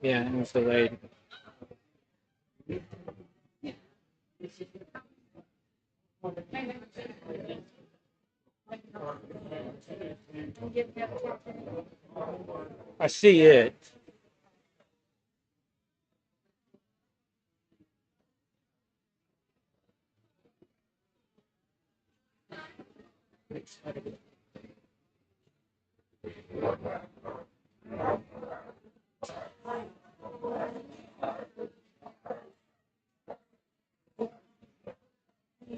Yeah, it was delayed. I see it.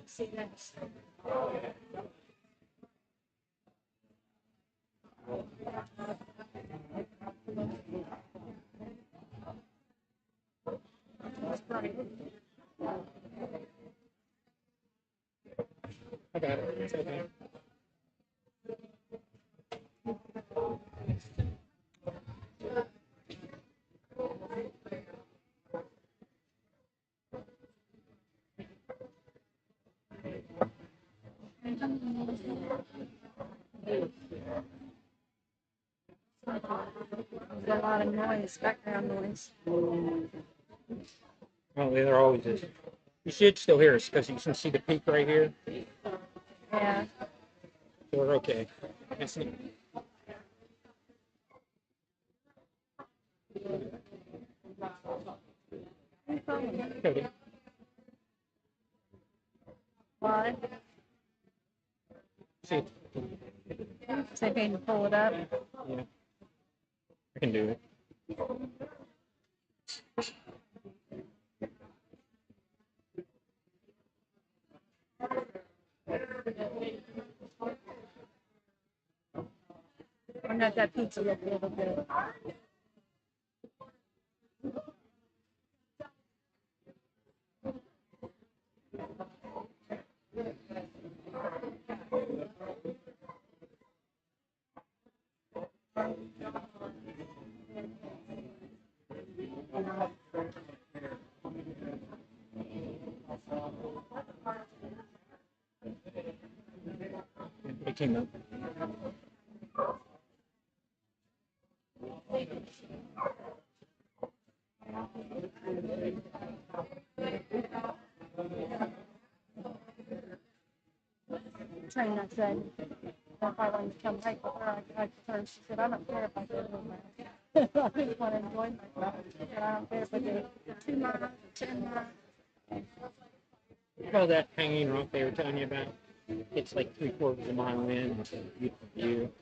See next. I got it. It's okay. There's a lot of noise, background noise. Well, there always is. You should still hear us because you can see the peak right here. Yeah. So we're okay. It's neat. Cody. Why? See, So you can pull it up. yeah, I can do it. I know that pizza look a little good. It came up. Train, I said, if I wanted to come hike with her, I told her, she said, I don't care if I go to the I just want to enjoy myself. But I don't care if I do 2 miles, 10 miles. Well, that hanging rock they were telling you about, it's like 3/4 of a mile in. It's a beautiful view.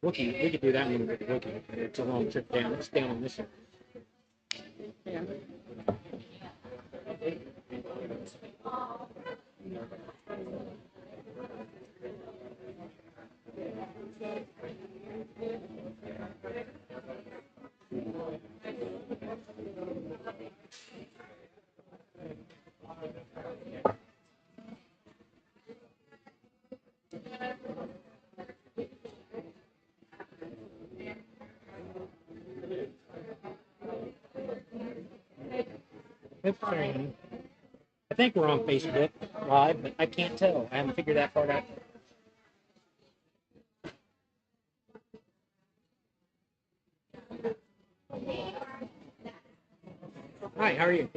We could do that one with the Wookiee. It's a long trip down. It's down on this one. Yeah. Oops, sorry. I think we're on Facebook Live, but I can't tell. I haven't figured that part out. are you?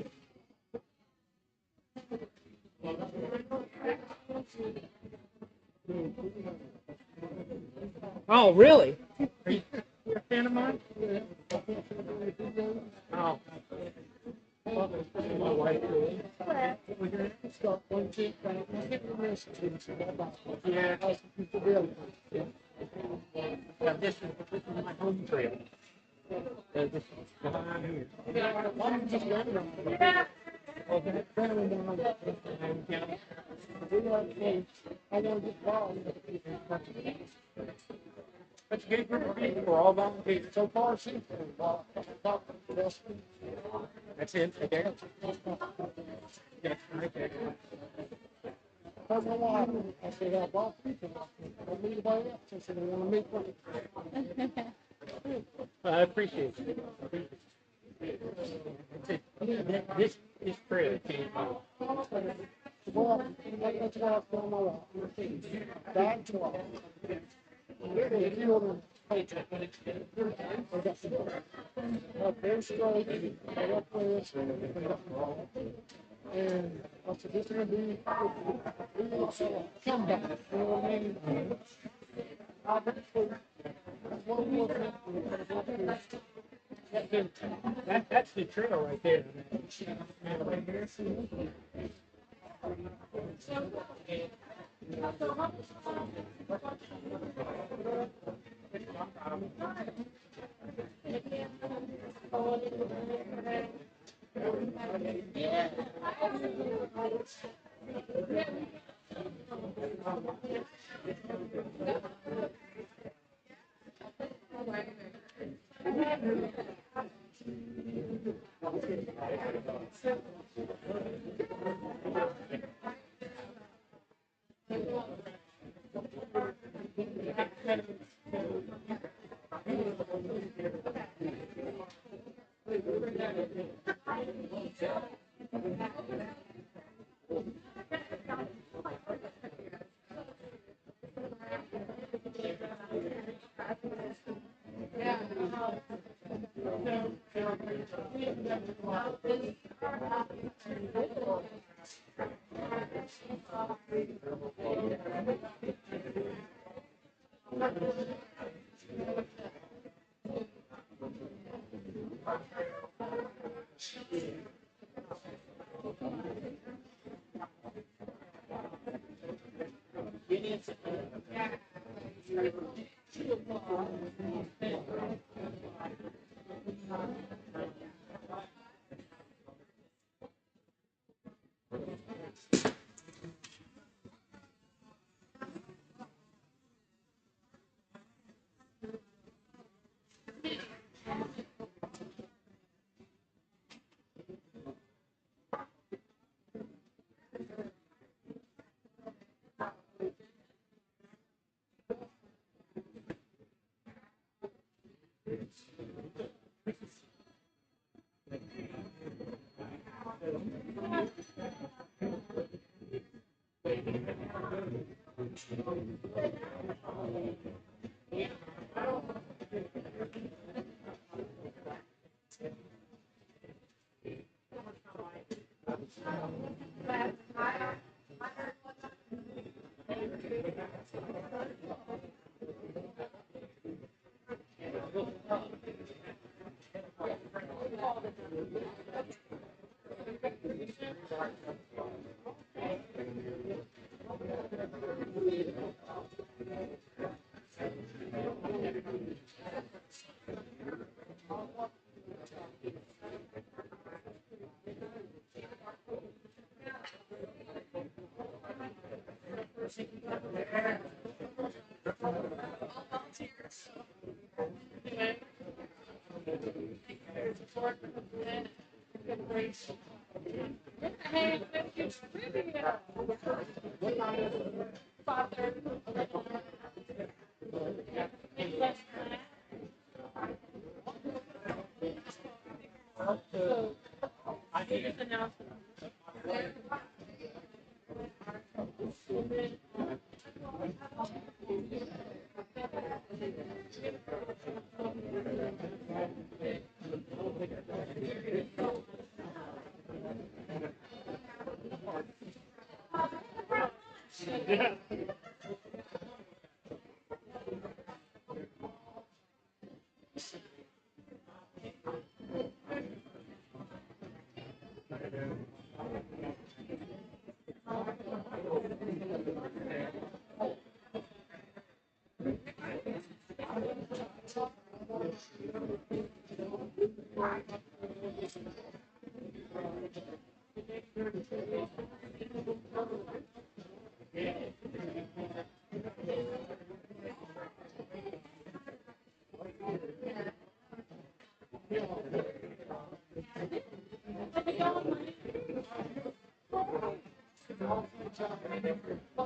Oh, really? Are you a fan of mine? Oh. My wife. Yeah. This is my home trail. This is behind here. Well, that family down there, we want to, I want to get involved. That's a good group of people. We're all volunteers. So far, see, that's it. Right there. That's right there. I said, I bought people. I don't need anybody else. I said, I want to meet with you. I appreciate it. This trail came out. Well, that's why I feel my life. That's why. Very straight, up there, and I said, this is going to be a comeback. You know what I mean? That's the trail right there. Well,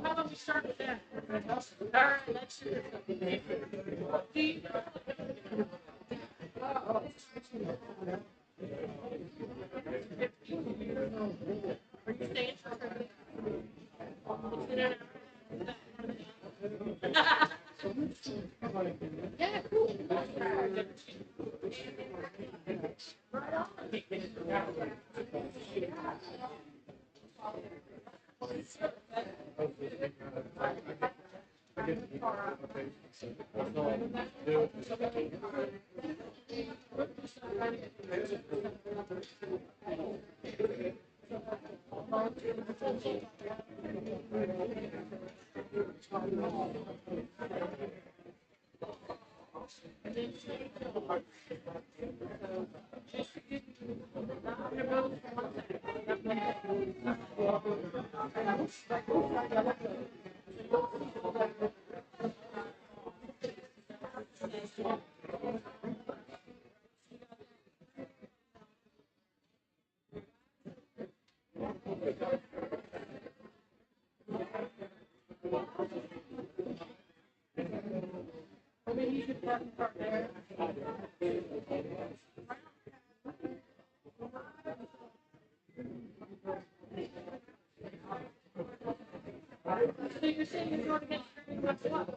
how about we start with that? All right, let's do it. Are you staying yeah, cool. I mean, you could start there. So you're saying you're going to get what's what?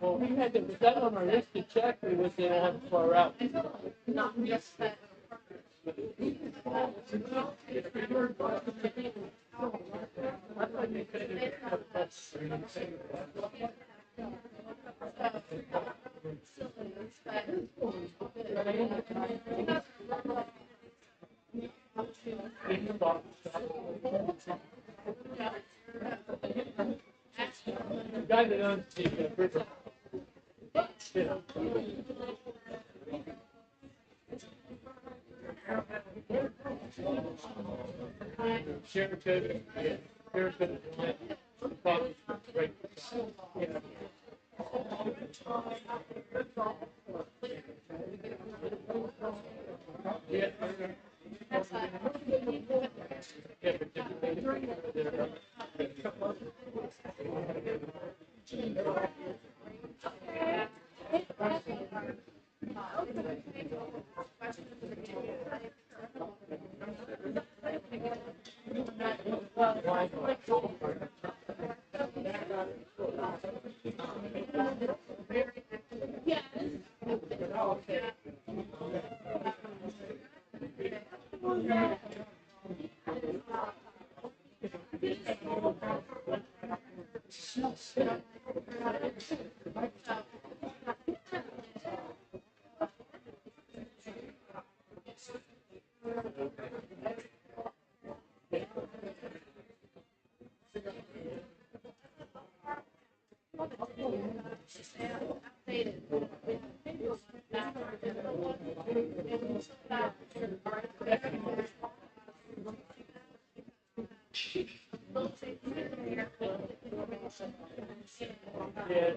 Well, we had to put that on our list to check. We was on Farout. The guy that owns the prison. Sharon Cody, yeah. Sharon Cody, right. Yeah.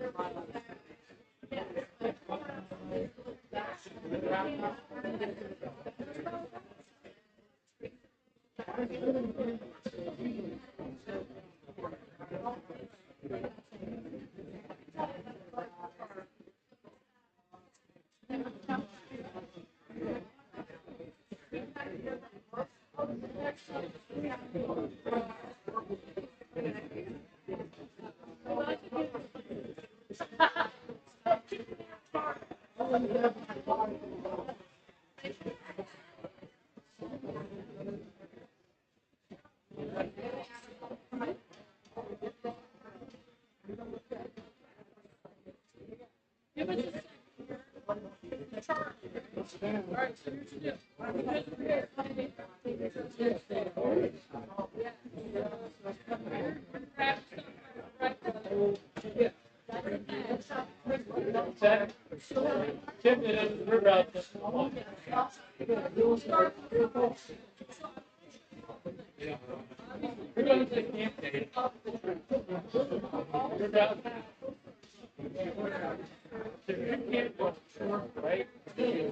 Right?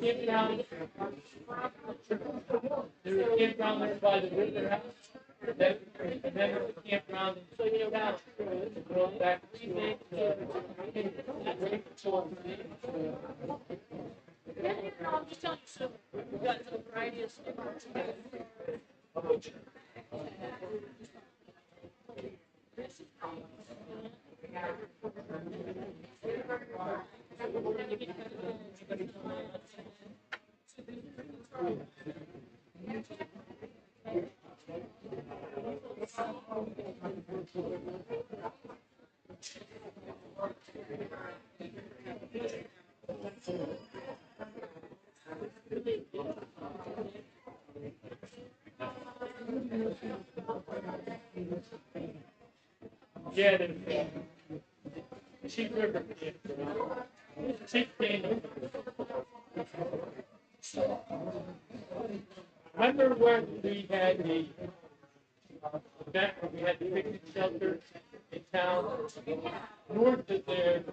Campground. There's a campground there by the river house. And then there's a campground down. Going back to I'm just telling you, so we've got a variety of stickers. yeah, there's cheap river. Cheap thing. Remember when we had the event where we had the picnic shelter in town? North of there,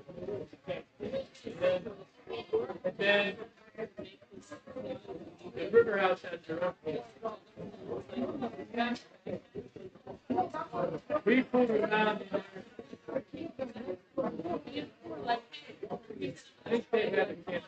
and then the river house has their own. We pulled around. I think they had a camp.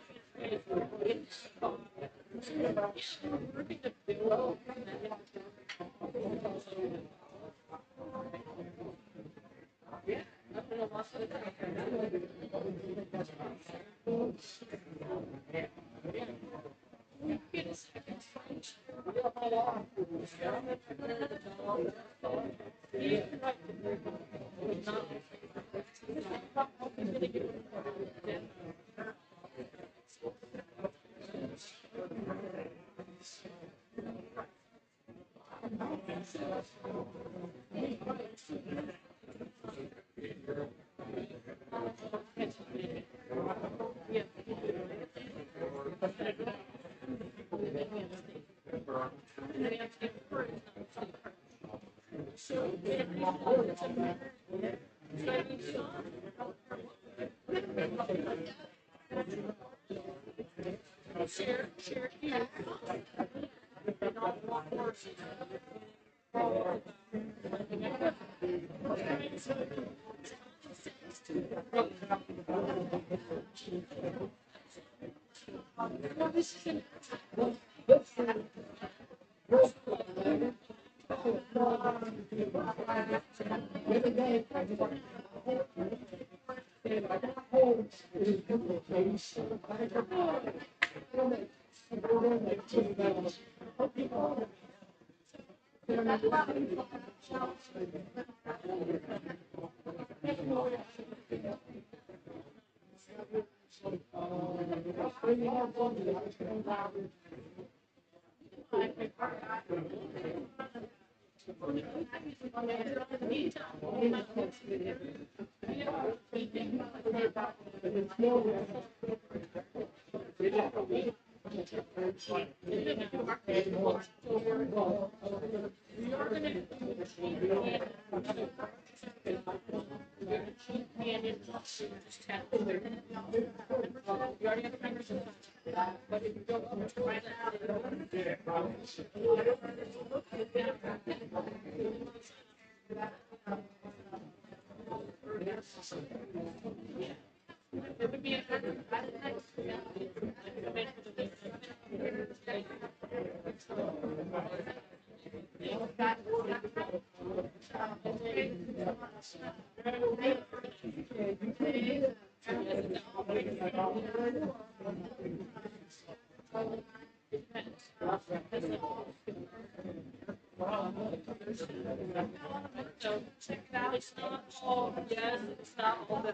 So check it out. It's not all yes, it's not all no.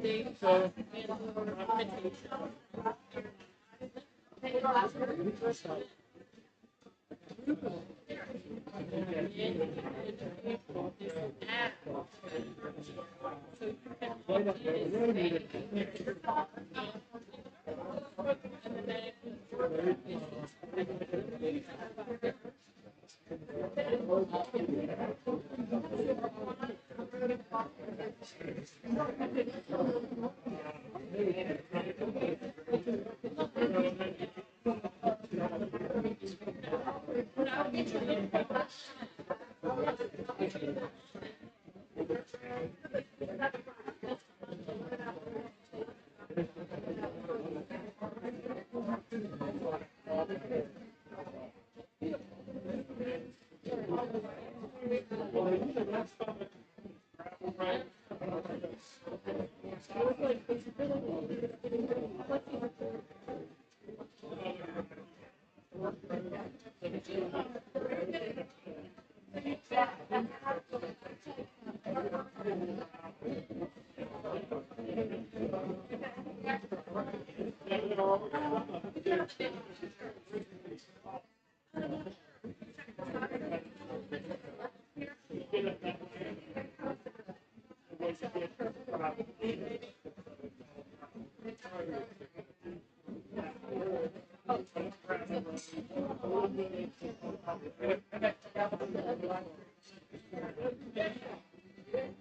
Things and imitation.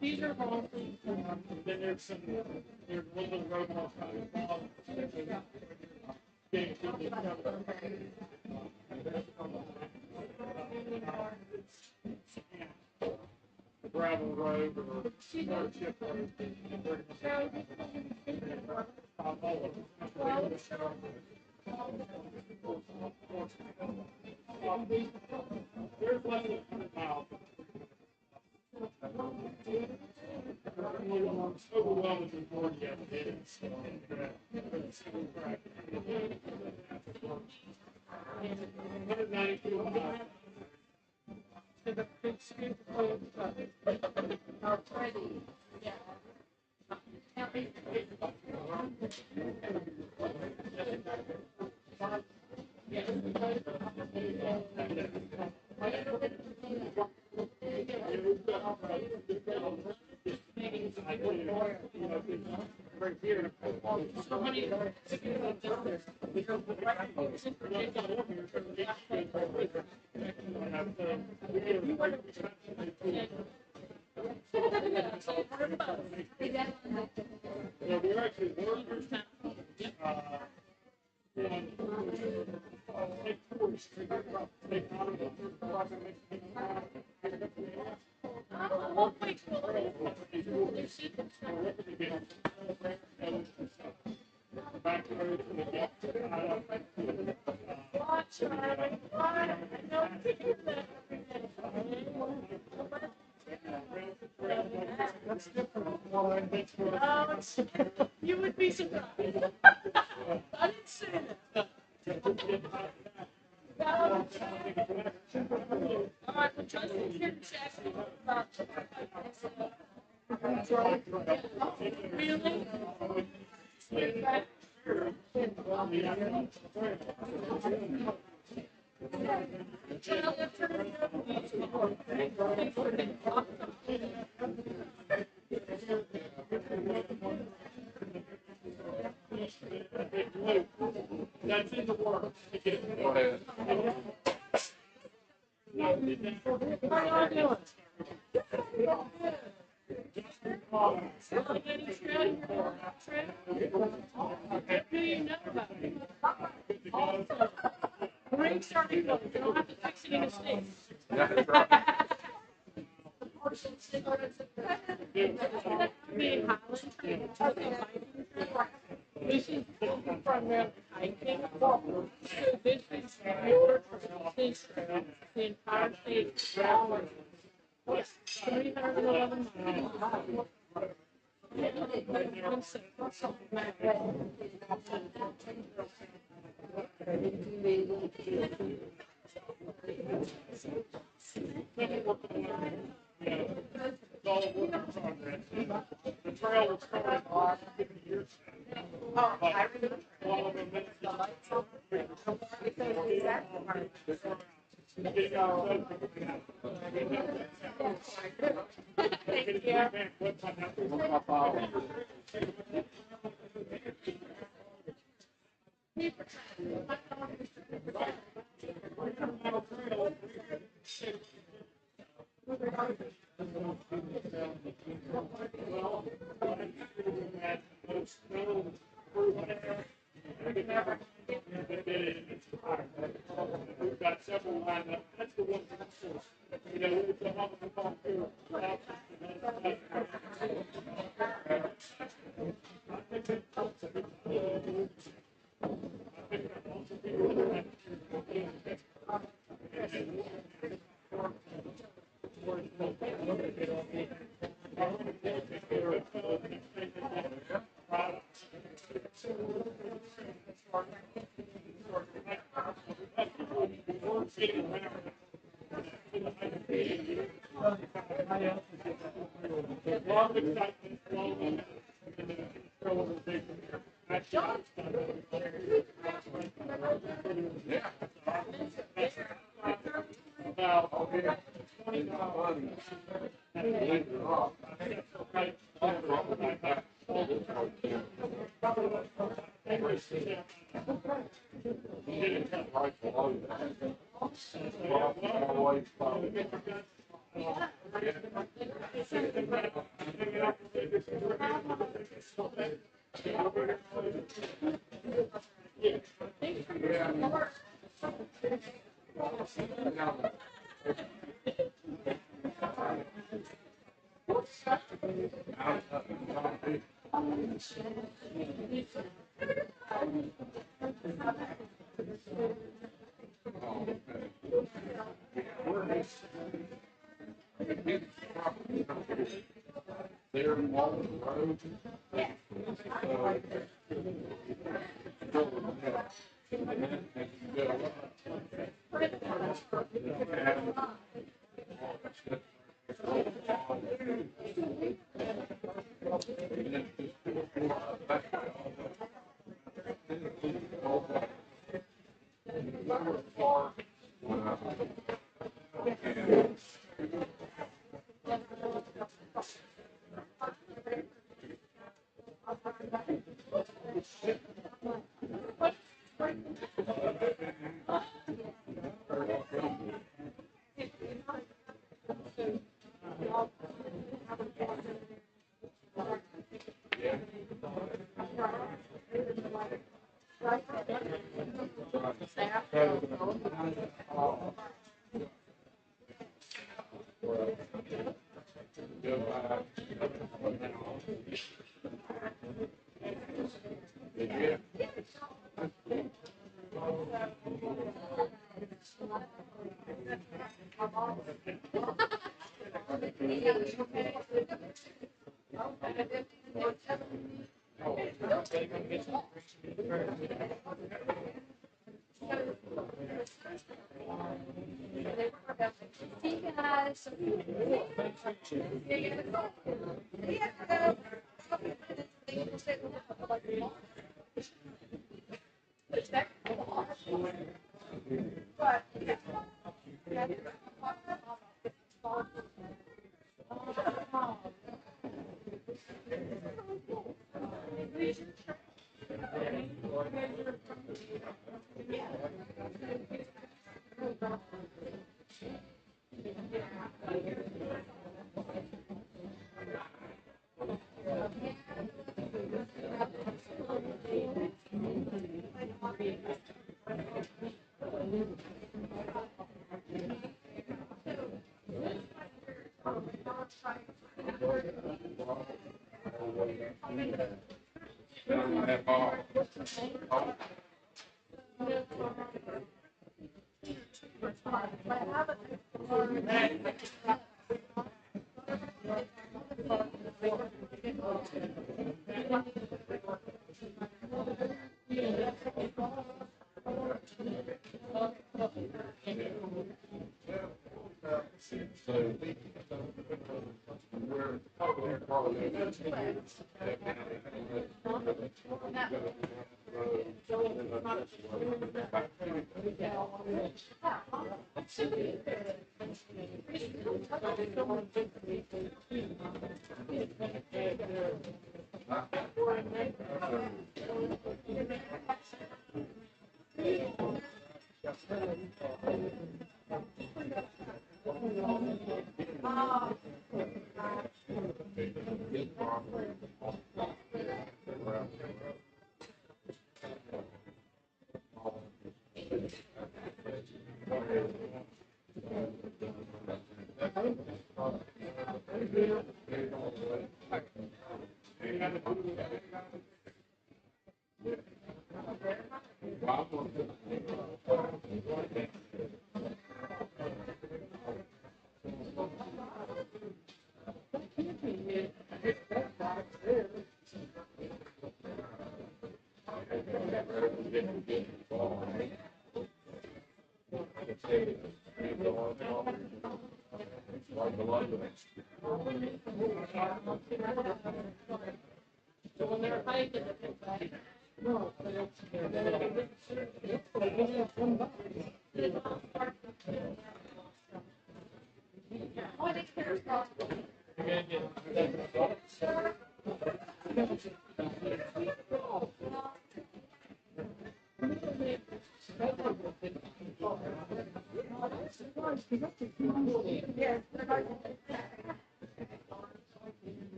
These are all things. Then there's some there's a little road off. Gravel road or chip road. There's less than 100 miles. Overwhelming majority of it is. You would be surprised. I didn't say that. All right, we're trying to get check. Really? That's in the works. Go ahead. How y'all doing? Allegheny Shred? Who do you know about it? Awesome. Bring starting point. You don't have to fix any mistakes. Being Highland. This is from them hiking. This is the entire state. 311 miles. The trail was started 50 years ago. Oh, I remember. The lights on. Thank We've got several lined up. That's the one. You know, it's a hell of a fun tour. They're along the road.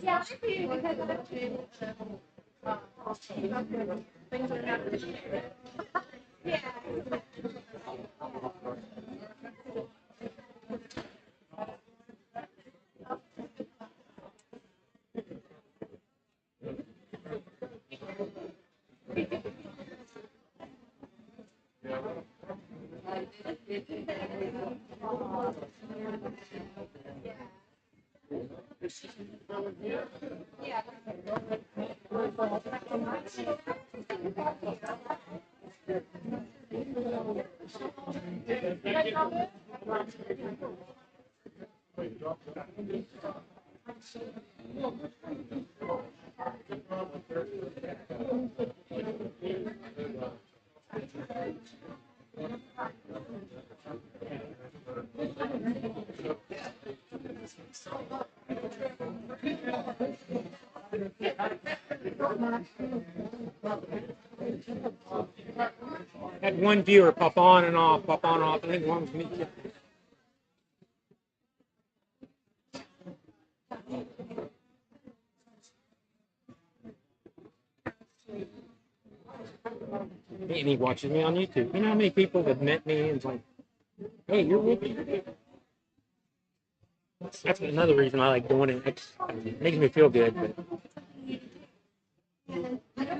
Yeah, I do because I've changed things are happening. Yeah. Had one viewer pop on and off, pop on and off. I think one was me. And he watches me on YouTube. You know how many people have met me and it's like, hey, you're with me. That's another reason I like doing it. It makes me feel good.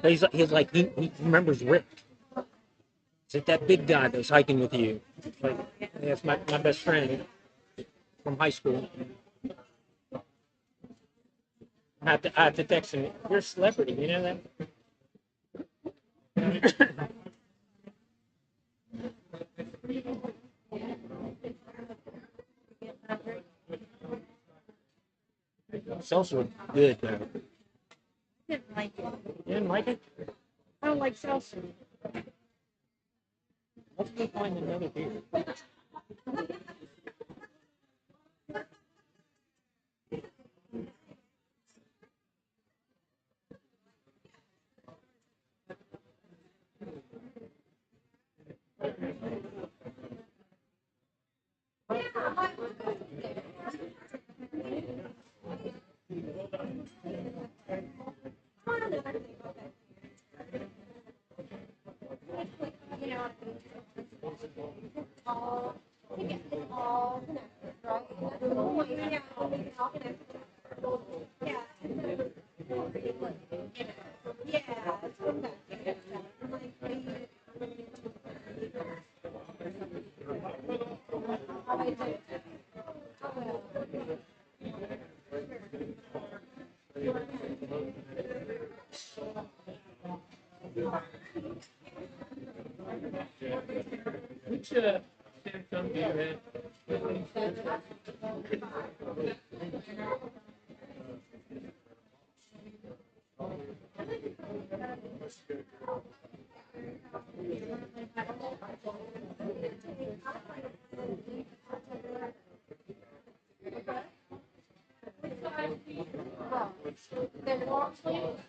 But he's like, he remembers Rick. It's like that big guy that was hiking with you. Like, that's my best friend from high school. I have to text him, you're a celebrity, you know that? Salsa good though. Didn't like it. You didn't like it? I don't like salsa. Let's go find another beer.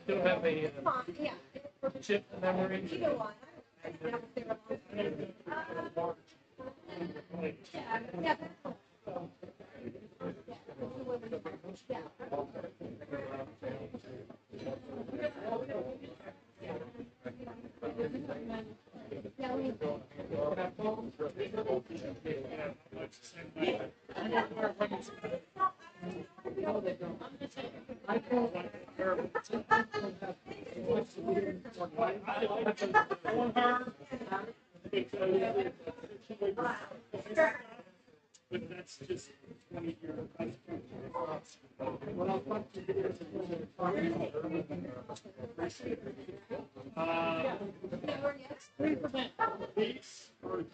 Still have a chip memory. But that's just 20 years. Peace or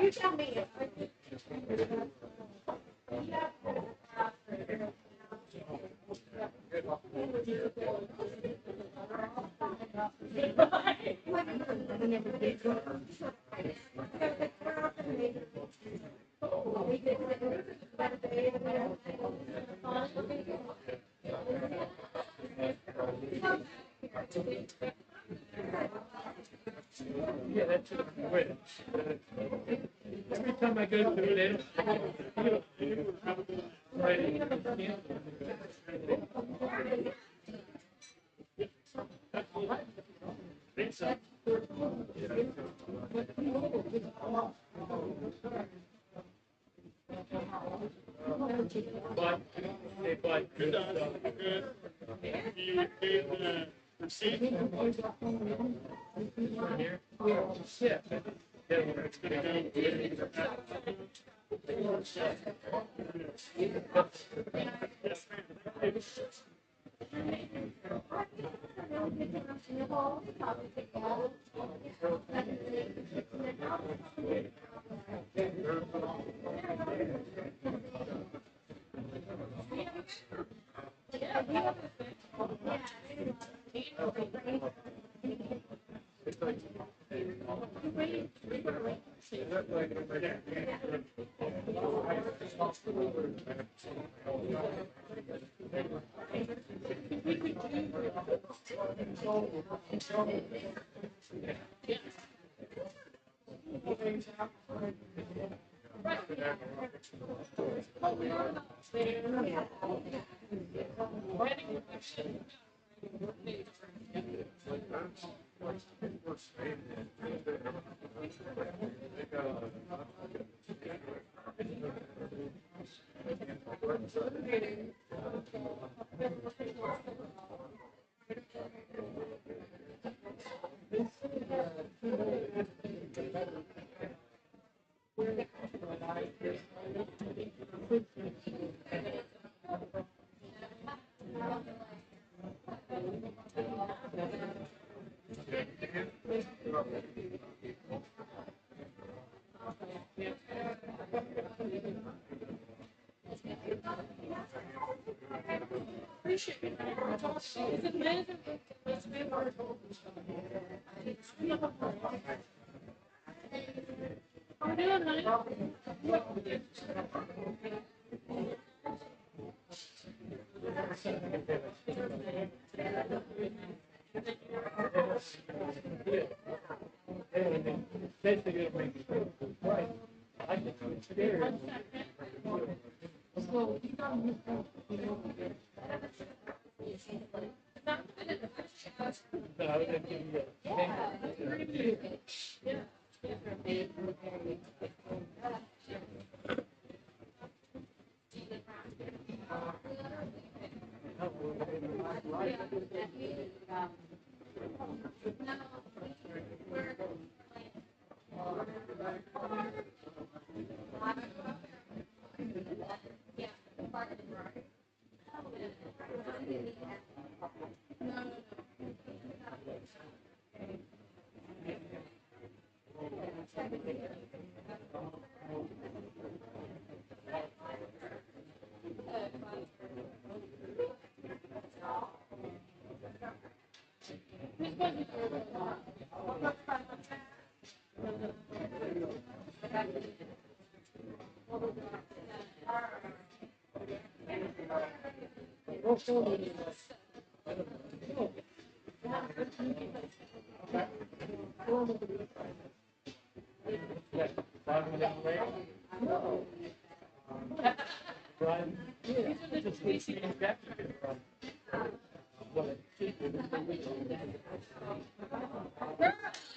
You tell me. Yeah, that's it. Every time I go through this, but good. You gave the receipt here. Yeah. It's gonna appreciate it. It's amazing. It's been hard. I'm doing it.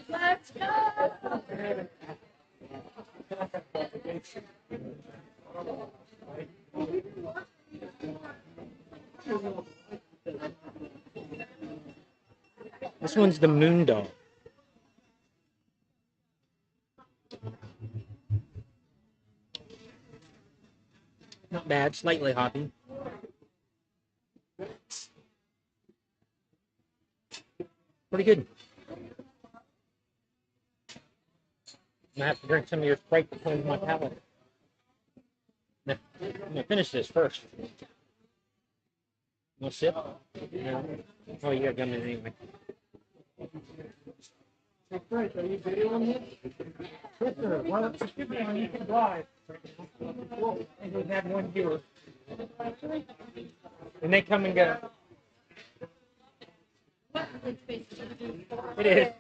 Let's go. This one's the Moon Dog. Not bad, slightly hoppy. Pretty good. I'm gonna have to drink some of your Sprite to cleanse my palate. I'm gonna finish this first. Want to sip? No. Oh, you got gum in it anyway. Hey, Chris, are you videoing this? Twitter, why don't you give me on YouTube Live? And we had one viewer. And they come and go. It is.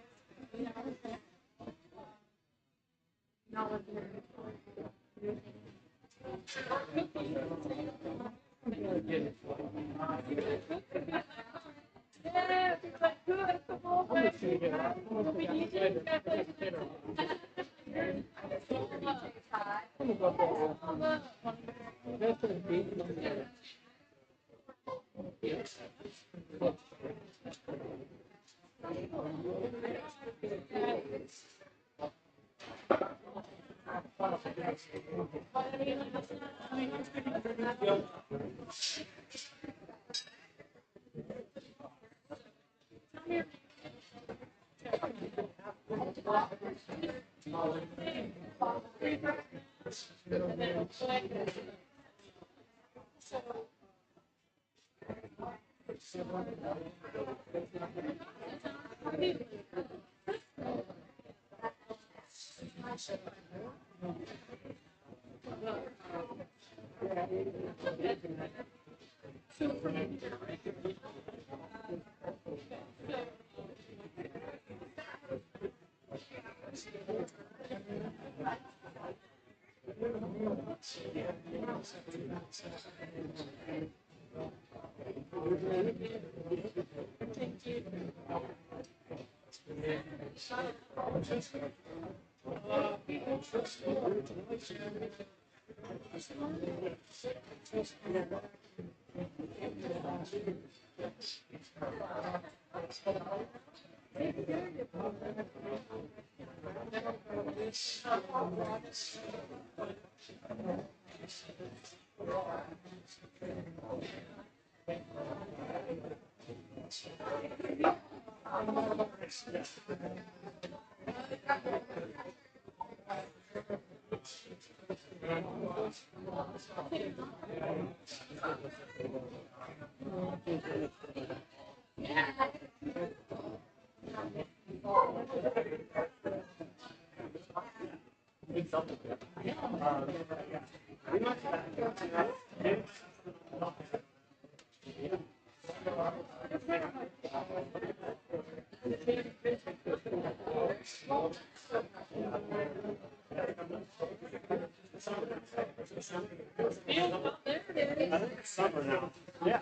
Summer now. Yeah.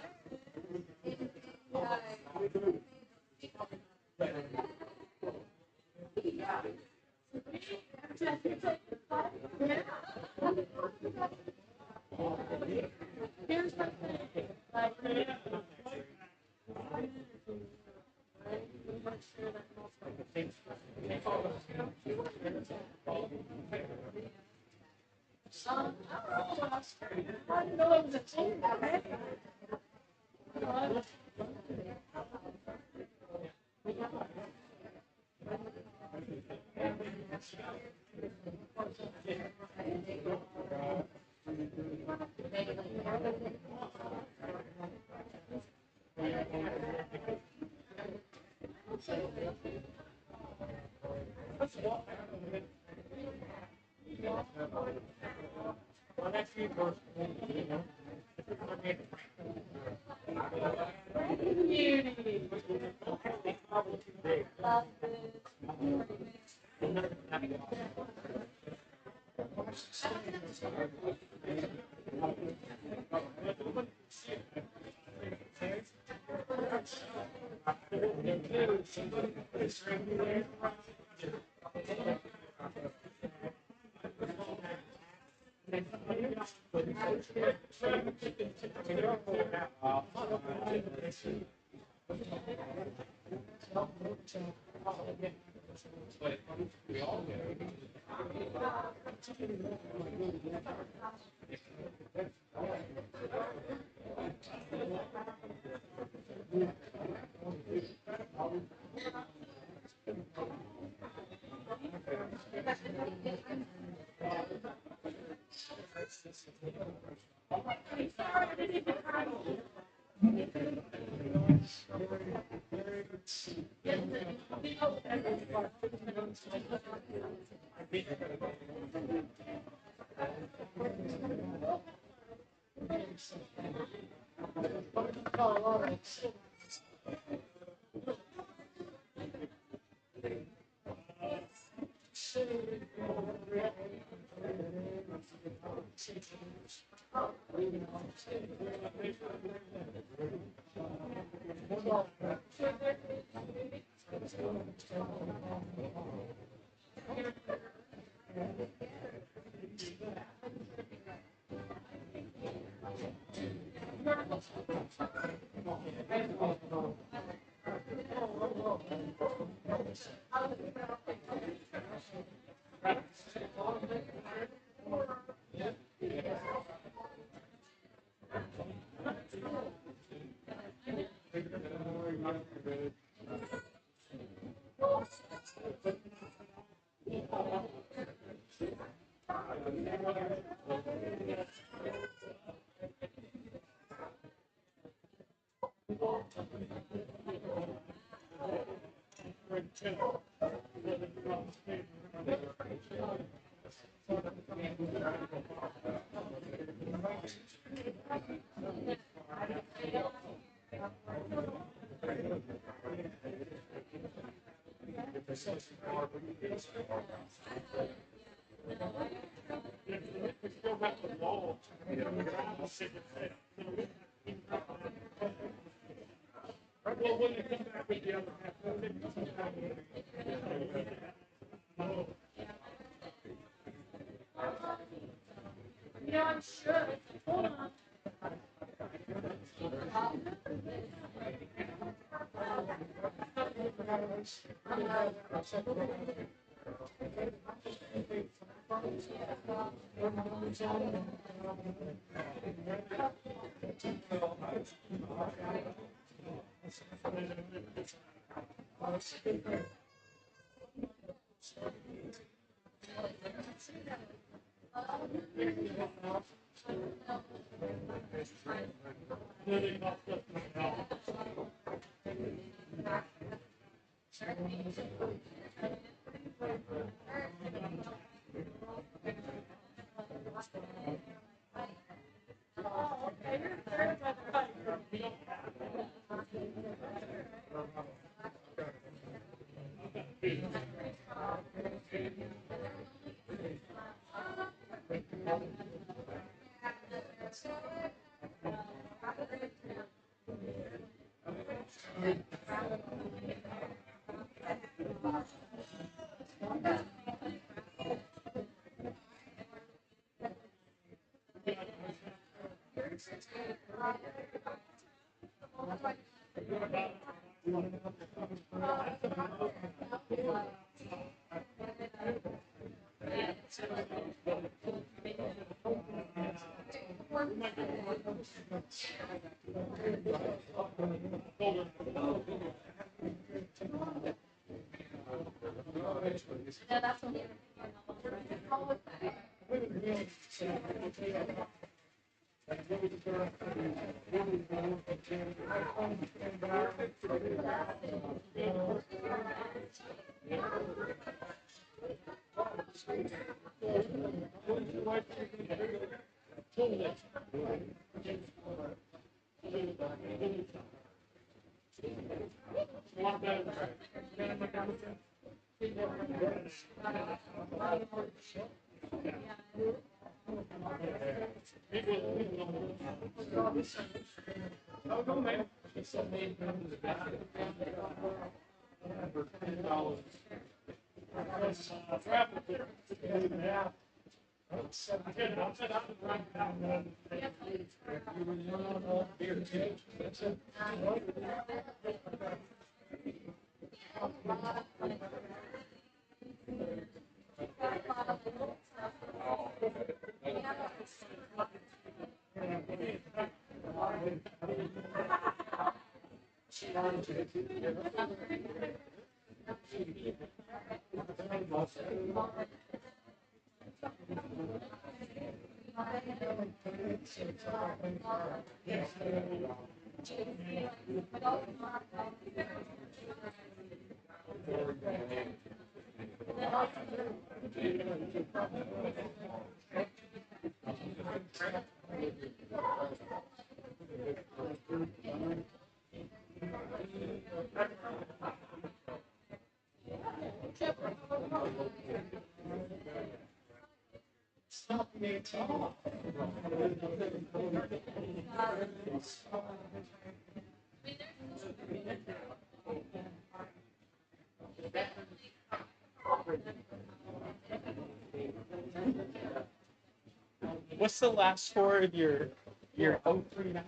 What's the last score of your 039?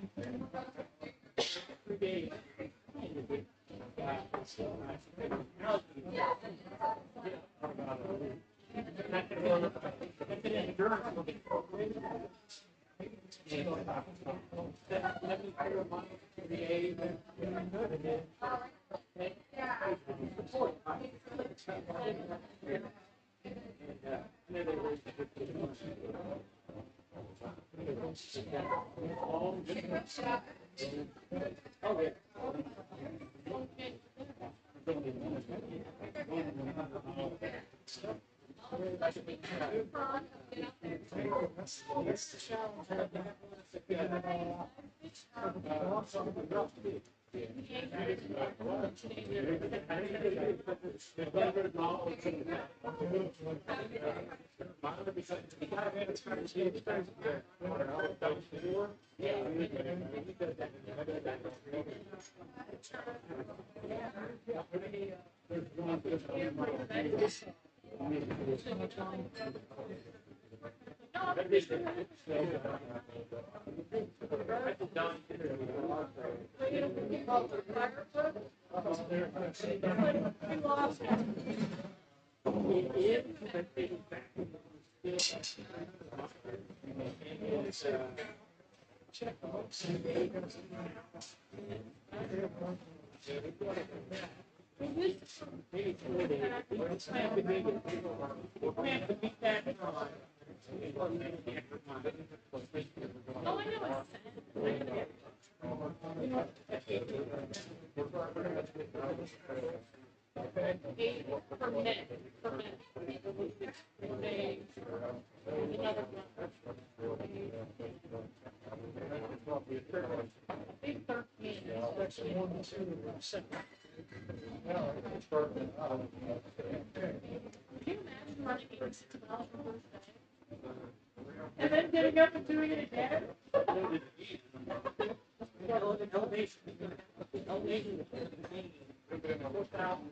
And then getting up and doing it again?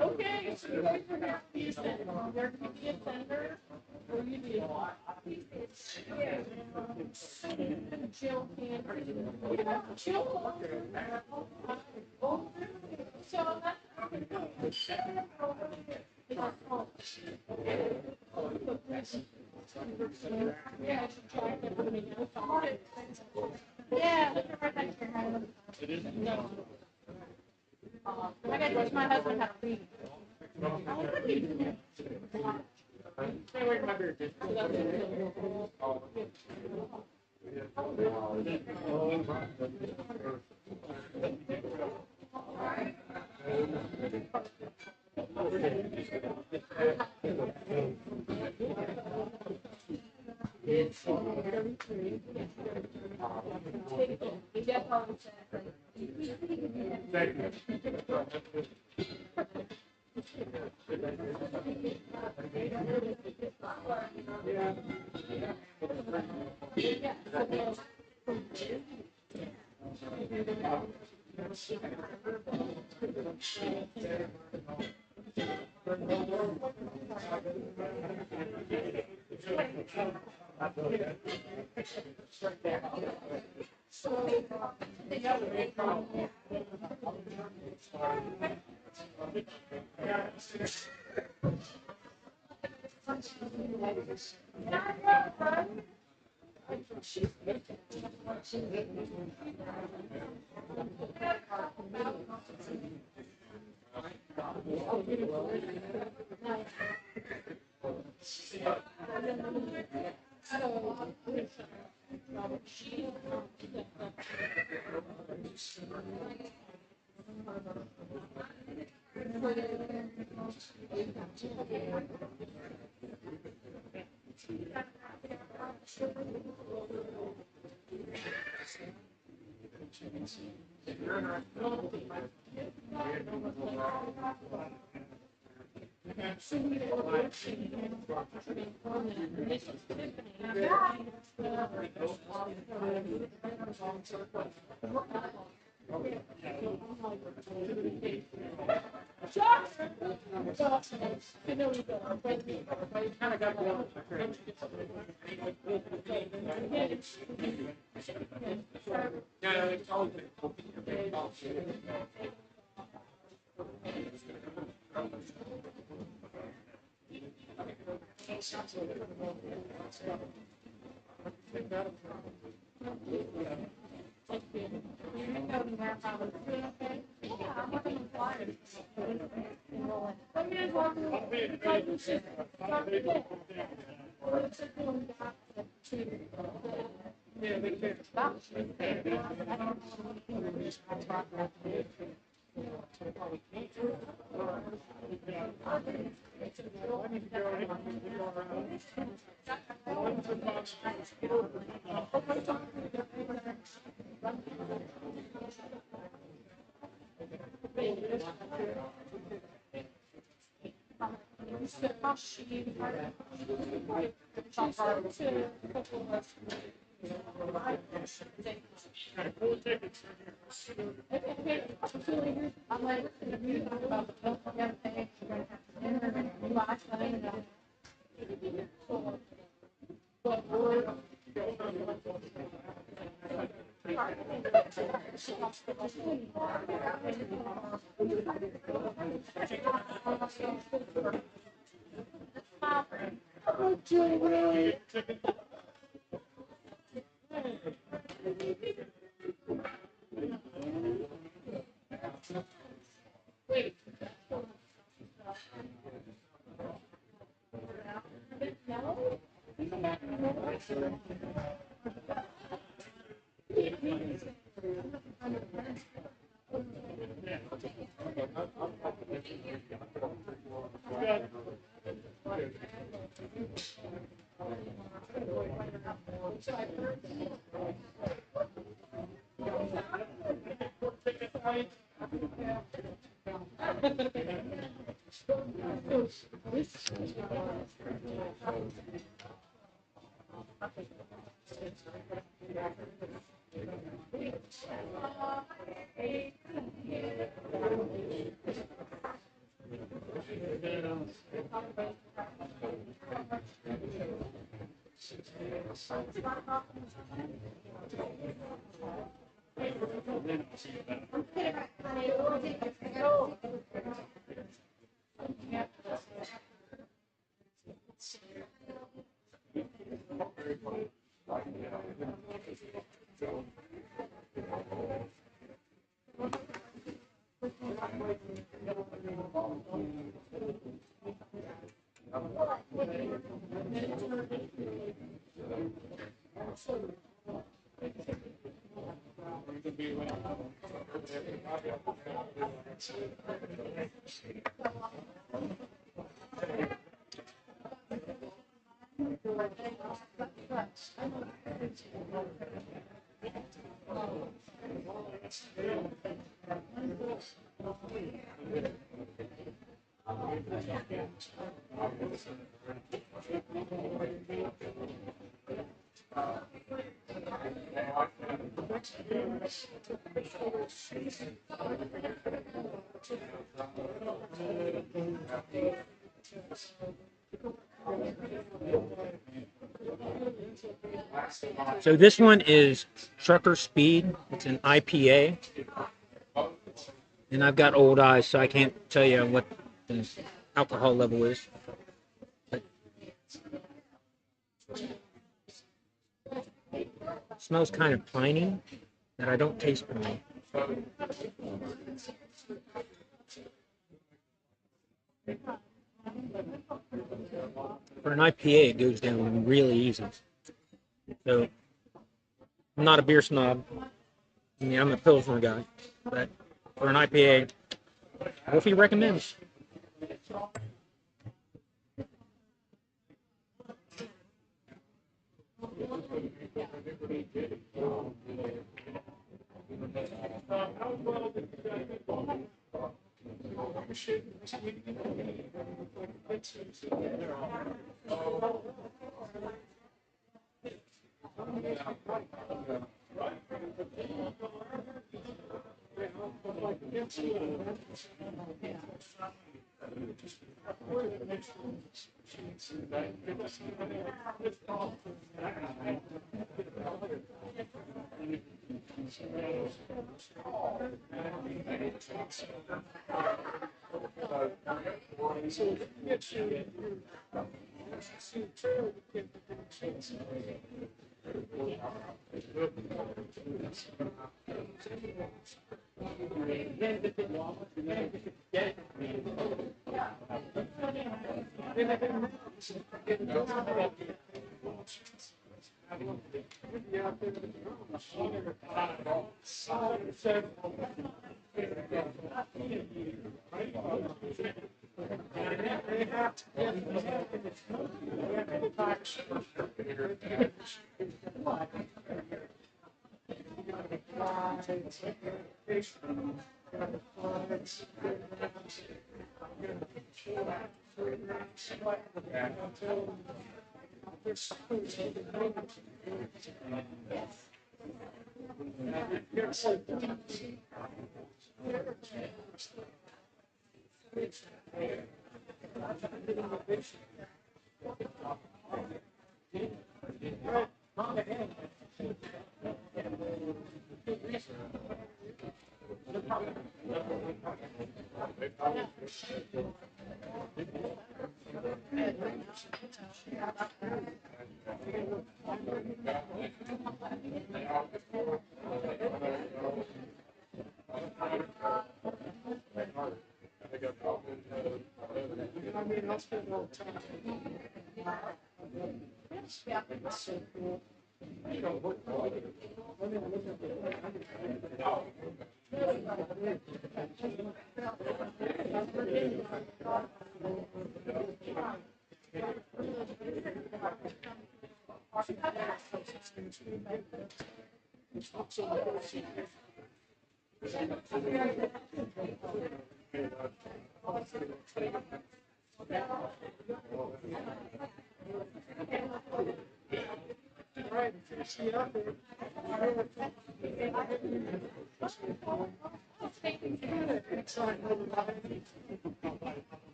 Okay, so you guys are happy these then. There can be a tender, or you need Jill can. Jill. So that's. Yeah, I should try to put them in. Yeah, look right next to her. No. I gotta teach my husband how to read. So this one is Trucker Speed. It's an IPA. And I've got old eyes, so I can't tell you what the alcohol level is. But it smells kind of piney, that I don't taste piney. For an IPA, it goes down really easy. So, I'm not a beer snob. I mean, I'm a Pilsner guy. But for an IPA, Wolfie recommends.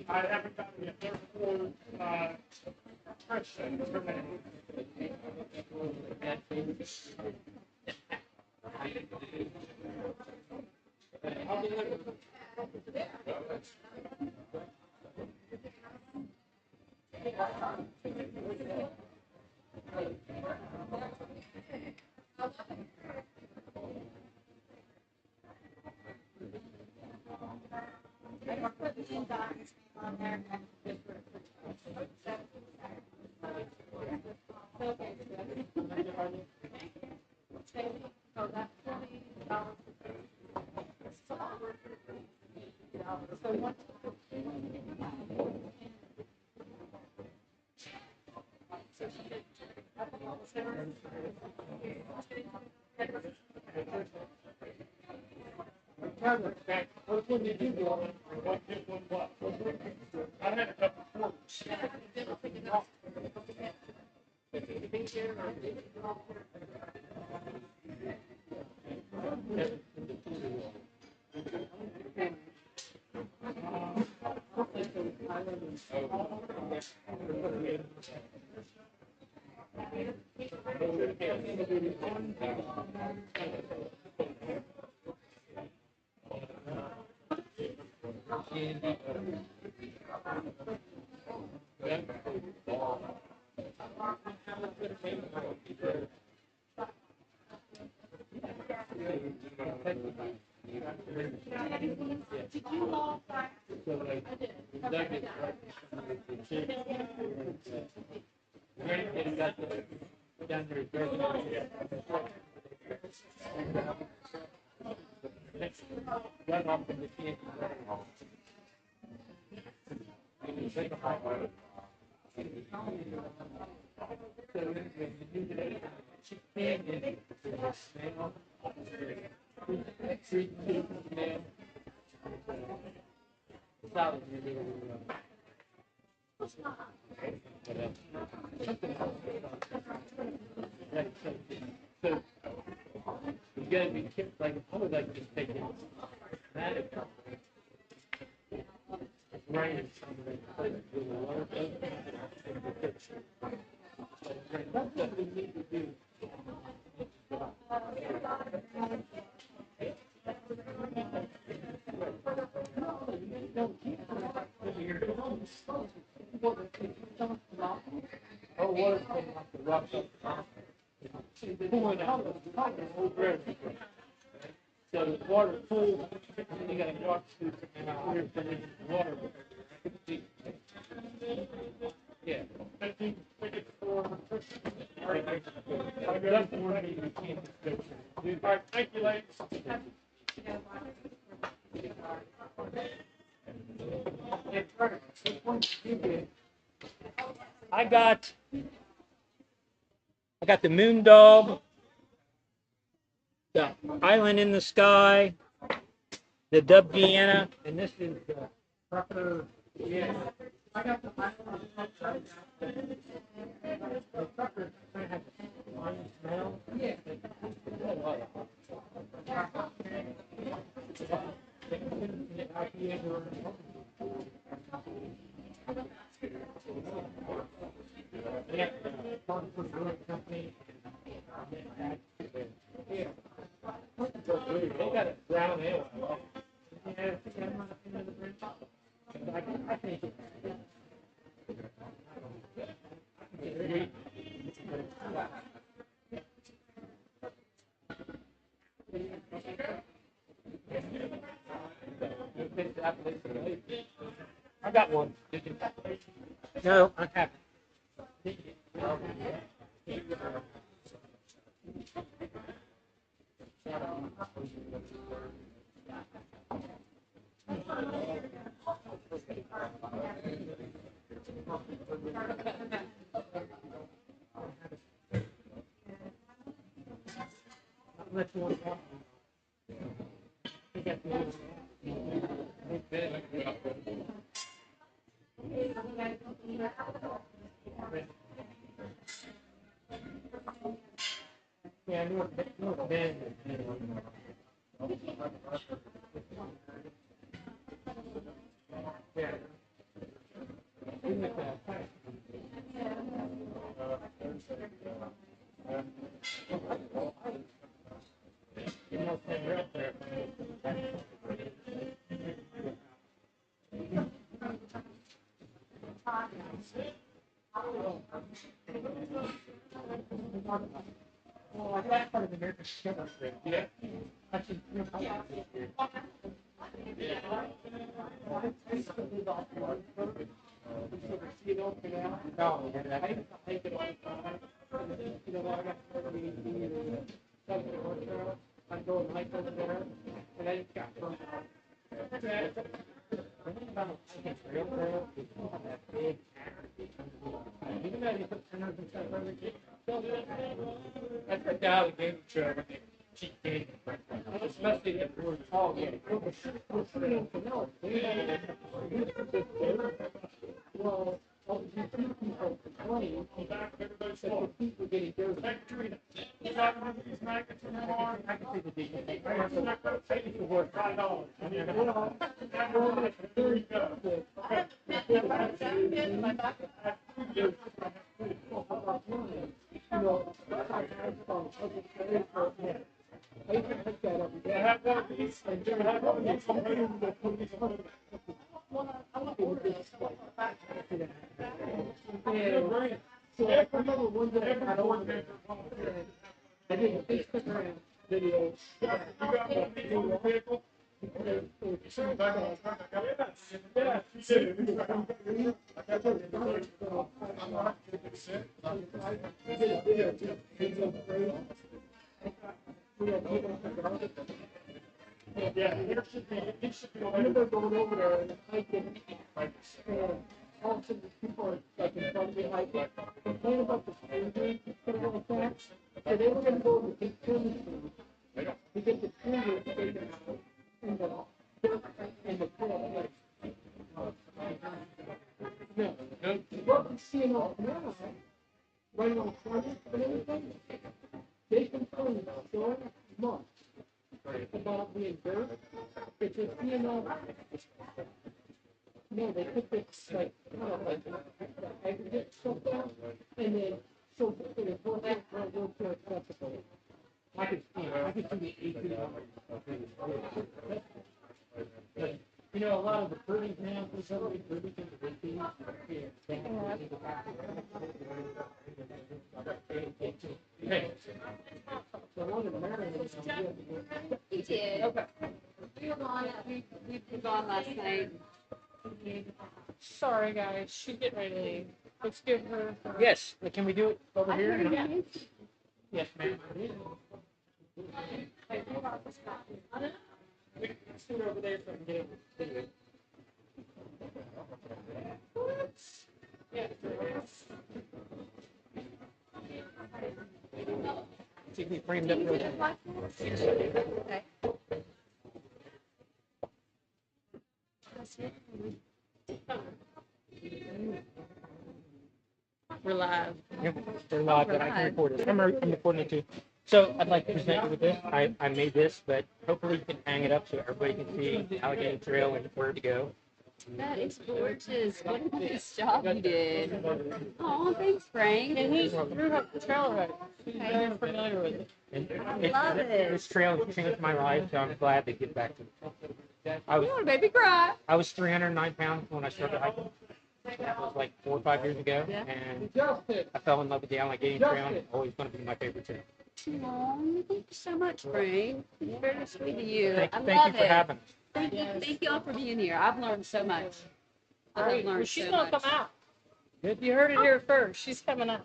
I haven't gotten yet. They're for fresh things for me. What when you do go on, what did what? I had a couple quotes. You gotta be careful. Like I would like to take it. Right. That's what we need to do. Oh, water's coming off the rocks up. Pulling out the whole river. So the water pulls, and then you gotta walk through the water. Yeah. I think it's for that's one thing you can't do. All right, thank you, ladies. I got the Moon Dog, the Island in the Sky, the Dub Vienna, and this is the Trucker. Yeah. They got a brown ale. I think I got one. No, I haven't. Let's one. Yeah, I know the band. Yeah. Well, that's part of the American Sugar thing. Yeah. Actually, no, I take it all the time. You know, I got I'm going right over there, and I just got burned out. Real trail, that big even though you put 10% that's like the Allegheny trail when they cheat game. Especially if we're tall. Well, people complain that people getting dirty. I can see the deal. I used to work $5. I can pick that up. I have one of these, and I have one of these. So I remember one day I don't I did a Facebook video. You got one vehicle? Yeah. Yeah, I remember going over there and hiking, and all of a sudden people are like in front of me hiking, complaining about the strangers and stuff like that. So they were going to go to the film to get the strangers taken out in the trail. No, what we see in all now, right on front and everything, they complain so much about being dirt. It's just, you know, no, they put this like kind of like aggregate stuff down, and then so it's real accessible. I could see the 18. You know, a lot of the birdies now, for some reason, birdies in the big teams, so one of Maryland is We did. Okay. We were gone. We were gone last night. Sorry, guys. She's getting ready to leave. Let's give her. Yes, but can we do it over here? Yeah. yes, ma'am. We can sit over there so I can get it. Yeah. See if we framed up real Okay. We're live. They're live, but I can record it. I'm recording it too. So I'd like to present you with this. I made this, but hopefully you can hang it up so everybody can see the Allegheny Trail and where to go. That is gorgeous. What a nice job you did. Oh, thanks, Frank. And he threw up the trailhead. He's very familiar with it. And Love it. This trail has changed my life, so I'm glad to get back to it. I You want to make me cry. was 309 pounds when I started hiking. That was like 4 or 5 years ago, and I fell in love with the Allegheny Trail, and it's always going to be my favorite trail. Oh, thank you so much, Frank. It's very sweet of you. I Thank love you for it. having us. Thank you all for being here. I've learned so much. I've Well, learned she's so gonna much. come out. You heard it here first. She's coming out.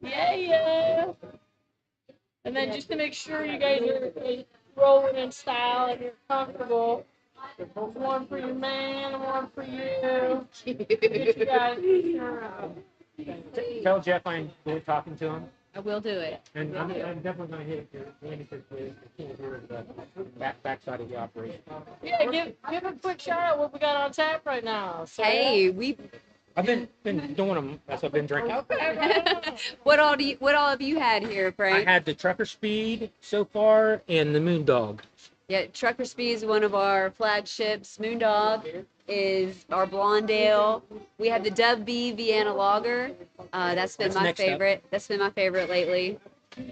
Yeah. And then just to make sure you guys are rolling in style and you're comfortable, there's one for your man and one for you. Get you guys around. Tell Jeff I enjoyed talking to him, I will do it. and I'm definitely going to hit your management with the backside of the operation. Yeah, give a quick shout out what we got on tap right now. So, Hey, we. I've been doing them as I've been drinking. What all have you had here, I Frank? had the Trucker Speed so far and the Moondog. Yeah, Trucker Speed is one of our flagships. Moondog is our blonde ale. We have the Dub B Vienna Lager. That's been That's my next up. favorite. That's been my favorite lately.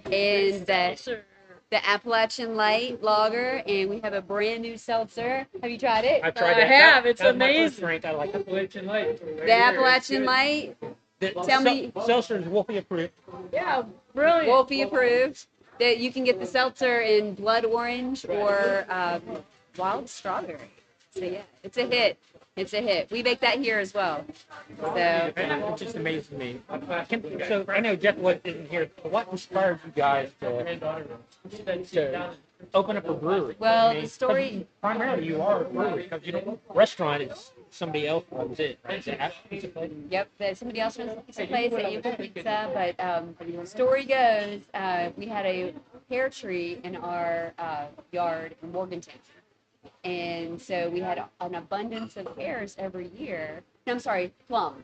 And the Appalachian Light Lager, and we have a brand new seltzer. Have you tried it? I tried I that. have. It's that was my first amazing. drink. I like Appalachian Light. The Appalachian Light, Tell me- Seltzer's Wolfie approved. Yeah, brilliant. Wolfie approved. That you can get the seltzer in blood orange or wild strawberry. So yeah, it's a hit. It's a hit. We make that here as well. So It just amazes me. So I know Jeff isn't here. What inspired you guys to open up a brewery? Well, I mean, the story- 'cause primarily you are a brewery because restaurant is somebody else runs it, right? It's a pizza place. yep, somebody else runs the pizza place at Able Pizza. But story goes, we had a pear tree in our yard in Morgantown. And so we had an abundance of pears every year. No, I'm sorry, plum.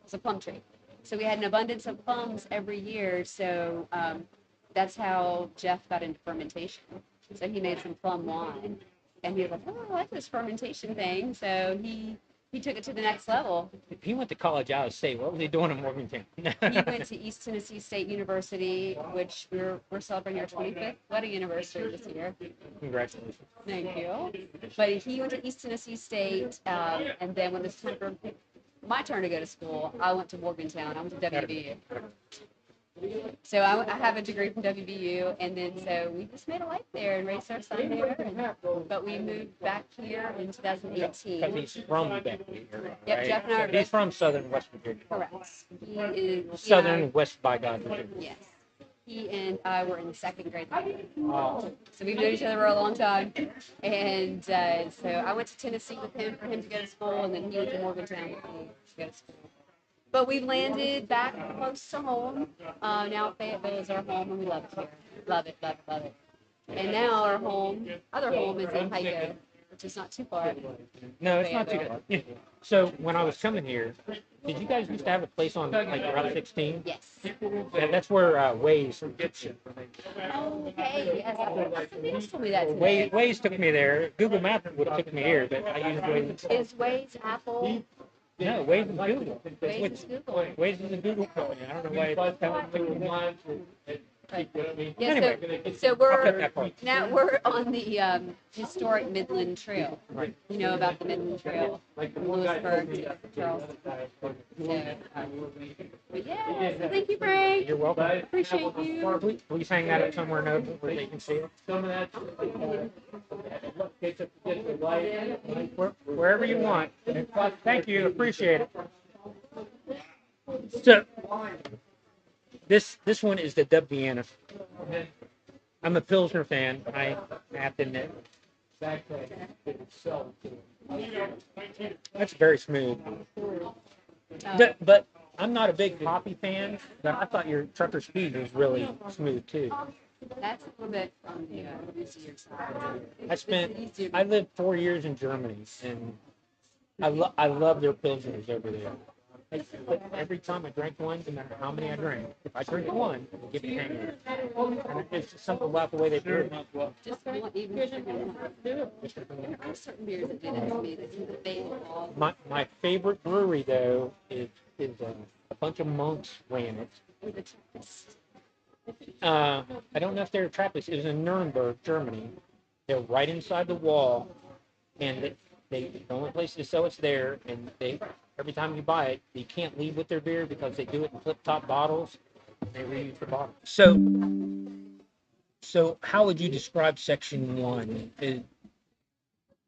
It's a plum tree. So we had an abundance of plums every year. So that's how Jeff got into fermentation. So he made some plum wine. And he was like, oh, I like this fermentation thing. So he took it to the next level. He went to college out of state. What was he doing in Morgantown? He went to East Tennessee State University, which we're celebrating our 25th wedding anniversary this year. Congratulations. Thank you. But he went to East Tennessee State, and then when it was time for my turn to go to school, I went to Morgantown. I went to WVU. So I have a degree from WVU, and then so we just made a life there and raised our son there. But we moved back here in 2018. Because he's from that area. Yep, right? Jeff and I are He's from southern West Virginia. Correct. He is Southern West by God, Virginia. Yes. He and I were in the second grade together. Oh, So we've known each other for a long time. And so I went to Tennessee with him for him to go to school, and then he went to Morgantown with me to go to school. But we've landed back close to home. Now Fayetteville is our home, and we love it here. Love it, love it, love it. And now our other home is in Hico, which is not too far. no, it's not too far. So when I was coming here, did you guys used to have a place on like Route 16? Yes. Yeah, that's where Waze gets you. Okay, yes. Somebody else told me that today. Waze took me there. Google Maps would have took me here, but I used Waze. Is Waze Apple? No, Waze is Google. Waze is Google. Waze is a Google company. I don't know why it's telling me. Yeah, Anyway, so I'll cut we're that part. now we're on the historic Midland Trail. Right. You know about the Midland Trail from Lewisburg to Charleston. So, but yeah, so thank you, Frank. You're welcome. Appreciate you. Please hang that up somewhere notable where they can see it. Wherever you want. Thank you. Appreciate it. So, this one is the Dub Vienna. I'm a Pilsner fan. I have to admit. That's very smooth. But I'm not a big coffee fan. But I thought your Trucker Speed was really smooth too. That's a little bit on the easier side. I lived 4 years in Germany, and I love their Pilsners over there. But every time I drank one, no matter how many I drank, if I drink one, I give it hangover. And it's just something about the way they brew it. Just not even drinking one. There are certain beers that do that to me. That they all. My favorite brewery though is a bunch of monks ran it. With the Trappist. I don't know if they're Trappist. It was in Nuremberg, Germany. They're right inside the wall, and the only place to sell it's there. And they every time you buy it, you can't leave with their beer because they do it in flip top bottles. And they reuse the bottle. So how would you describe Section 1?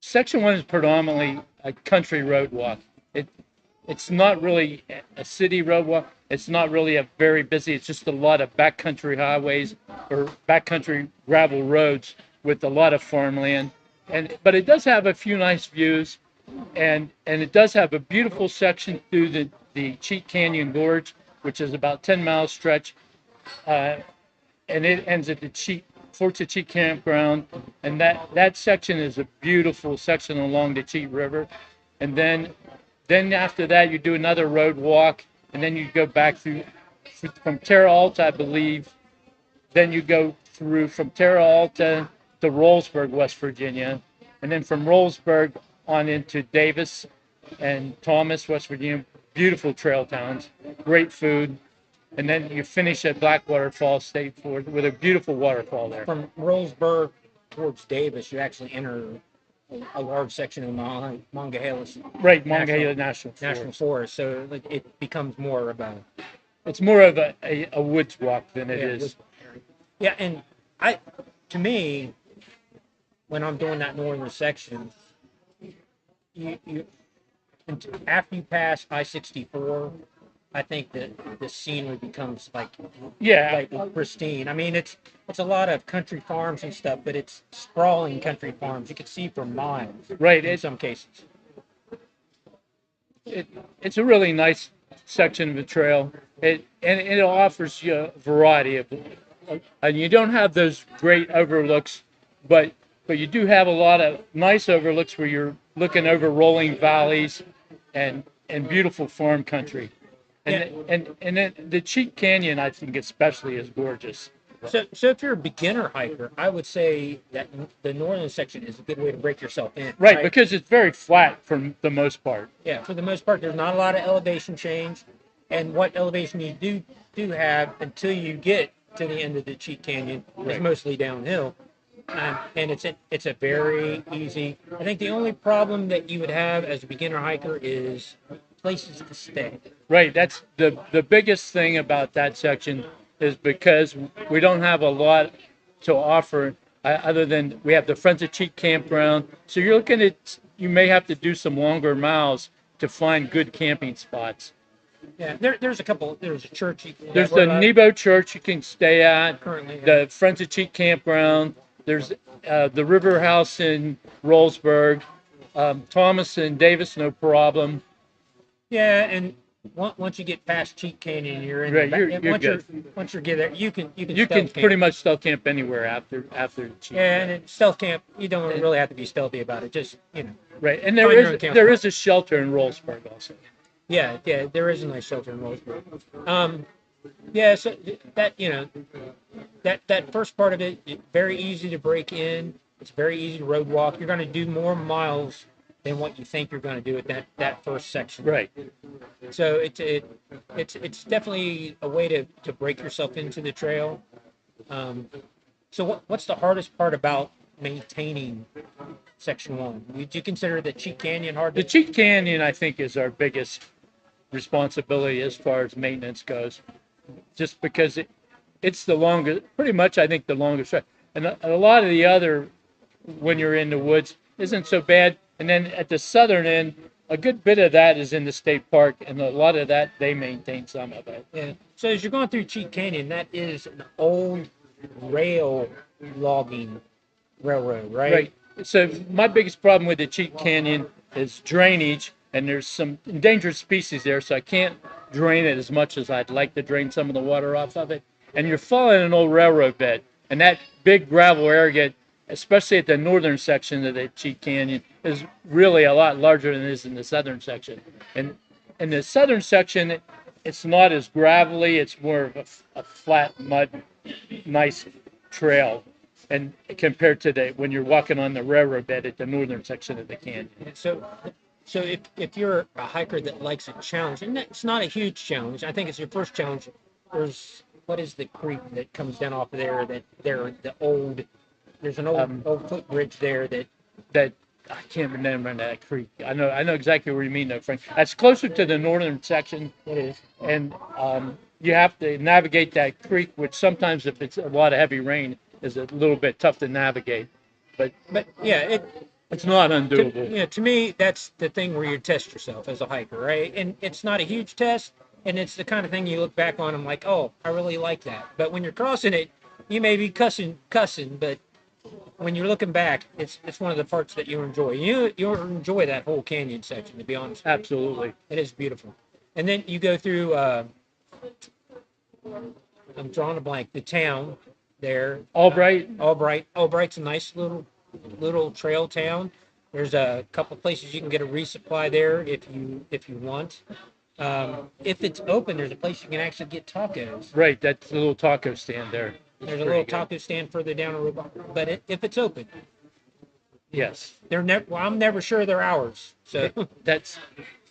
Section 1 is predominantly a country road walk. It's not really a city road walk. It's not really a very busy. It's just a lot of backcountry highways or backcountry gravel roads with a lot of farmland. But it does have a few nice views, and it does have a beautiful section through the Cheat Canyon Gorge, which is about 10-mile stretch, and it ends at the Forts of Cheat Campground, and that section is a beautiful section along the Cheat River. And then after that, you do another road walk, and then you go back from Terra Alta, I believe. Then you go through from Terra Alta to Rollsburg, West Virginia, and then from Rollsburg on into Davis and Thomas, West Virginia. Beautiful trail towns, great food. And then you finish at Blackwater Falls State Forest with a beautiful waterfall there. From Rollsburg towards Davis, you actually enter a large section of Monongahela. Right, Monongahela National Forest. So it becomes more of a. It's more of a woods walk than it is. Yeah, and to me, when I'm doing that northern section, after you pass I-64, I think that the scenery becomes like pristine. I mean, it's a lot of country farms and stuff, but it's sprawling country farms. You can see for miles. Right. In some cases. It's a really nice section of the trail. It offers you a variety of, and you don't have those great overlooks, but you do have a lot of nice overlooks where you're looking over rolling valleys and beautiful farm country. And then the Cheat Canyon, I think especially, is gorgeous. So if you're a beginner hiker, I would say that the northern section is a good way to break yourself in. Right, because it's very flat for the most part. Yeah, for the most part, there's not a lot of elevation change, and what elevation you do have until you get to the end of the Cheat Canyon is mostly downhill, and it's a very easy. I think the only problem that you would have as a beginner hiker is places to stay. Right, that's the biggest thing about that section is because we don't have a lot to offer other than we have the Friends of Cheat Campground. So you're looking at, you may have to do some longer miles to find good camping spots. Yeah, there's a couple. There's a church. There's the Nebo Church you can stay at. Currently, the Friends of Cheat Campground. There's the River House in Rollsburg. Thomas and Davis, no problem. Yeah, and once you get past Cheat Canyon, you're in. Right, you're good. Once you get there, you can pretty much stealth camp anywhere after Cheat. Yeah, and in stealth camp, you don't really have to be stealthy about it. Just Right, and there is a shelter in Rollsburg also. Yeah, there is a nice shelter in Rollsburg. Yeah, so that first part of it, very easy to break in. It's very easy to road walk. You're going to do more miles than what you think you're going to do at that first section. Right. So it's definitely a way to break yourself into the trail. So what's the hardest part about maintaining Section 1? Would you consider the Cheat Canyon hard? The Cheat Canyon, I think, is our biggest responsibility as far as maintenance goes, just because it's the longest, pretty much, I think, the longest stretch. And a lot of the other, when you're in the woods, isn't so bad. And then at the southern end, a good bit of that is in the state park, and a lot of that, they maintain some of it. Yeah. So as you're going through Cheat Canyon, that is an old rail logging railroad, right? Right. So my biggest problem with the Cheat Canyon is drainage, and there's some endangered species there, so I can't drain it as much as I'd like to drain some of the water off of it. And you're following an old railroad bed, and that big gravel area, especially at the northern section of the Cheat Canyon, is really a lot larger than it is in the southern section. And in the southern section, it's not as gravelly. It's more of a flat mud, nice trail, and compared to the when you're walking on the railroad bed at the northern section of the canyon. And so if you're a hiker that likes a challenge, and it's not a huge challenge, I think it's your first challenge. There's what is the creek that comes down off of there? There's an old footbridge there That I can't remember that creek. I know exactly where you mean though, Frank. That's closer to the northern section. it is. And you have to navigate that creek, which sometimes, if it's a lot of heavy rain, is a little bit tough to navigate. But Yeah, it's not undoable. to me, that's the thing where you test yourself as a hiker, right? And it's not a huge test, and it's the kind of thing you look back on and like, oh, I really like that. But when you're crossing it, you may be cussing, but when you're looking back, it's one of the parts that you enjoy. You enjoy that whole canyon section, to be honest. Absolutely. It is beautiful. And then you go through, I'm drawing a blank, the town there. Albright. Albright's a nice little trail town. There's a couple places you can get a resupply there if you want. If it's open, there's a place you can actually get tacos. Right, that's the little taco stand there. It's There's a pretty little good. taco stand further down the road, but if it's open, Yes, they're never. Well, I'm never sure they're ours. So that's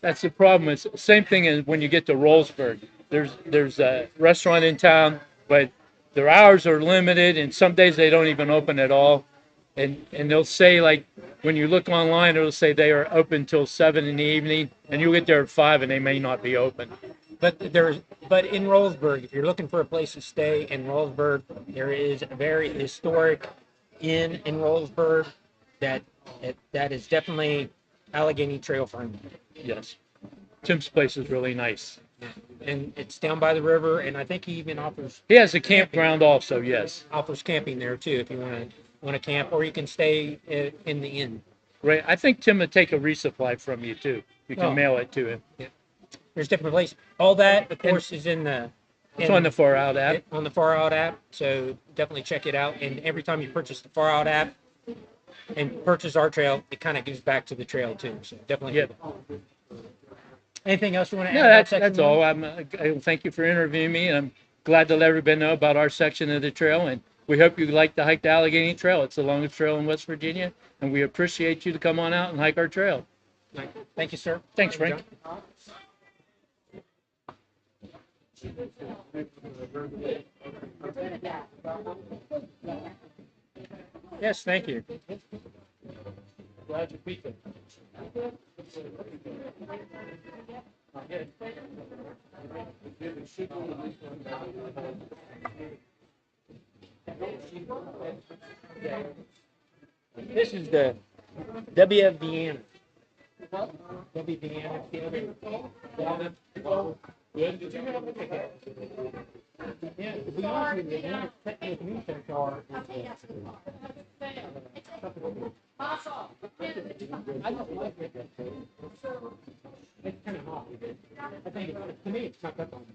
the problem. It's the same thing as when you get to Rollsburg. There's a restaurant in town, but their hours are limited, and some days they don't even open at all. And they'll say, like, when you look online, it'll say they are open till 7 in the evening, and you'll get there at 5 and they may not be open. But in Rollsburg, if you're looking for a place to stay in Rollsburg, there is a very historic inn in Rollsburg that is definitely Allegheny Trail friendly. Yes. Tim's place is really nice. And it's down by the river, and I think he even He has a campground also, yes. offers camping there too if you want to camp, or you can stay in the inn. Right. I think Tim would take a resupply from you too. You can Oh. mail it to him. There's different places. All that, of course, is It's on the Farout app. on the Farout app. So definitely check it out. And every time you purchase the Farout app and purchase our trail, it kind of gives back to the trail too. So definitely. Yeah. Anything else you want to No, add? about that's section all. one? I thank you for interviewing me, and I'm glad to let everybody know about our section of the trail. And we hope you like to hike the Allegheny Trail. It's the longest trail in West Virginia, and we appreciate you to come on out and hike our trail. Thank you, sir. Thanks, Frank. Yes, thank you. Glad you beat it. This is the WF Vienna. W Vienna. Yeah, to be honest with you, the technical research are. I don't like it. It's kind of hot. I think to me it's not that long.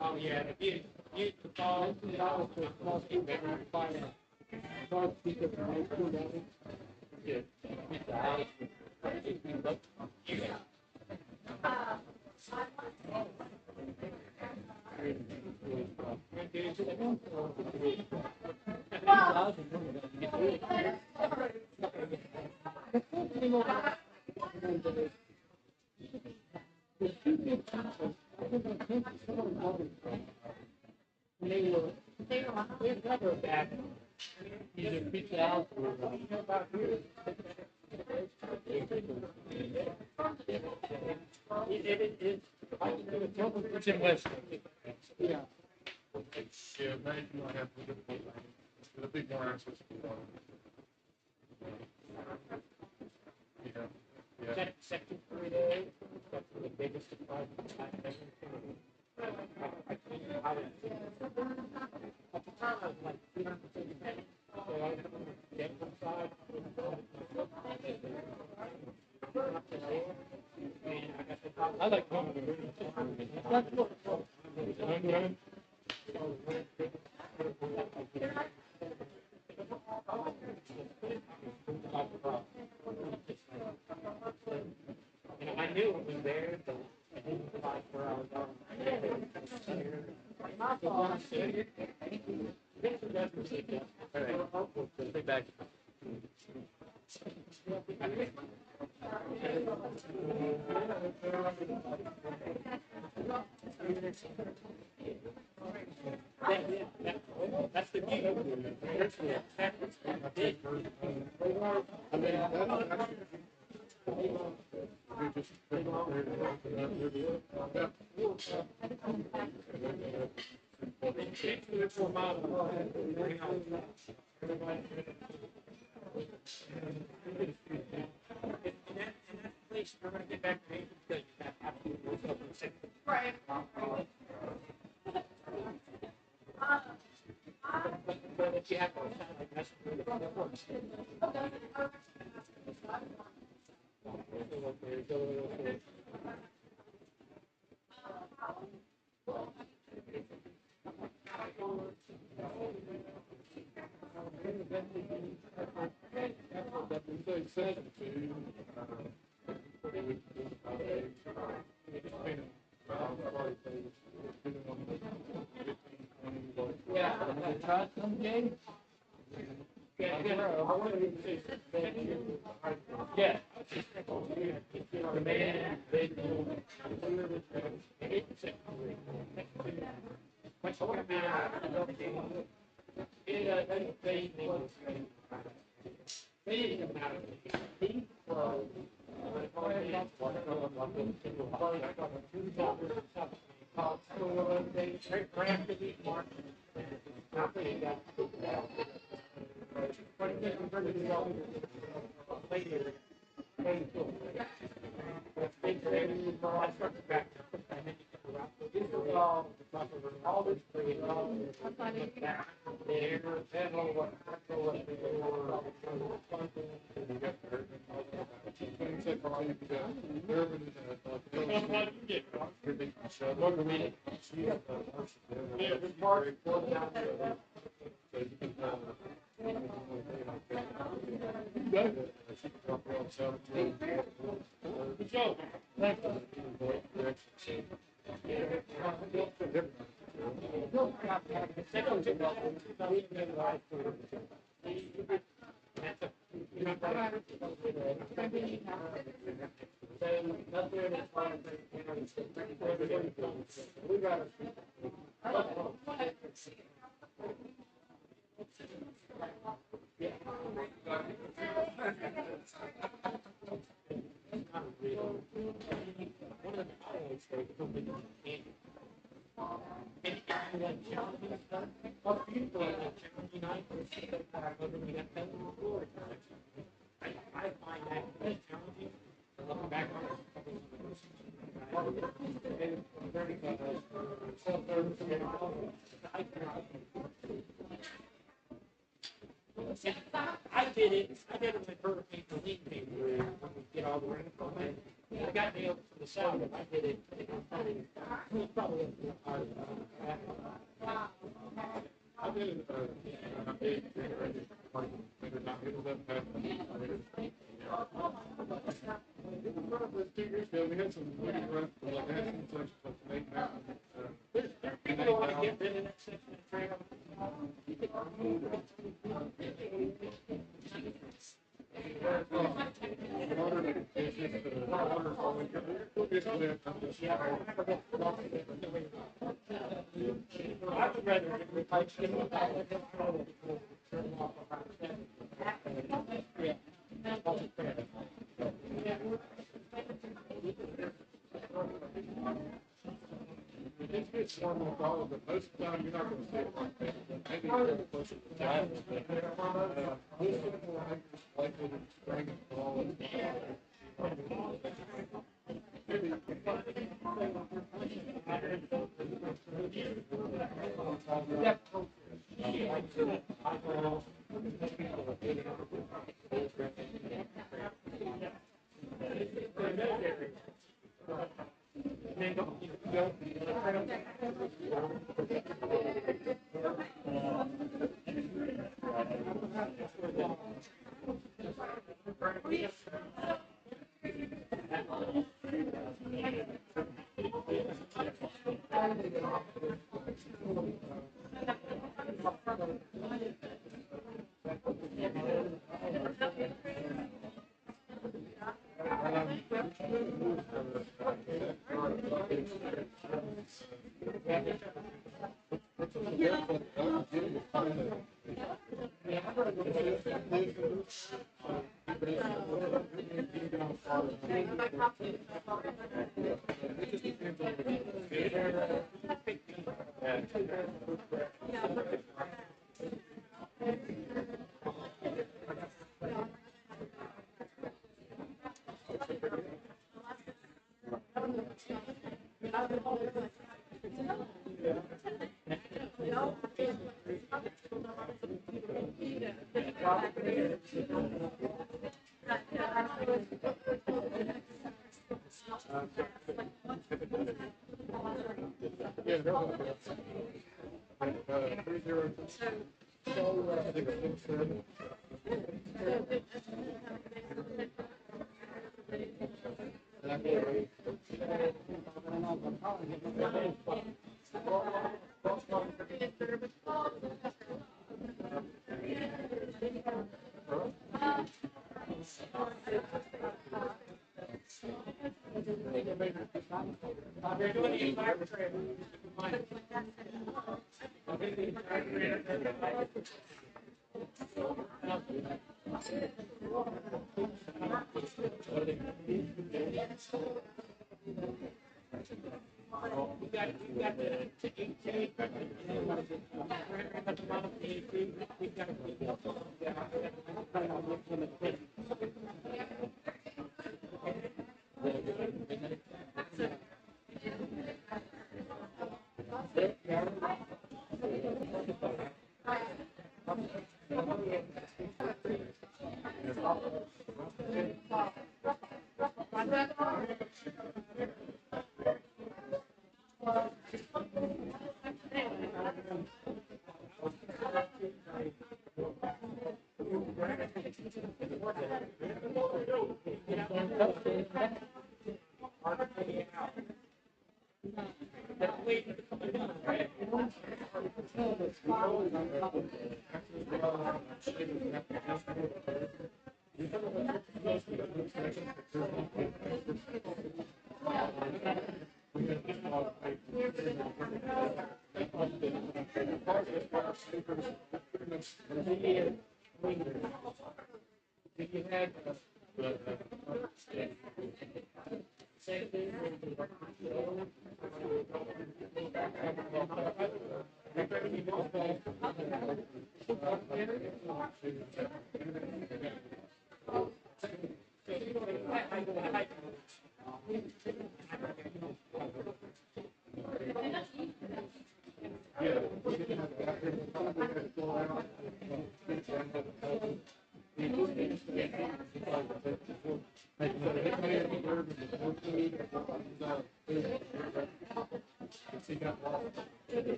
Oh yeah, if you follow the dollars to a small speed, they will find out. Small speed of the high school level. Yeah. They cover back either pizza out or it's in West. Yeah. Yeah, maybe I have to get a big more access to water. That second 3 days, that's the biggest surprise I've ever seen. I couldn't I was, at the time I was like 350 pounds, so I was on the dental side. I like going to the room. And I knew it was there, but I didn't realize where I was going. All right. Back. That's the key. We're going to get back to April because you have absolutely something sick. Right. But if you have to sound like that's try some game. Yeah. I did it with Hurricane Helene came through when we get all the rain from it. I got nailed to the south, but I did it. Probably I did it. We had some really rough, like, I had some such late mountain. People want to get rid of that section of trail. I would rather like yeah. it's one with all, but most of the time you're not going to see it like that. But maybe it's very close to the top. This is more likely to spring and fall.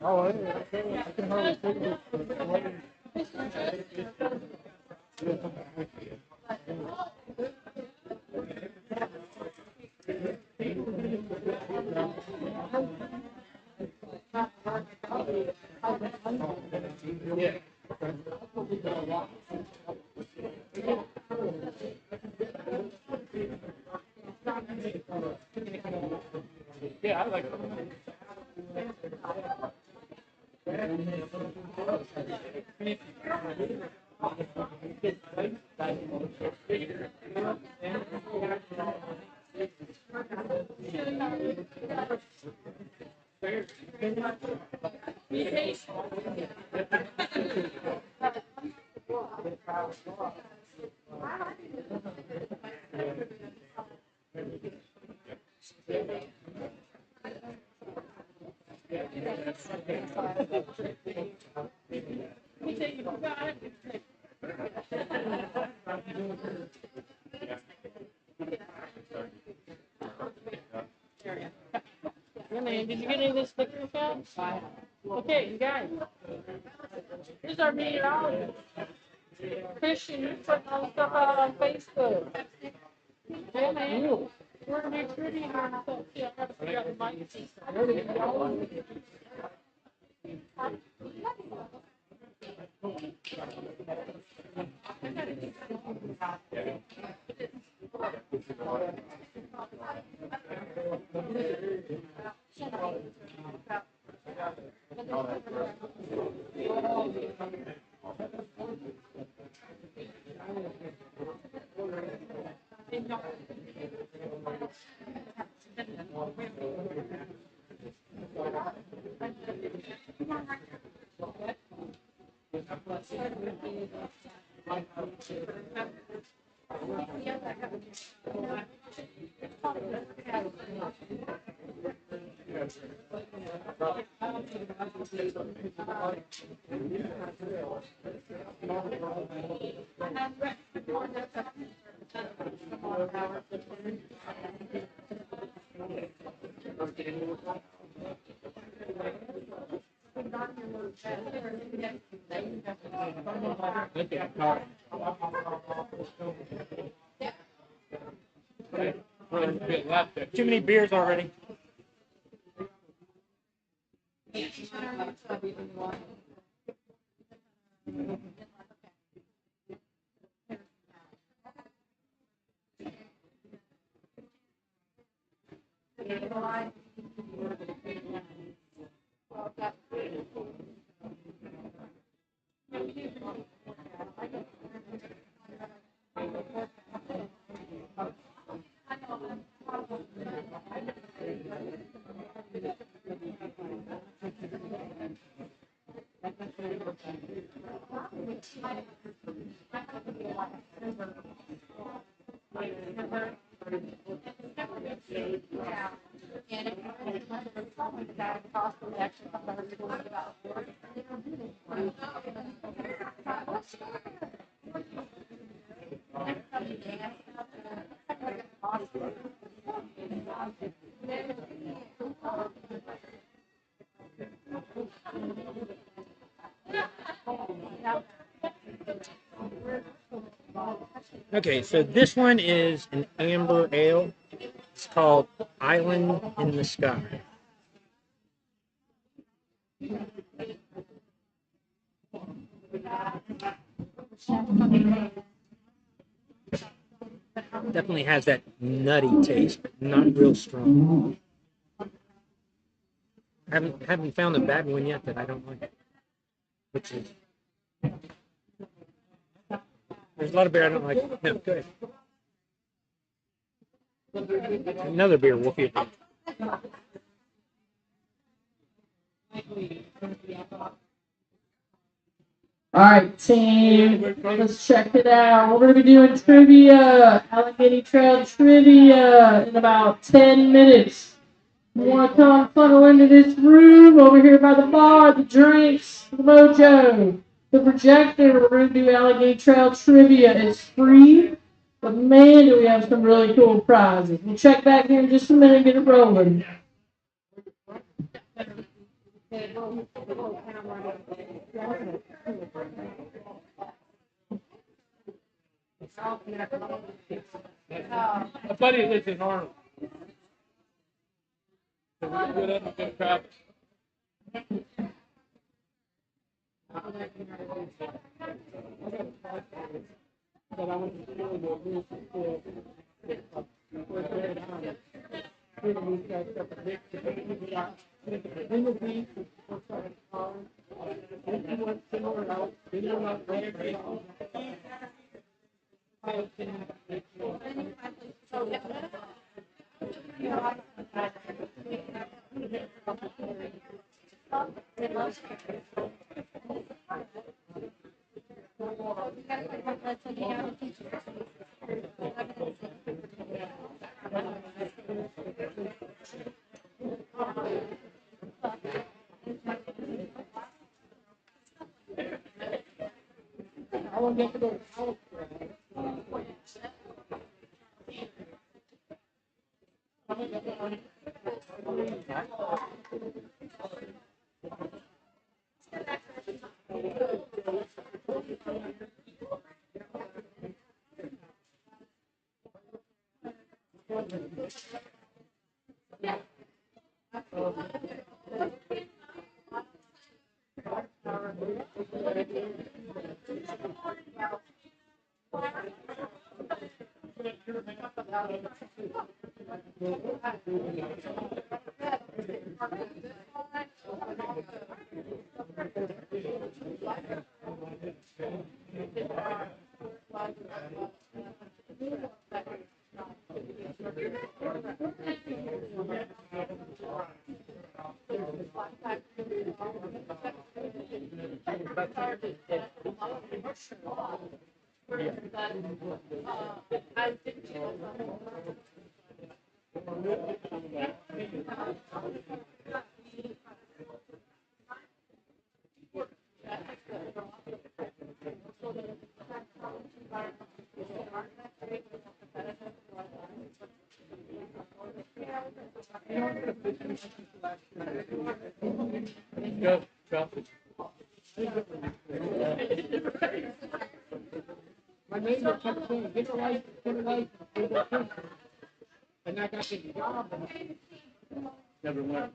Oh, I can hardly take it. Yeah, I like it. Yeah, man, did you get any of this sticker caps? Okay, you guys. Here's our meteorologist. Christian, you're putting all the stuff out on Facebook. Yeah, man. We're gonna be trivia and stuff. Yeah, I gotta figure out the mic system. Too many beers already. Okay, so this one is an amber ale. It's called Island in the Sky. Definitely has that nutty taste, but not real strong. Haven't found a bad one yet that I don't like. Which is there's a lot of beer I don't like. No, go ahead. Another beer, Wolfie. All right, team, let's check it out. We're going to be doing trivia, Allegheny Trail trivia in about 10 minutes. You want to come funnel into this room over here by the bar, the drinks, the mojo, the projector. We're going to do Allegheny Trail trivia. It's free, but man, do we have some really cool prizes. We'll check back here in just a minute and get it rolling. My buddy lives in Arnold. So we can go down and get crap. Go, go. My neighbor kept saying, get a license, get a license, get a license. And I got the job. Never went.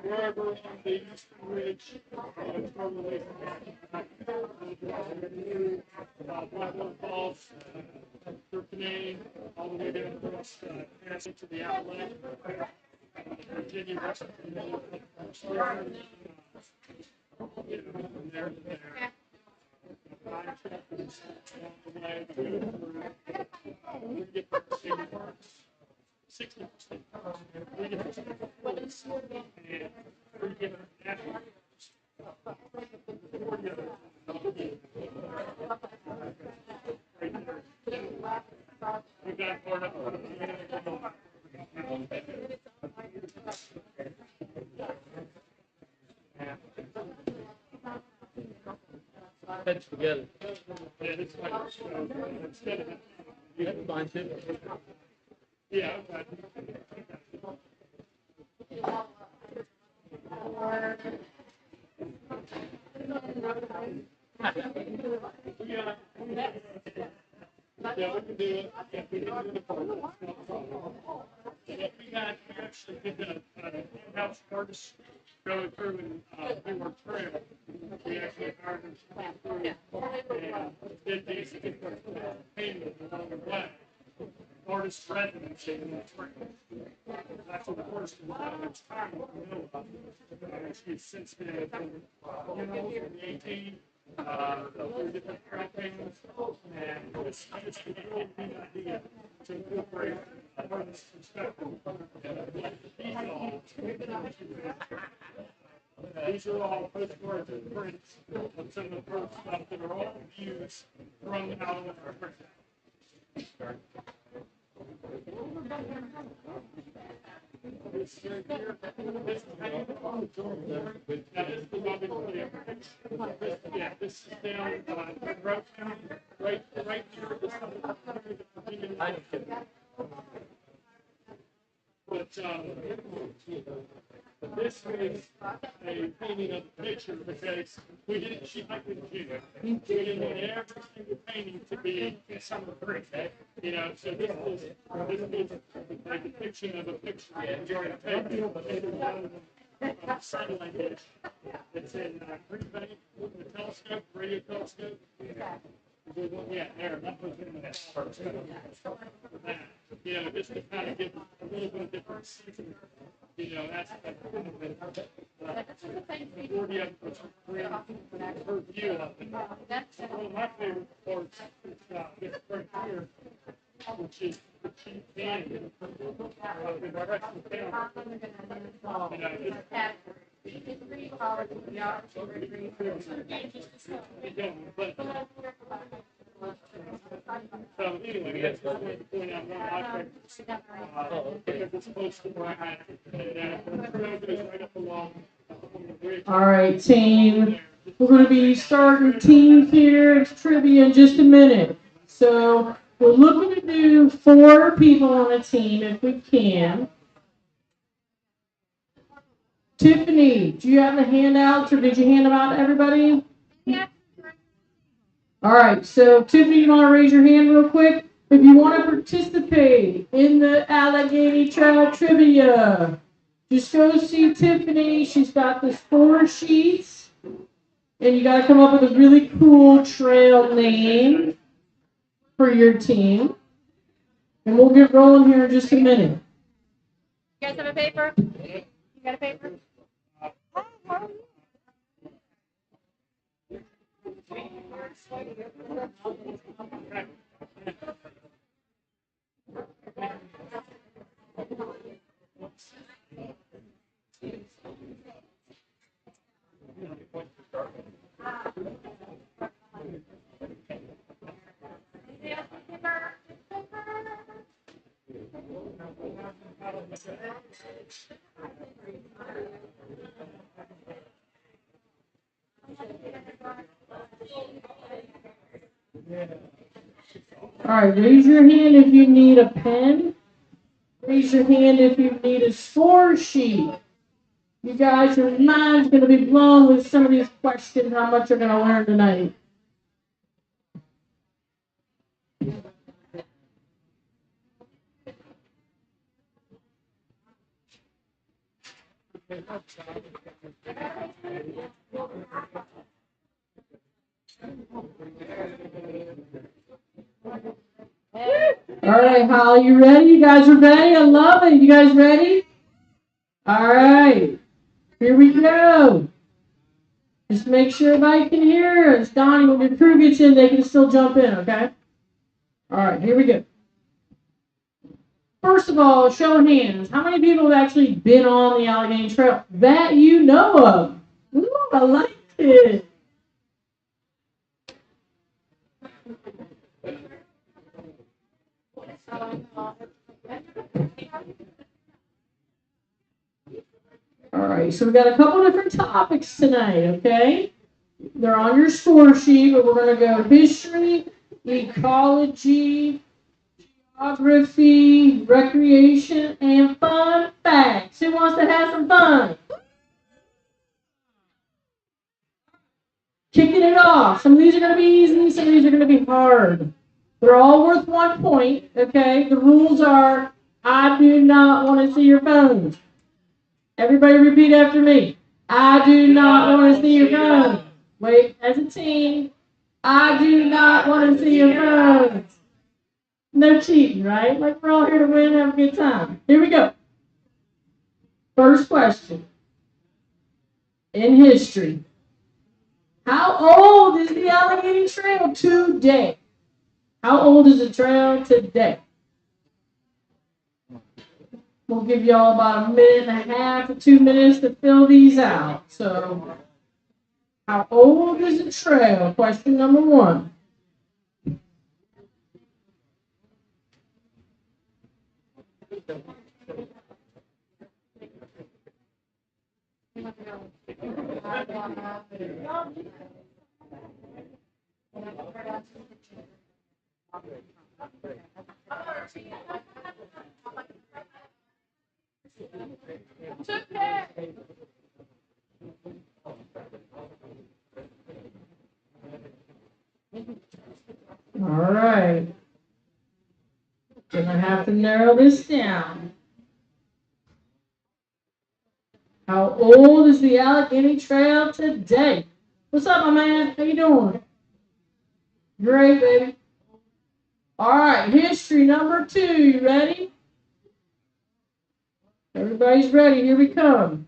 Wherever on the Eastern Ridge, totally Blackwater Falls, through Canadian, all the way down across, passing to the Allegheny, Virginia, Washington, from there to there. 9 chapters along the way, we get to the same parts. 60%. We get to the parts. And we get national. We got part of Heads together. Yeah, it's like, instead of, That's fine too. yeah, okay. Yeah, we can do it. Yeah, we can do it. Yeah, we actually did the in-house artists go through and do our trail. We actually hired them to come through and did these different paintings along the way. Artist residency in the trail. That's what the first it's time to know about. She's since been, in the 18. Through different trail paintings, and it's a really neat idea to incorporate artist perspective. These are all postcards and prints of some of the first stuff that are all views from Allegheny. This right here, this is how you call it. Now this is the one we put in. Yeah, this is down Farout County, right here. This is but this is a painting of the picture because we didn't shoot like we did. We didn't want every single painting to be some of the print. So this is a depiction of a picture that was already taken. Satellite dish. It's in green bank with the telescope, radio telescope. Yeah, there, that was in that first. Just to kind of give a little bit of different aspect of it. 40 of them per view of it. One of my favorite parts is this right here, which is the chief canyon of the Western So anyway, that's what I wanted to point out one of my favorites. Because it's close to where I'm at. And the trail goes right up along the bridge. All right, team. We're going to be starting teams here. It's trivia in just a minute. So we're looking to do 4 people on a team if we can. Tiffany, do you have the handouts or did you hand them out to everybody? Yeah. All right, so Tiffany, you want to raise your hand real quick? If you want to participate in the Allegheny Trail Trivia, just go see Tiffany. She's got the score sheets, and you got to come up with a really cool trail name for your team. And we'll get rolling here in just a minute. You guys have a paper? You got a paper? Hi, how are you? All right, raise your hand if you need a pen. Raise your hand if you need a score sheet. You guys, your mind's going to be blown with some of these questions, how much you're going to learn tonight. All right, Holly, you ready? You guys are ready? I love it. You guys ready? All right, here we go. Just make sure everybody can hear us. Donnie, when your crew gets in, they can still jump in, okay? All right, here we go. First of all, show of hands. How many people have actually been on the Allegheny Trail that you know of? Ooh, I like it. All right, so we got a couple different topics tonight, okay? They're on your score sheet, but we're going to go history, ecology, geography, recreation, and fun facts. Who wants to have some fun? Kicking it off. Some of these are going to be easy, some of these are going to be hard. They're all worth 1 point, okay? The rules are, I do not want to see your phones. Everybody repeat after me. I do not want to see your phones. Wait, as a team, I do not want to see your phones. No cheating, right? Like we're all here to win and have a good time. Here we go. First question. In history, how old is the Allegheny Trail today? How old is the trail today? We'll give y'all about 1.5 to 2 minutes to fill these out. So, how old is the trail? Question number 1. All right. Gonna have to narrow this down. How old is the Allegheny Trail today? What's up, my man? How you doing? Great, baby. All right, history number 2. You ready? Everybody's ready. Here we come.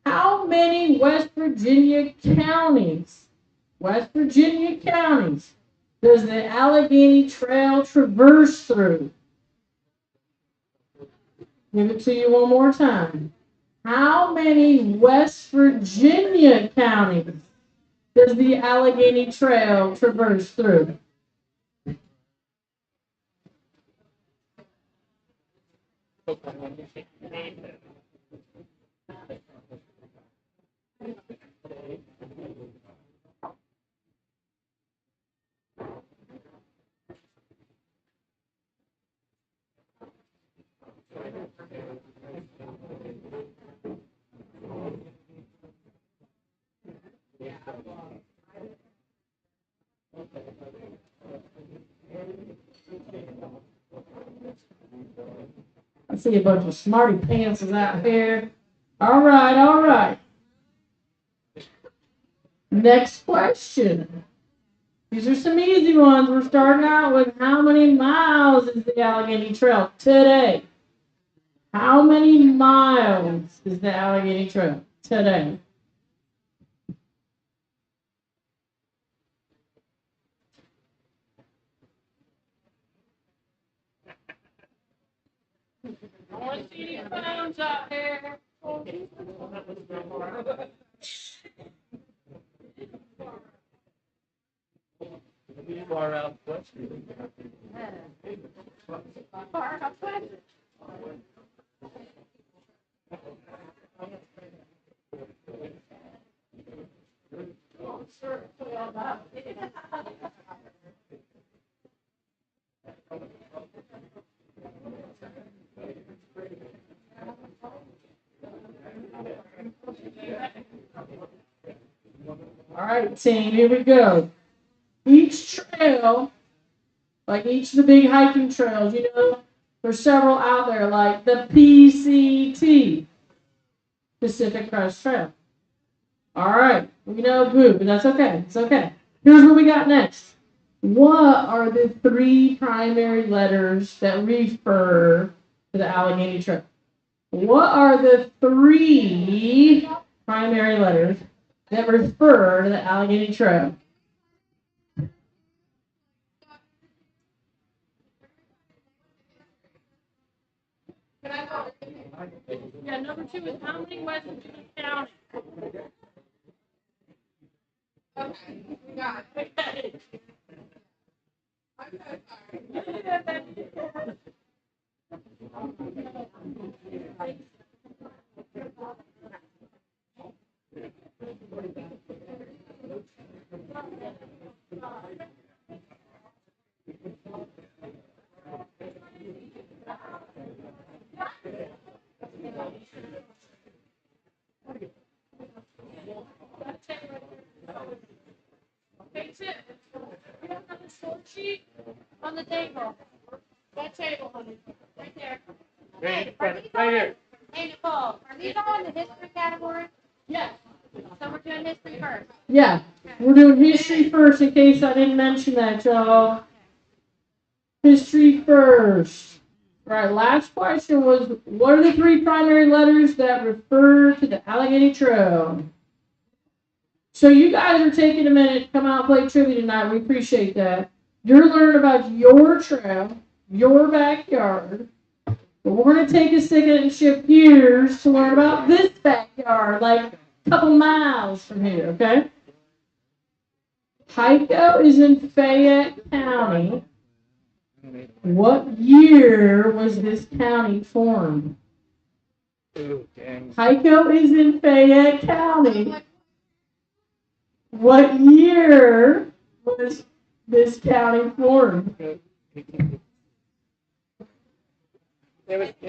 How many West Virginia counties does the Allegheny Trail traverse through? Give it to you one more time. How many West Virginia counties does the Allegheny Trail traverse through? I see a bunch of smarty pantses out here. All right. Next question. These are some easy ones. We're starting out with how many miles is the Allegheny Trail today? How many miles is the Allegheny Trail today? I want to see any phones out there. Farout. All right, team, here we go. Each trail, like each of the big hiking trails, you know, there's several out there, like the PCT. Pacific Crest Trail. All right, we know boo, but that's okay. It's okay. Here's what we got next. What are the three primary letters that refer to the Allegheny Trail? What are the three primary letters that refer to the Allegheny Trail? Yeah, number 2 is how many West Virginia counties? Okay, we got it. Hey, Tim, you don't have a score sheet on the table. That table, honey, right there. Right here. Hey, Nicole, are these all in the history category? Yes. So we're doing history first. Yeah, we're doing history first in case I didn't mention that, y'all. History first. All right, last question was, what are the three primary letters that refer to the Allegheny Trail? So you guys are taking a minute to come out and play trivia tonight. We appreciate that. You're learning about your trail, your backyard. But we're going to take a second and shift gears to learn about this backyard, like a couple miles from here, okay? Hico is in Fayette County. What year was this county formed? Ooh, dang. Hico is in Fayette County. What year was this county formed? It's definitely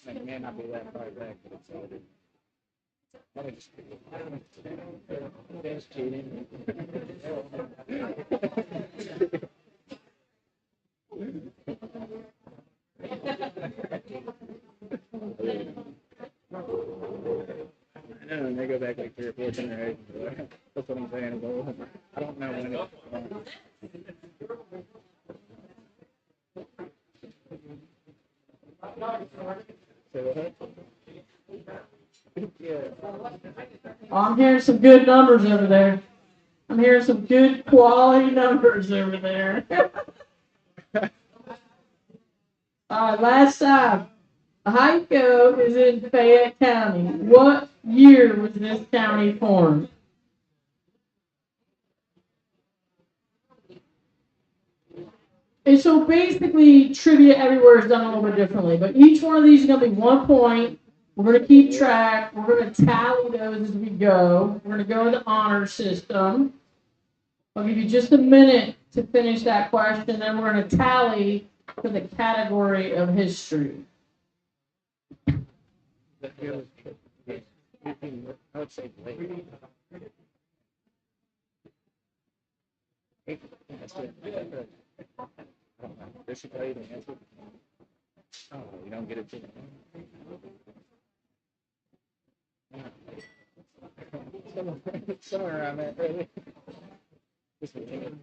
it may not be that far back, but it's all that's cheating. I know, and they go back like 3 or 4 generations. That's what I'm saying. I don't know when I'm hearing some good numbers over there. I'm hearing some good quality numbers over there. All right, last time. Hico is in Fayette County. What year was this county formed? And so basically, trivia everywhere is done a little bit differently, but each one of these is going to be 1 point. We're going to keep track. We're going to tally those as we go. We're going to go to the honor system. I'll give you just a minute to finish that question, then we're going to tally for the category of history. I would say late. They should tell you the answer. Oh, you don't get it to somewhere around there, really. Just a minute.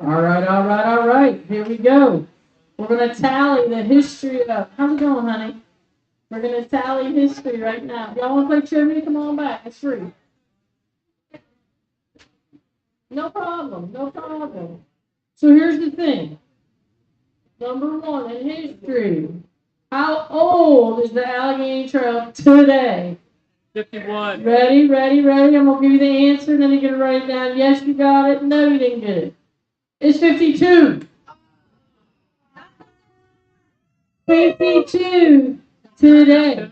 All right. Here we go. We're going to tally the history of. How's it going, honey? We're going to tally history right now. Y'all want to play trivia? Come on back. It's free. No problem. No problem. So here's the thing. Number 1 in history. How old is the Allegheny Trail today? 51. Ready? I'm going to give you the answer, then you're going to write it down. Yes, you got it. No, you didn't get it. It's 52. 52 today.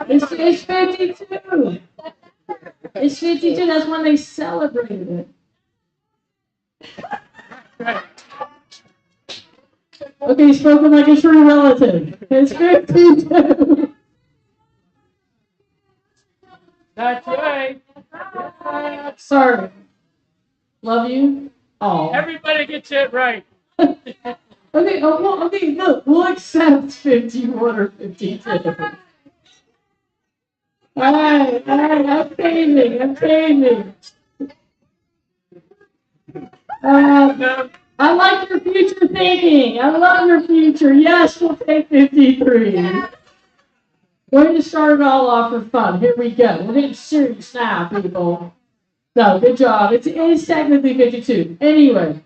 It's 52. It's 52. That's when they celebrated it. Okay, spoken like a true relative. It's 52. That's right. Sorry. Love you all. Everybody gets it right. Okay, okay, look, we'll accept 51 or 52. Alright, I'm paving. I like your future thinking. I love your future. Yes, we'll take 53. Going to start it all off for fun. Here we go. We're getting serious now, people. No, good job. It is technically 52. Anyway,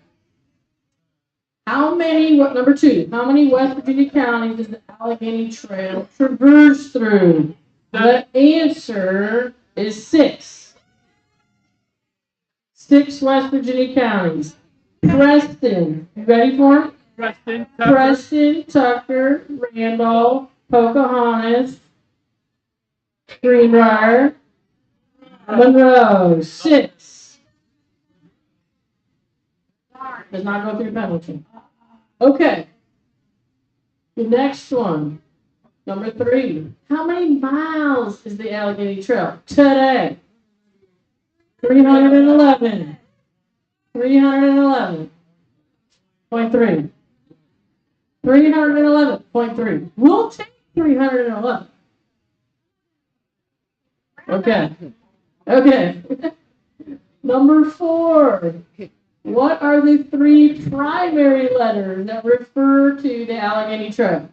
number 2, how many West Virginia counties does the Allegheny Trail traverse through? The answer is 6. 6 West Virginia counties. Preston, you ready for it? Preston, Tucker, Randolph, Pocahontas, Greenbrier, Monroe. 6. Does not go through penalty. Okay. The next one. Number 3. How many miles is the Allegheny Trail today? 311. 311.3. 311.3. We'll take 311. Okay. Number 4. What are the 3 primary letters that refer to the Allegheny Trail?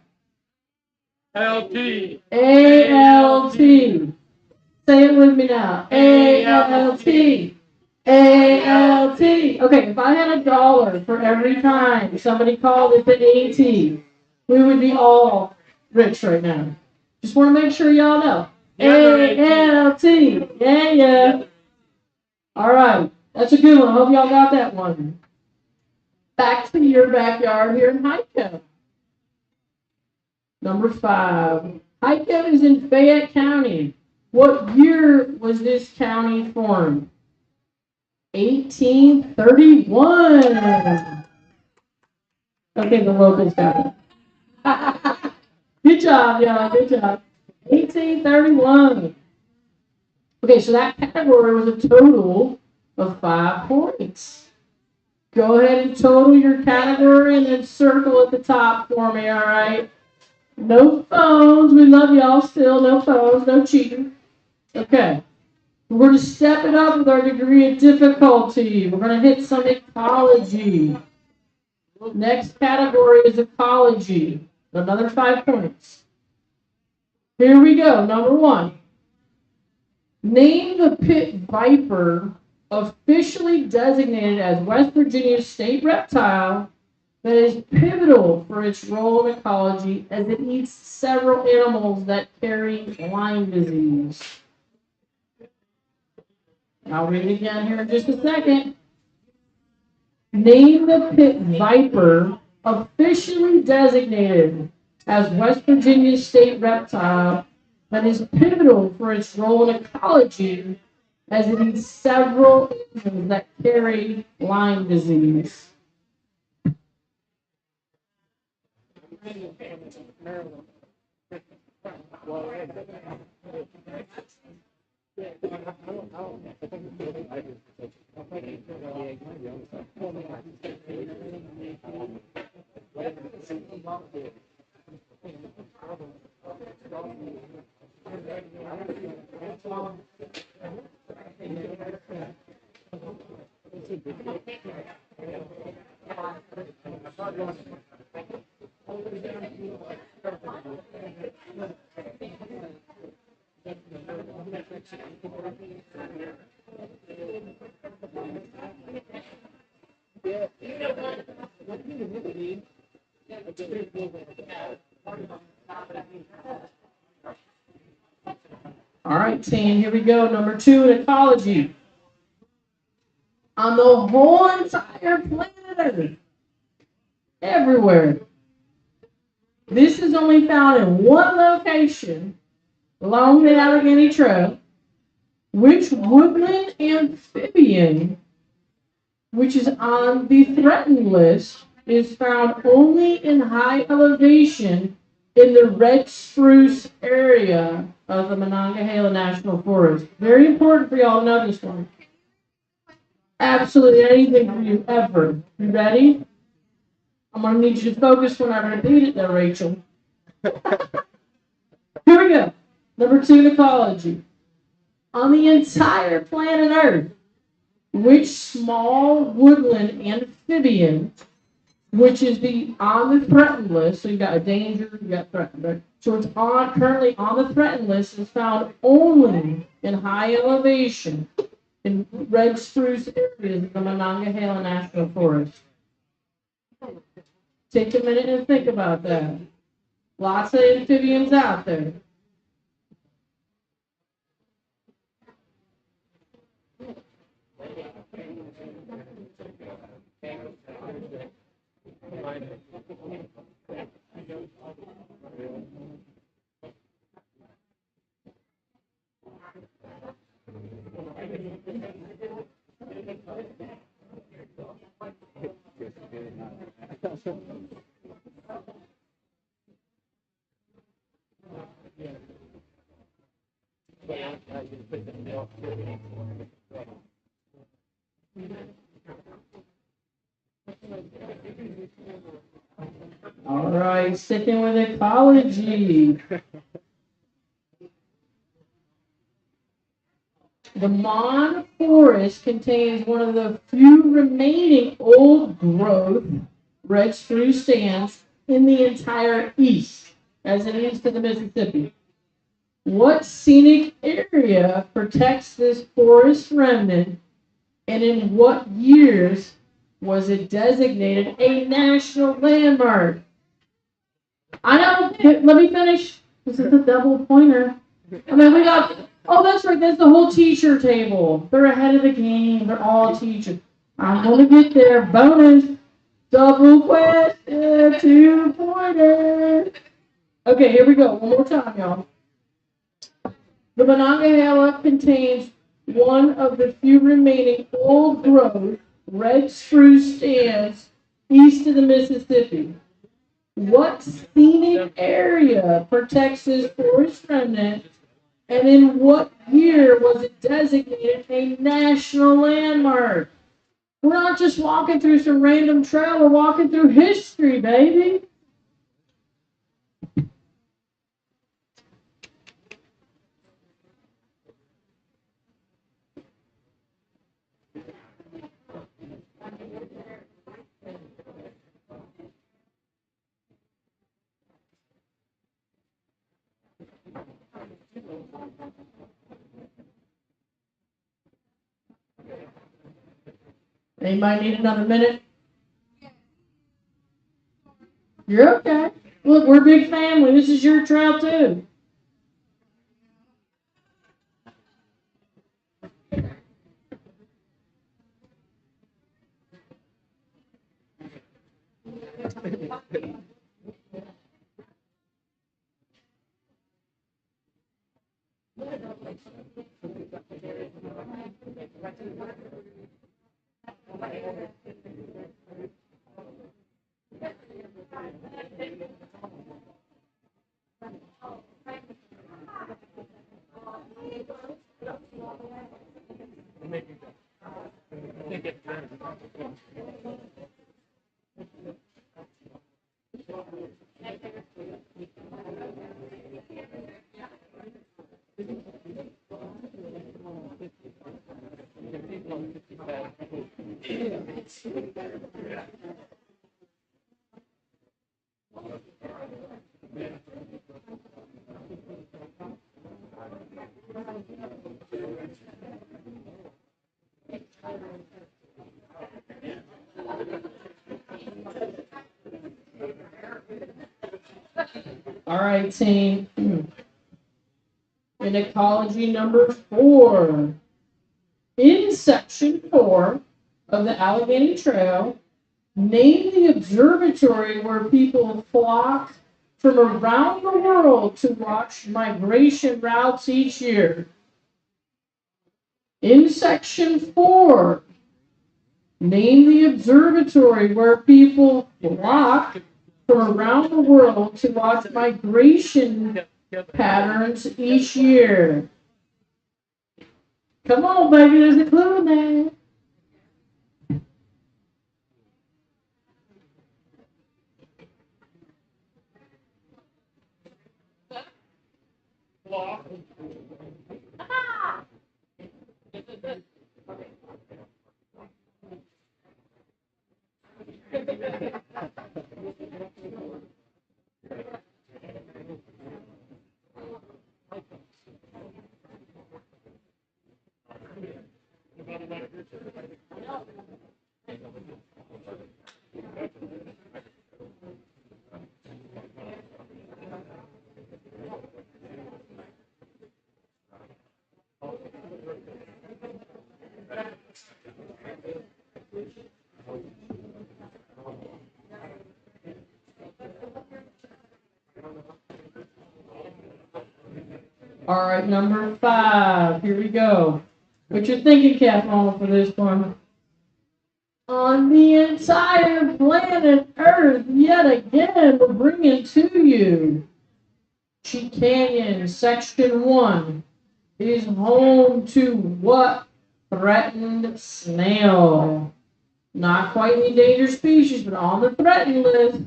LT. A-L-T. Say it with me now. A-L-T. A-L-T. Okay, if I had $1 for every time somebody called it the A-T, we would be all rich right now. Just want to make sure y'all know. A-L-T. Yeah. All right. That's a good one. I hope y'all got that one. Back to your backyard here in Hico. Number 5. Hico is in Fayette County. What year was this county formed? 1831. Okay, the locals got it. Good job, y'all. Good job. 1831. Okay, so that category was a total of 5 points. Go ahead and total your category and then circle at the top for me, all right? No phones. We love y'all still. No phones. No cheating. Okay. We're going to step it up with our degree of difficulty. We're going to hit some ecology. Next category is ecology. Another 5 points. Here we go. Number 1. Name the pit viper officially designated as West Virginia's state reptile that is pivotal for its role in ecology as it eats several animals that carry Lyme disease. I'll read it again here in just a second. Name the pit viper officially designated as West Virginia's state reptile that is pivotal for its role in ecology as it eats several animals that carry Lyme disease. All right, team, here we go. Number 2 in ecology. On the whole entire planet Earth, everywhere, this is only found in one location along the Allegheny Trail, which woodland amphibian, which is on the threatened list, is found only in high elevation in the red spruce area of the Monongahela National Forest? Very important for y'all to know this one. Absolutely anything for you ever. You ready? I'm gonna need you to focus when I repeat it, though, Rachel. Here we go. Number 2 in ecology. On the entire planet Earth, which small woodland amphibian, which is on the threatened list, so you got a danger, you got threatened, right? So it's currently on the threatened list, is found only in high elevation in red spruce areas of the Monongahela National Forest. Take a minute and think about that. Lots of amphibians out there. All right, sticking with ecology. The Mon Forest contains one of the few remaining old growth red spruce stands in the entire east, as it is to the Mississippi. What scenic area protects this forest remnant, and in what years was it designated a national landmark? I know, let me finish. This is a double pointer. I mean, we got, oh, that's right, that's the whole teacher table. They're ahead of the game, they're all teachers. I'm going to get there. Bonus, double question, 2-pointer. Okay, here we go. One more time, y'all. The Monongahela contains one of the few remaining old growth red spruce stands east of the Mississippi. What scenic area protects this forest remnant, and in what year was it designated a national landmark? We're not just walking through some random trail, we're walking through history, baby. Anybody need another minute? You're okay. Look, we're a big family. This is your trail too. All right, team. In ecology number 4. In section 4 of the Allegheny Trail, name the observatory where people flock from around the world to watch migration routes each year. In section 4, name the observatory where people flock from around the world to watch migration patterns each year. Come on, baby, there's a clue in there. All right, number 5. Here we go. Put your thinking cap on for this one. On the entire planet Earth, yet again, we're bringing to you Cheat Canyon, Section 1 is home to what threatened snail? Not quite an endangered species, but on the threatened list.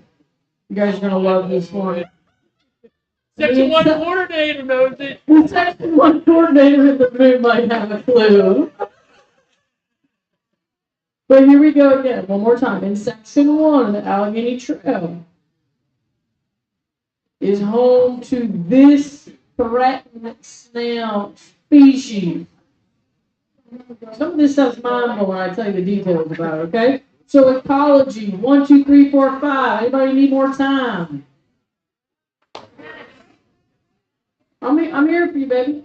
You guys are going to love this one. Section 1 coordinator knows it. The Section 1 coordinator in the room might have a clue. But here we go again, one more time. In Section 1, the Allegheny Trail is home to this threatened snail species. Some of this stuff's mind-blowing when I tell you the details about it, okay? So ecology, 1, 2, 3, 4, 5. Anybody need more time? I'm here for you, baby.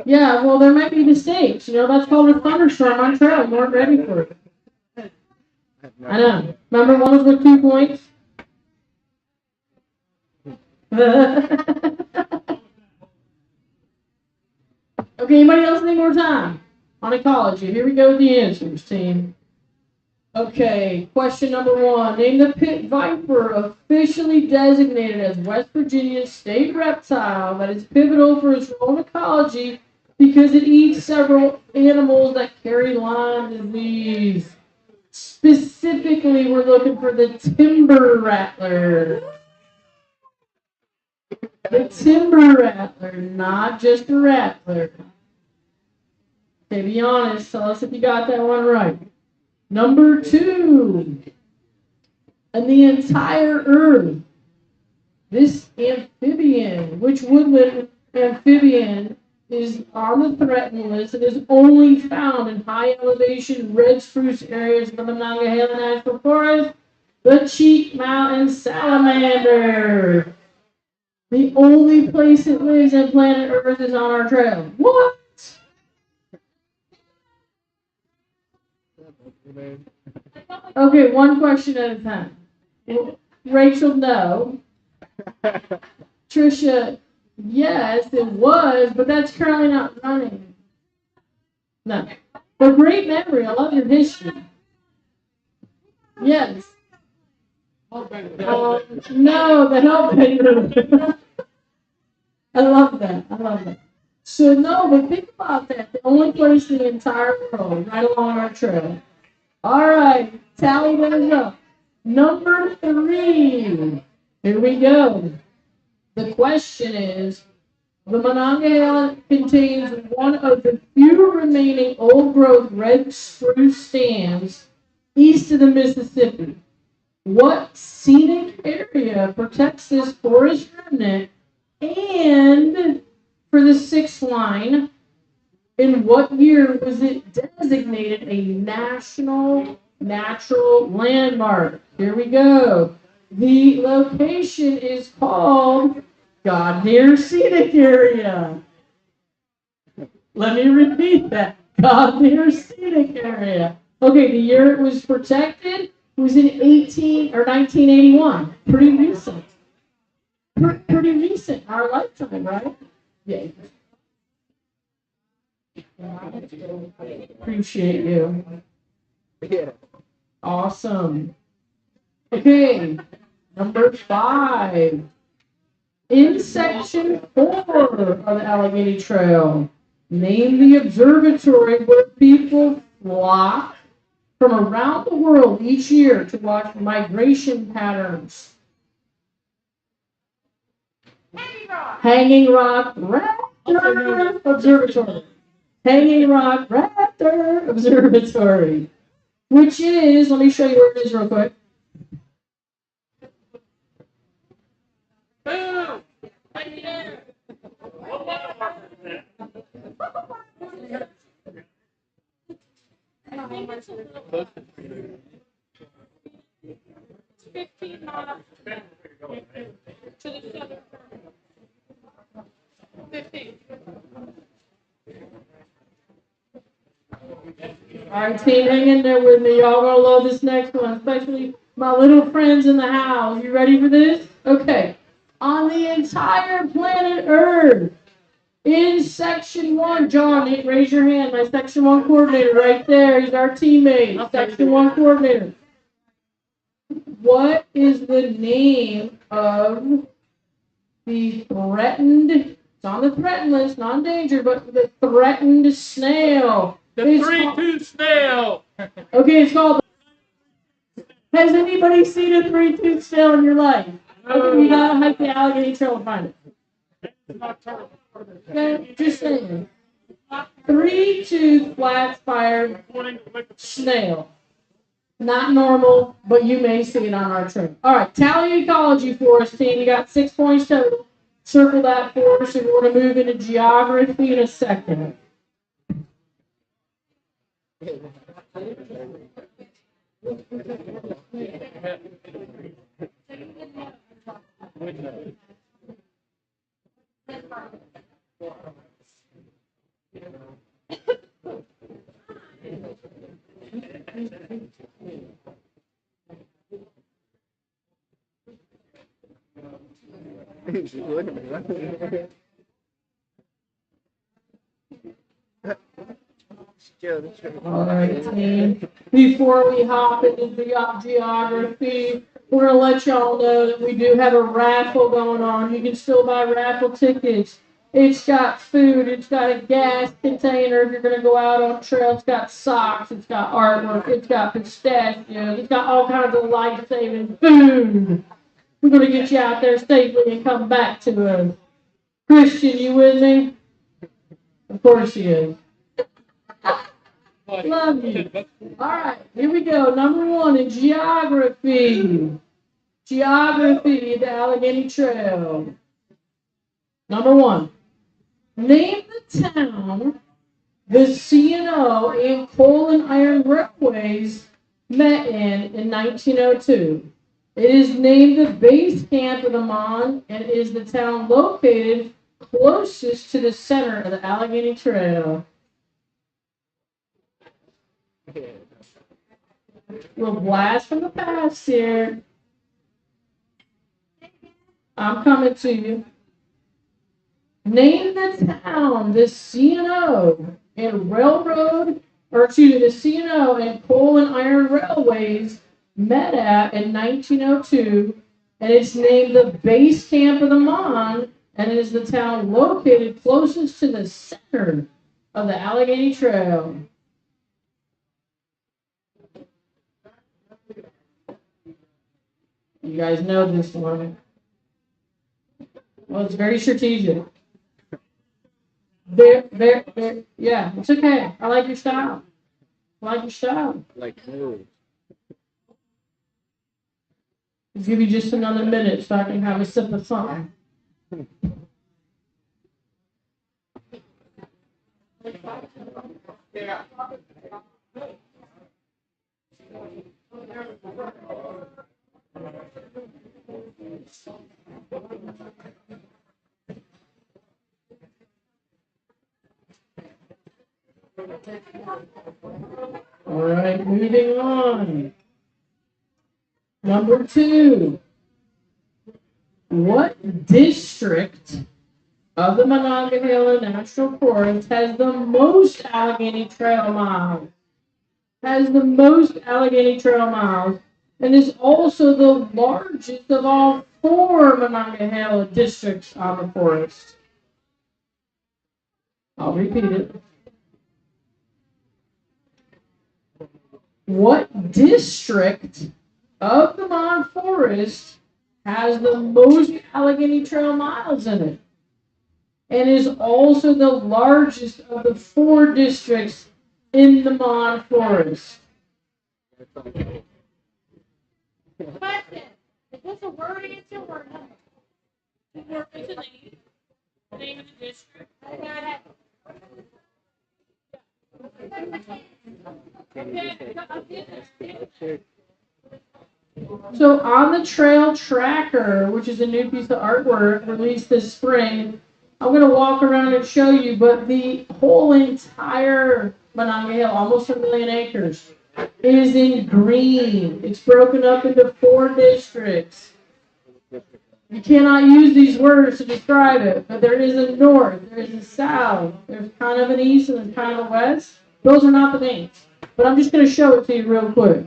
Yeah, well, there might be mistakes. You know, that's called a thunderstorm on trail. You weren't ready for it. I know. Remember, one was with 2 points? Okay, anybody else need more time on ecology? Here we go with the answers, team. Okay, question number 1. Name the pit viper officially designated as West Virginia's state reptile that is pivotal for its role in ecology because it eats several animals that carry Lyme disease. Specifically, we're looking for the timber rattler. The timber rattler, not just a rattler. Okay, be honest. Tell us if you got that one right. Number 2. On the entire Earth, this amphibian, which woodland amphibian, is on the threatened list and is only found in high elevation red spruce areas of the Monongahela National Forest, the Cheat Mountain salamander. The only place it lives on planet Earth is on our trail. What? Okay, one question at a time. Rachel, no. Trisha, yes, it was, but that's currently not running. No. But great memory. I love your history. Yes. No, the help paper. I love that. So, no, but think about that. The only place in the entire world right along our trail. All right, tally those up. Number 3. Here we go. The question is, the Monongahela contains one of the few remaining old-growth red spruce stands east of the Mississippi. What scenic area protects this forest remnant? And for the 6th line, in what year was it designated a national natural landmark? Here we go. The location is called Godmere Scenic Area. Let me repeat that. Godmere Scenic Area. Okay, the year it was protected was in 18 or 1981. Pretty recent. Pretty recent. Our lifetime, right? Yeah. Appreciate you. Yeah. Awesome. Okay, number 5. In section 4 of the Allegheny Trail, name the observatory where people flock from around the world each year to watch migration patterns. Hanging Rock Raptor Observatory. Hanging Rock Raptor Observatory. Which is, let me show you where it is real quick. It's 15 miles to the southern. 15. All right, team, hang in there with me. Y'all gonna love this next one, especially my little friends in the house. You ready for this? Okay. On the entire planet Earth, in section 1, John, raise your hand. My section 1 coordinator right there. He's our teammate. Section 1 coordinator. What is the name of the threatened, it's on the threatened list, not endangered, but the threatened snail? The 3-tooth snail. Okay, it's called. Has anybody seen a 3-tooth snail in your life? Okay, you gotta hike the Allegheny Trail to find it. Okay, just saying. 3-tooth flat-spired snail. Not normal, but you may see it on our trail. All right, tally ecology for us, team. You got 6 points total. Circle that for us, and we're going to move into geography in a second. All right, team. Before we hop into the geography, we're going to let y'all know that we do have a raffle going on. You can still buy raffle tickets. It's got food. It's got a gas container if you're going to go out on trail. It's got socks. It's got artwork. It's got pistachios. It's got all kinds of life-saving food. We're going to get you out there safely and come back to us. Christian, you with me? Of course he is. Love you. All right, here we go. Number 1 in geography. Geography, the Allegheny Trail. Number 1. Name the town the C&O and Coal and Iron Railways met in 1902. It is named the base camp of the Mon, and it is the town located closest to the center of the Allegheny Trail. Little blast from the past here. I'm coming to you. Name the town the C&O and railroad, or excuse me, the C&O and Coal and Iron Railways met at in 1902, and it's named the base camp of the Mon, and it is the town located closest to the center of the Allegheny Trail. You guys know this one. Well, it's very strategic. Yeah, it's okay. I like your style. Like no. I'll give you just another minute so I can have a sip of something. All right, moving on. Number 2. What district of the Monongahela National Forest has the most Allegheny Trail miles? Has the most Allegheny Trail miles and is also the largest of all 4 Monongahela districts on the forest. I'll repeat it. What district of the Mon Forest has the most Allegheny Trail miles in it and is also the largest of the 4 districts in the Mon Forest? Question. Is this a word answer or no? It's a name. The name of the district. So on the trail tracker, which is a new piece of artwork released this spring, I'm going to walk around and show you, but the whole entire Monongahela, almost 1 million acres, is in green. It's broken up into 4 districts. You cannot use these words to describe it, but there is a north, there is a south, there's kind of an east, and there's kind of a west. Those are not the names, but I'm just going to show it to you real quick.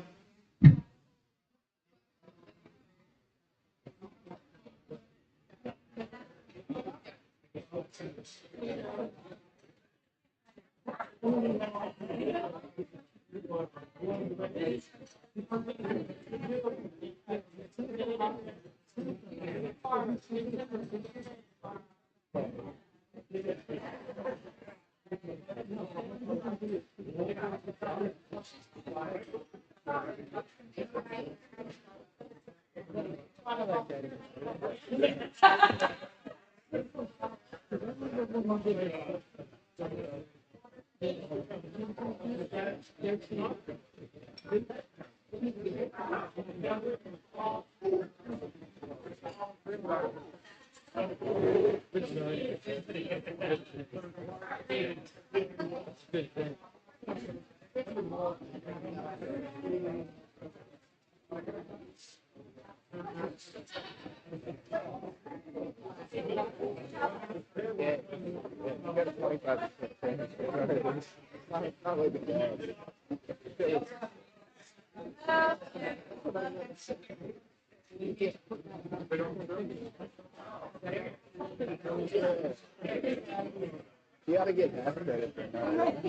You gotta get half credit for that.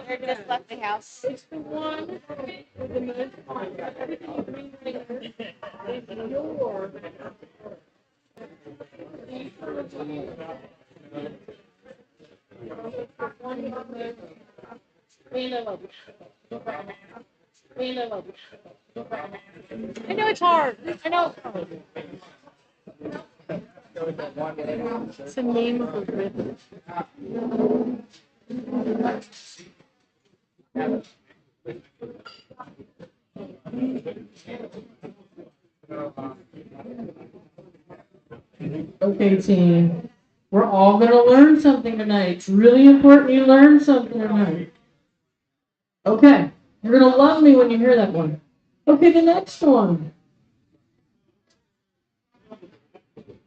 They just left the house. It's the one with the most I know it's hard. I know it's hard. It's the name of the river. Okay, team. We're all going to learn something tonight. It's really important you learn something tonight. Okay. You're going to love me when you hear that one. Okay, the next one.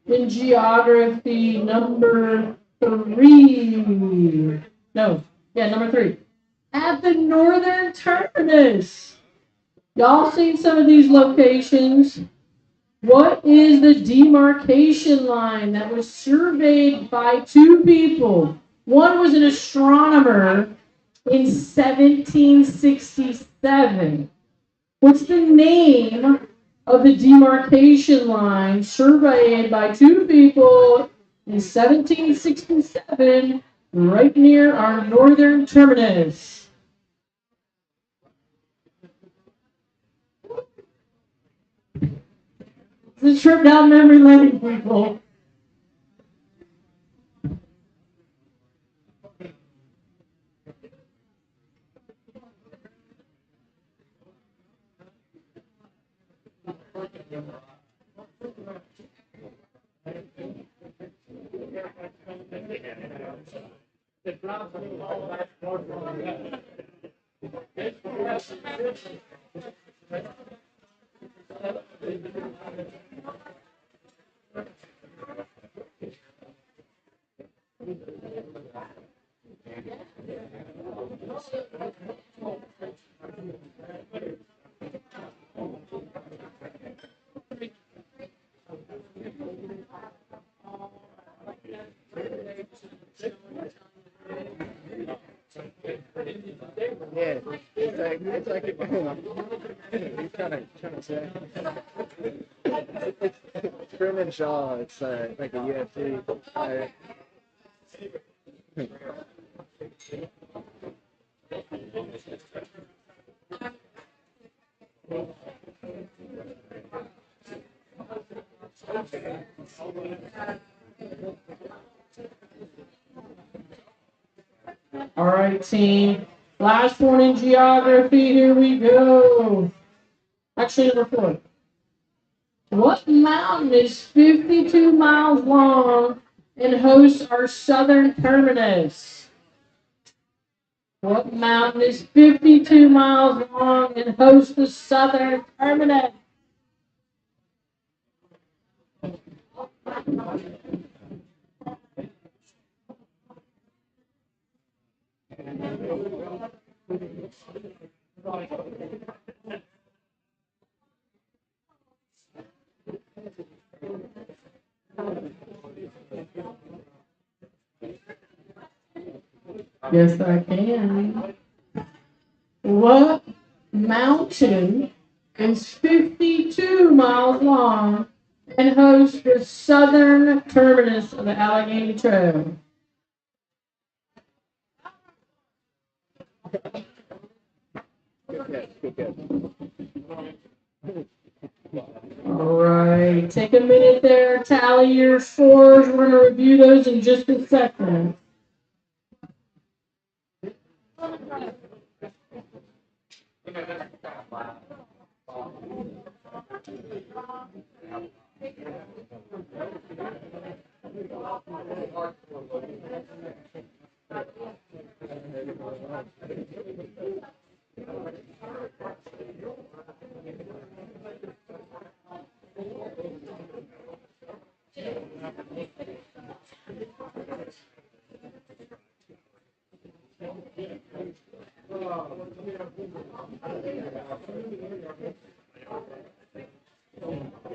In geography, number 3. No. Yeah, number 3. At the northern terminus. Y'all seen some of these locations? What is the demarcation line that was surveyed by 2 people? One was an astronomer in 1767. What's the name of the demarcation line surveyed by 2 people in 1767 right near our northern terminus? It's a trip down memory lane, people. Yeah, it's like he's trying to say. It's Brendan Shaw. It's like a UFC. All right, team. Last one in geography. Here we go. Actually, number 4. What mountain is 52 miles long and hosts our southern terminus? What mountain is 52 miles long and hosts the southern terminus? Yes, I can. What mountain is 52 miles long and hosts the southern terminus of the Allegheny Trail? All right, take a minute there, tally your scores. We're going to review those in just a second.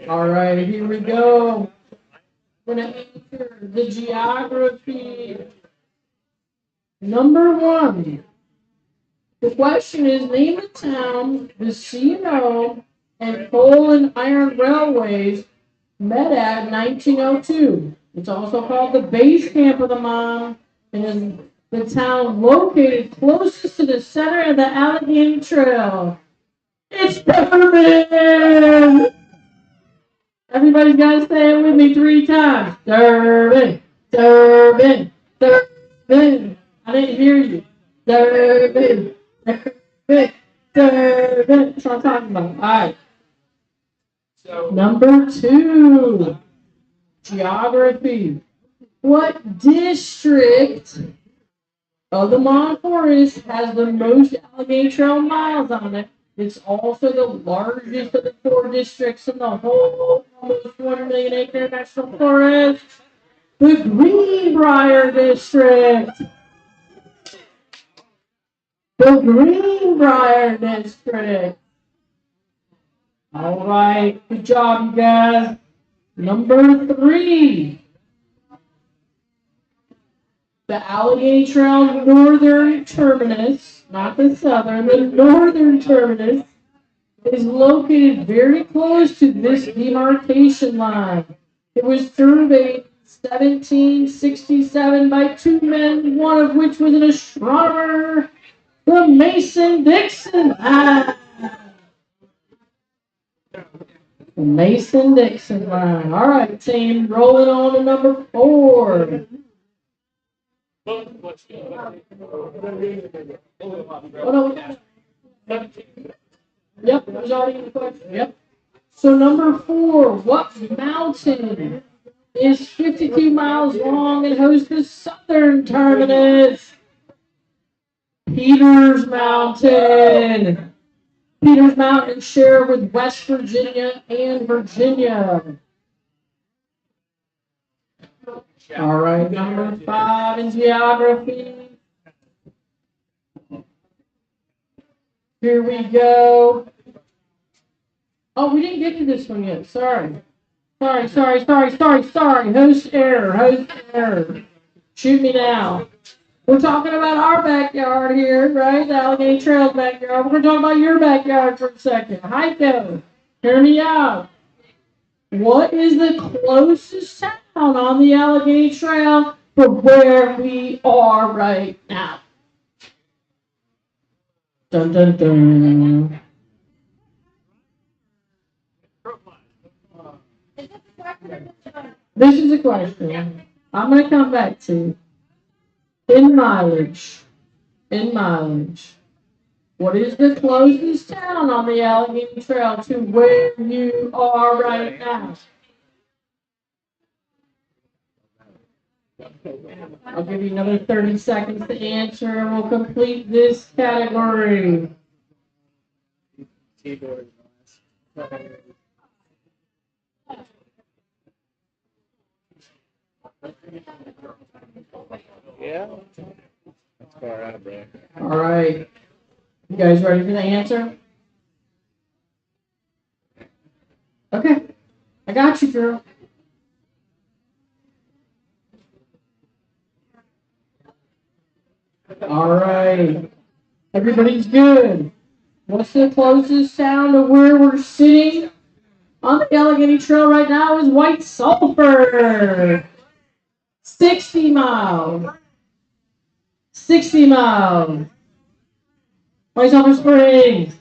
All right, here we go. We're going to answer the geography. Number 1. The question is, name the town the C&O and coal and iron railways met at 1902. It's also called the base camp of the mine and is the town located closest to the center of the Allegheny Trail. It's Durbin! Everybody's got to say it with me 3 times. Durbin, Durbin, Durbin. I didn't hear you. Durbin, Durbin, Durbin. That's what I'm talking about. All right. Number 2, geography. What district of the Mon Forest has the most Allegheny Trail miles on it? It's also the largest of the 4 districts in the whole almost 1 million acre national forest. The Greenbrier District. The Greenbrier District. All right, good job, you guys. Number 3. The Allegheny Trail northern terminus, not the southern, the northern terminus, is located very close to this demarcation line. It was surveyed 1767 by 2 men, one of which was an astronomer, the Mason-Dixon line. The Mason-Dixon line. All right, team, rolling on to number 4. Oh, no. Yep, it was already in the question. Yep. So number 4, what mountain is 52 miles long and hosts the southern terminus? Peters Mountain. Peters Mountain share with West Virginia and Virginia. All right, number 5 in geography. Here we go. Oh, we didn't get to this one yet. Sorry. Host error. Shoot me now. We're talking about our backyard here, right? The Allegheny Trail's backyard. We're going to talk about your backyard for a second. Hico, hear me out. What is the closest town on the Allegheny Trail from where we are right now? Dun, dun, dun. This is a question I'm going to come back to. In mileage. What is the closest town on the Allegheny Trail to where you are right now? I'll give you another 30 seconds to answer and we'll complete this category. Yeah. That's far out, bro. All right. You guys ready for the answer? Okay. I got you, girl. All right. Everybody's good. What's the closest town to where we're sitting on the Allegheny Trail right now is White Sulphur. 60 miles. 60 miles. White Sulphur Springs.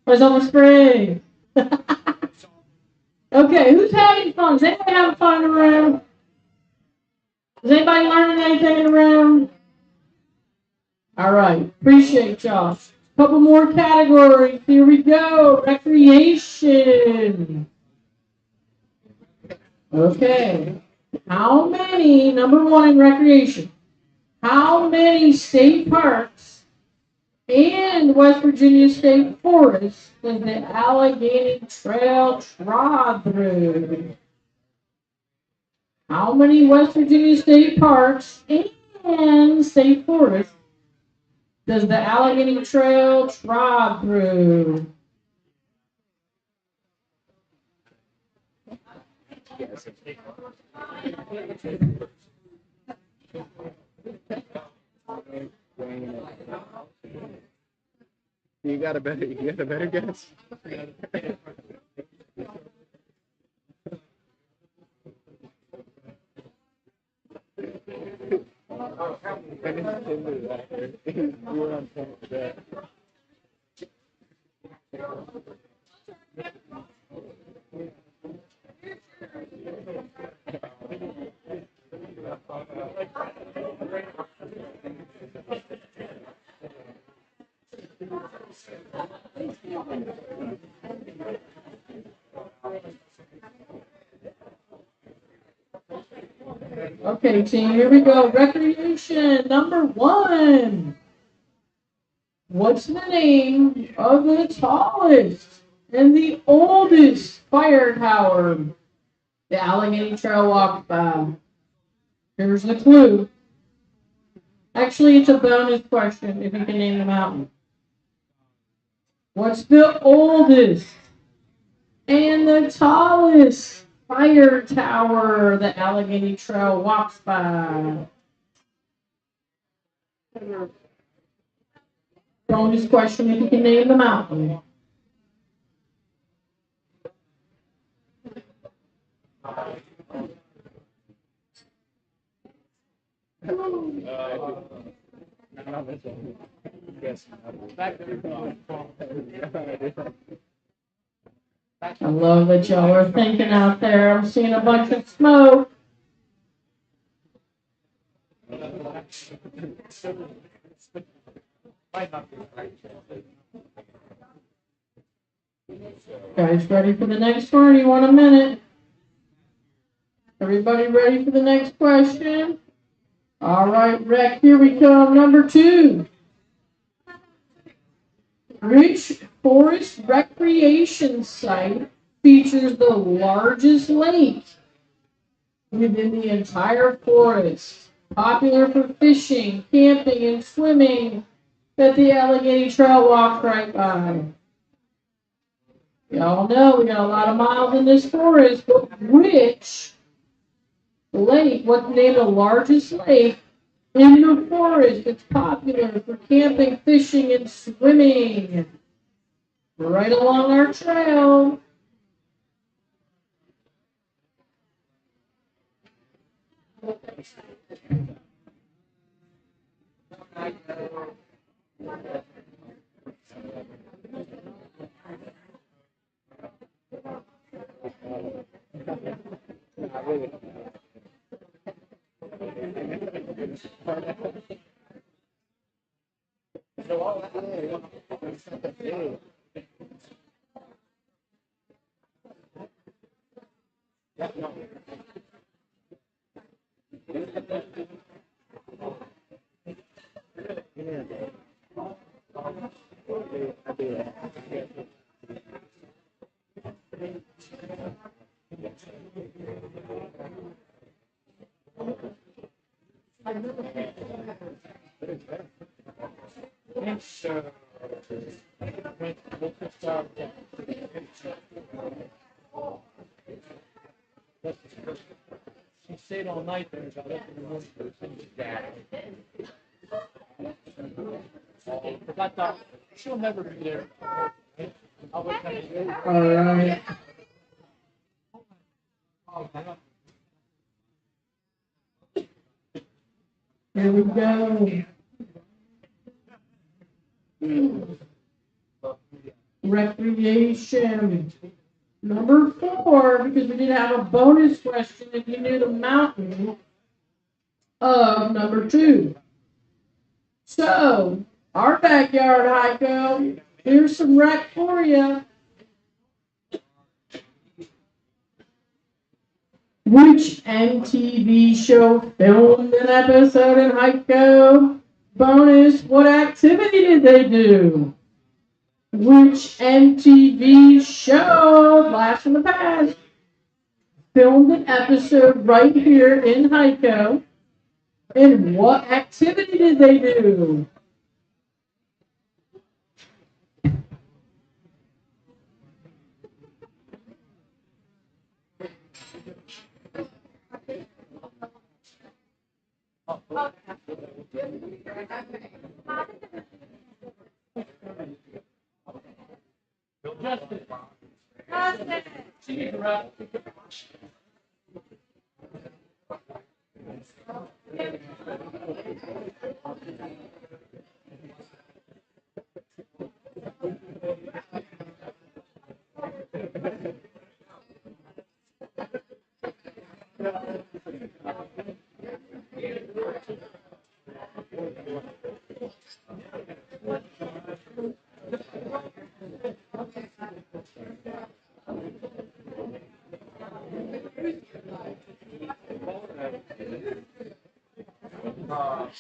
White Sulphur Springs. Okay, who's having fun? Is anybody having fun in the room? Is anybody learning anything in the room? All right, appreciate y'all. Couple more categories. Here we go. Recreation. Okay. How many, number 1 in recreation, how many state parks and West Virginia State Forest does the Allegheny Trail trod through? How many West Virginia State Parks and State Forest does the Allegheny Trail trod through? You got a better guess? Okay, team, here we go. Recreation, number 1. What's the name of the tallest and the oldest fire tower the Allegheny Trail walked by? Here's the clue. Actually, it's a bonus question if you can name the mountain. What's the oldest and the tallest fire tower the Allegheny Trail walks by? Bonus question if you can name the mountain. I love that y'all are thinking out there. I'm seeing a bunch of smoke. Guys, ready for the next one? You want a minute? Everybody ready for the next question? All right, Rick, here we come. Number 2. Which forest recreation site features the largest lake within the entire forest? Popular for fishing, camping, and swimming that the Allegheny Trail walks right by. Y'all know we got a lot of miles in this forest, but which lake, what's the name of the largest lake in the forest that's popular for camping, fishing, and swimming? Right along our trail. She stayed all night there. So I left in the morning for but I thought she'll never be there. I'll wait till you go. All right. Here we go. Recreation. Number 4, because we did have a bonus question if you knew the mountain of number 2. So, our backyard, Hico, here's some rec for you. Which MTV show filmed an episode in Hico? Bonus, what activity did they do? Which MTV show, Blast from the Past, filmed an episode right here in Hico? And what activity did they do?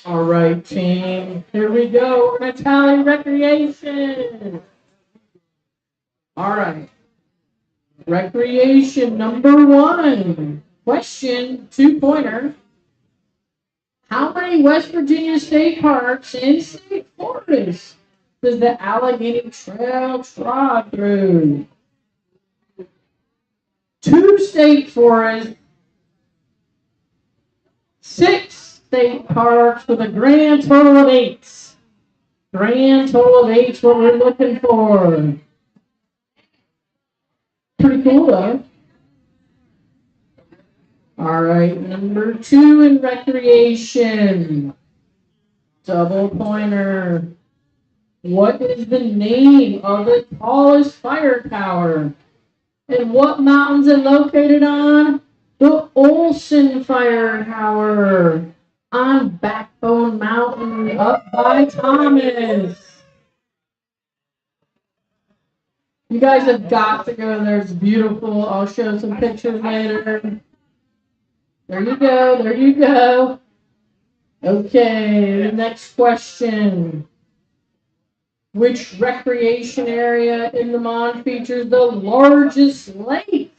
All right, team. Here we go. We're going to tally recreation. All right. Recreation number 1. Question, 2-pointer. How many West Virginia state parks and state forests does the Allegheny Trail trot through? 2 state forests, 6 state parks with a grand total of 8. Grand total of 8 what we're looking for. Pretty cool, though. All right, number 2 in recreation. Double pointer. What is the name of the tallest fire tower? And what mountain's it located on? The Olson Fire Tower on Backbone Mountain up by Thomas. You guys have got to go there. It's beautiful. I'll show some pictures later. There you go. There you go. Okay, the next question. Which recreation area in the Mon features the largest lake?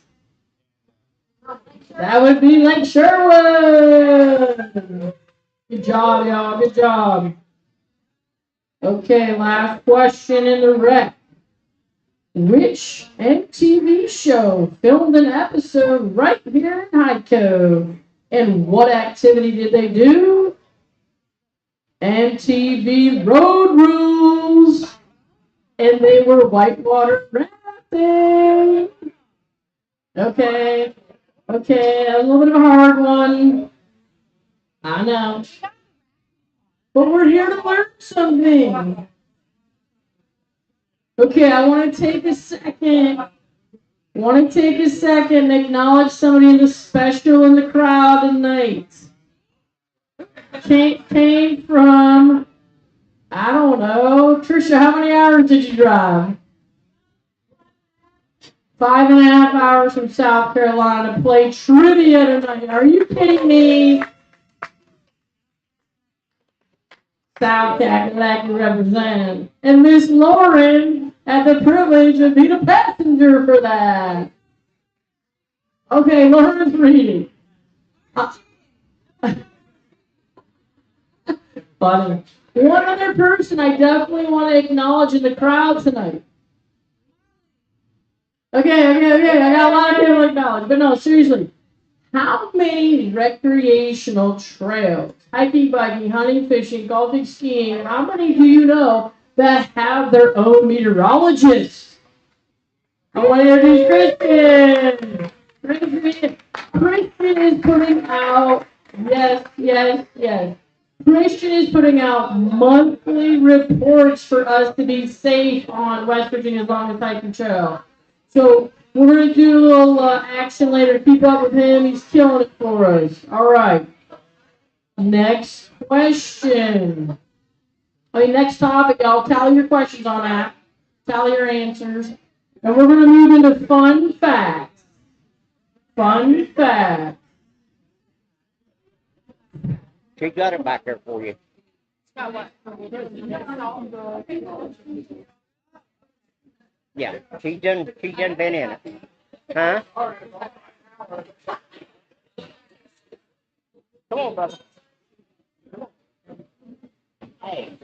That would be Lake Sherwood. Good job, y'all. Good job. Okay, last question in the rec. Which MTV show filmed an episode right here in Hico? And what activity did they do? MTV Road Rules. And they were whitewater rafting. Okay, that was a little bit of a hard one. I know. But we're here to learn something. Okay, I want to take a second. And acknowledge somebody that's special in the crowd tonight. Came from, I don't know. Trisha, how many hours did you drive? 5.5 hours from South Carolina to play trivia tonight. Are you kidding me? South Carolina represent. And Miss Lauren had the privilege of being a passenger for that. Okay, Lauren's reading. Funny. One other person I definitely want to acknowledge in the crowd tonight. Okay. I got a lot of people to acknowledge. But no, seriously. How many recreational trails, hiking, biking, hunting, fishing, golfing, skiing, how many do you know that have their own meteorologist? I want to introduce Christian. Christian is putting out, yes. Christian is putting out monthly reports for us to be safe on West Virginia's longest hiking trail. So we're going to do a little action later. Keep up with him. He's killing it for us. All right. Next question. Next topic. Y'all tally your questions on that. Tally your answers. And we're going to move into fun facts. Fun facts. She got it back there for you. Yeah, she's done been in it. Huh? Come on, brother. Hey.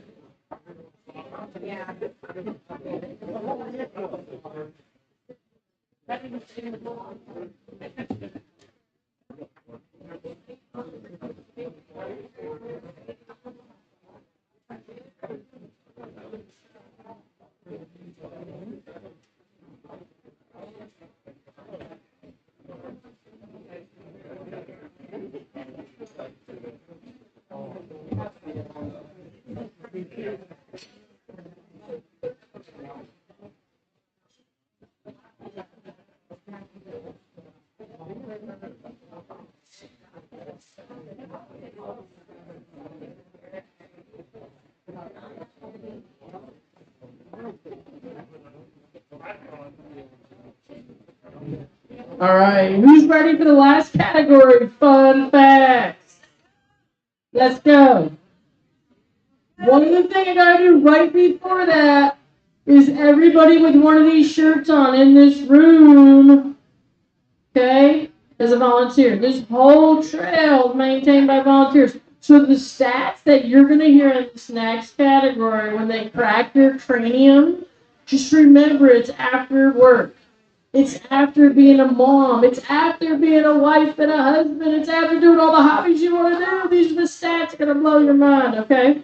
All right, who's ready for the last category? Fun facts. Let's go. One other thing I gotta do right before that is everybody with one of these shirts on in this room, okay, as a volunteer. This whole trail is maintained by volunteers. So the stats that you're gonna hear in this next category, when they crack your cranium, just remember it's after work. It's after being a mom. It's after being a wife and a husband. It's after doing all the hobbies you want to do. These are the stats that are going to blow your mind, okay?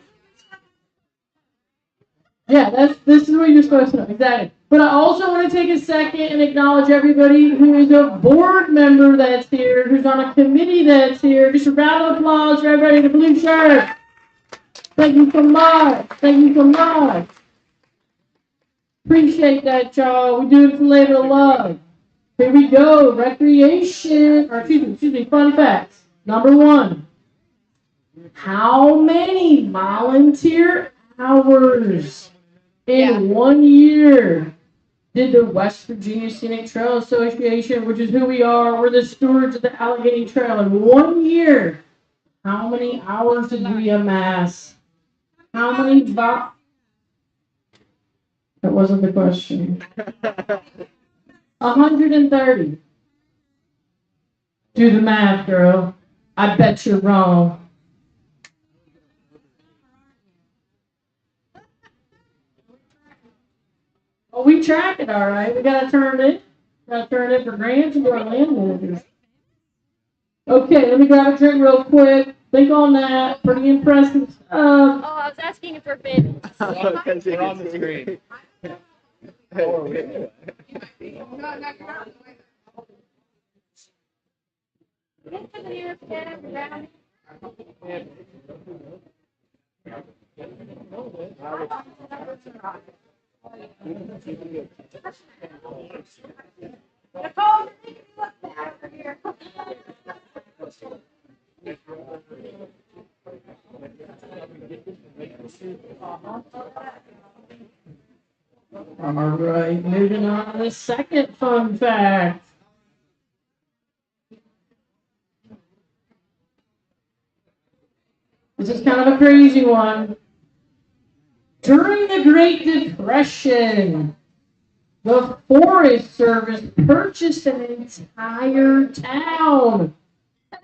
Yeah, this is what you're supposed to know. Exactly. But I also want to take a second and acknowledge everybody who is a board member that's here, who's on a committee that's here. Just a round of applause for everybody in the blue shirt. Thank you so much. Appreciate that, y'all. We do it for labor of love. Here we go. Fun facts. Number 1. How many volunteer hours in 1 year did the West Virginia Scenic Trail Association, which is who we are. We're the stewards of the Allegheny Trail. In 1 year, how many hours did we amass? How many That wasn't the question. 130. Do the math, girl. I bet you're wrong. Oh, we track it, all right. We gotta turn it. Gotta turn it for grants and to our land managers. Okay, let me grab a drink real quick. Think on that. Pretty impressive stuff. Oh, I was asking if we're finished. We're on the screen. All right, moving on to the second fun fact. This is kind of a crazy one. During the Great Depression, the Forest Service purchased an entire town.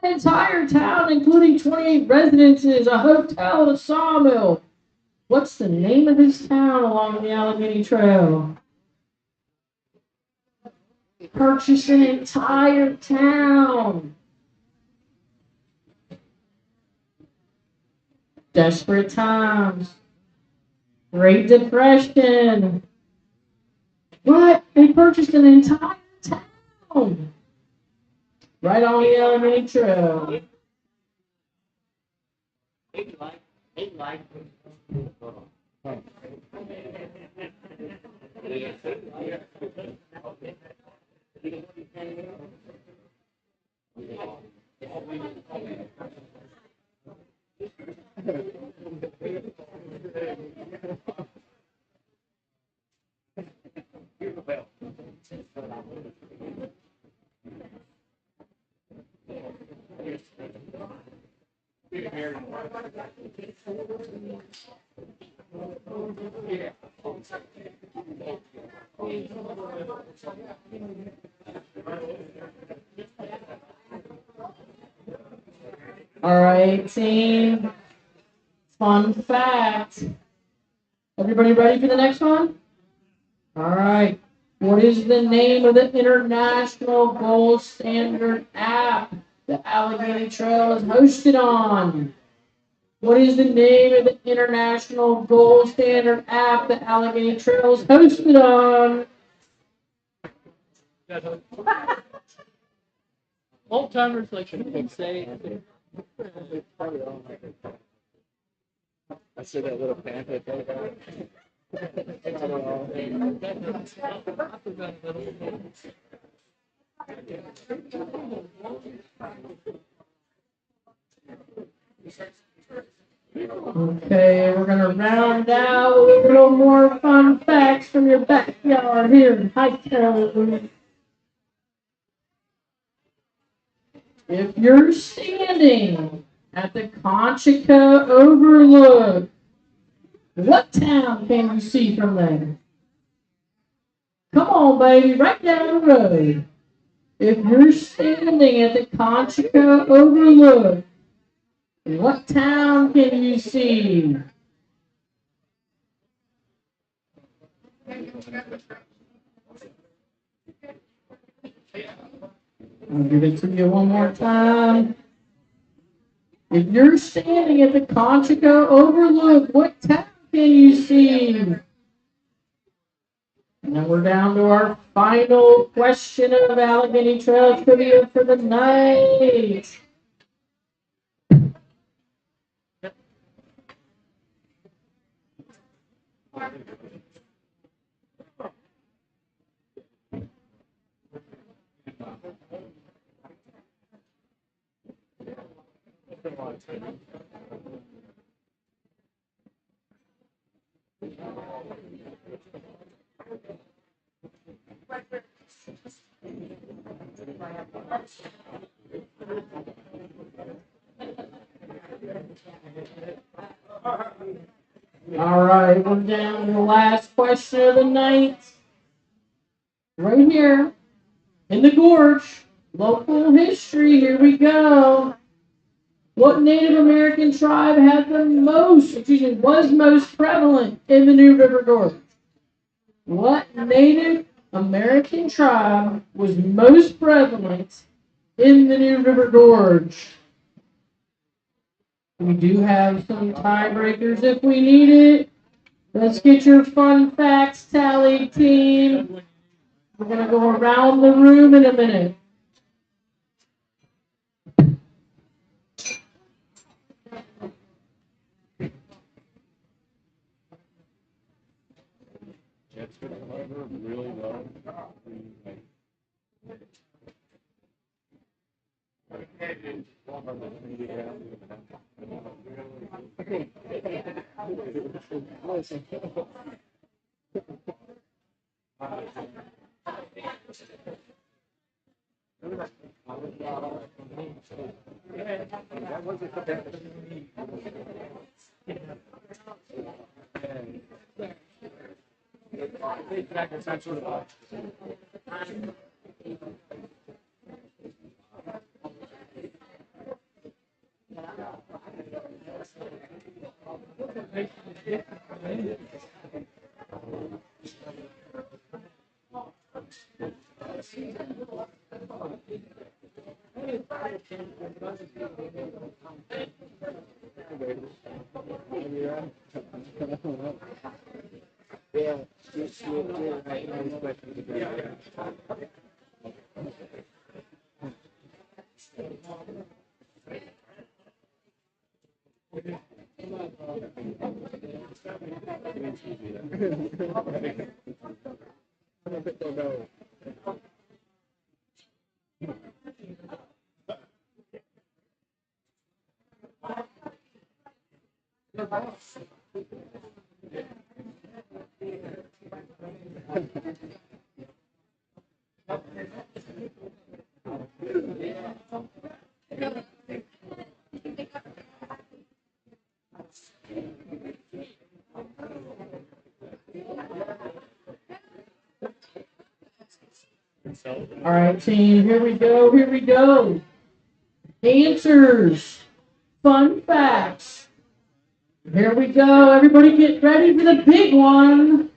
An entire town, including 28 residences, a hotel, a sawmill. What's the name of this town along the Allegheny Trail? Purchased an entire town. Desperate times. Great Depression. What? They purchased an entire town. Right on the Allegheny Trail. All right, team. Fun fact. Everybody ready for the next one? All right. What is the name of the international gold standard app the Allegheny Trail is hosted on? What is the name of the international gold standard app the Allegheny Trail is hosted on? Old timers like to say. I see that little pamphlet there. Okay, we're gonna round out with a little more fun facts from your backyard here in Hico. If you're standing at the Conchica Overlook, what town can you see from there? Come on, baby, right down the road. If you're standing at the Conchica Overlook, what town can you see? I'll give it to you one more time. If you're standing at the Conchica Overlook, what town can you see? And then we're down to our final question of Allegheny Trail trivia for the night. All right, we're down to the last question of the night. Right here in the gorge. Local history, here we go. What Native American tribe was most prevalent in the New River Gorge? What Native American tribe was most prevalent in the New River Gorge? We do have some tiebreakers if we need it. Let's get your fun facts tallied, team. We're going to go around the room in a minute. Really low. All right, team, here we go. Answers, fun facts. Here we go. Everybody get ready for the big one.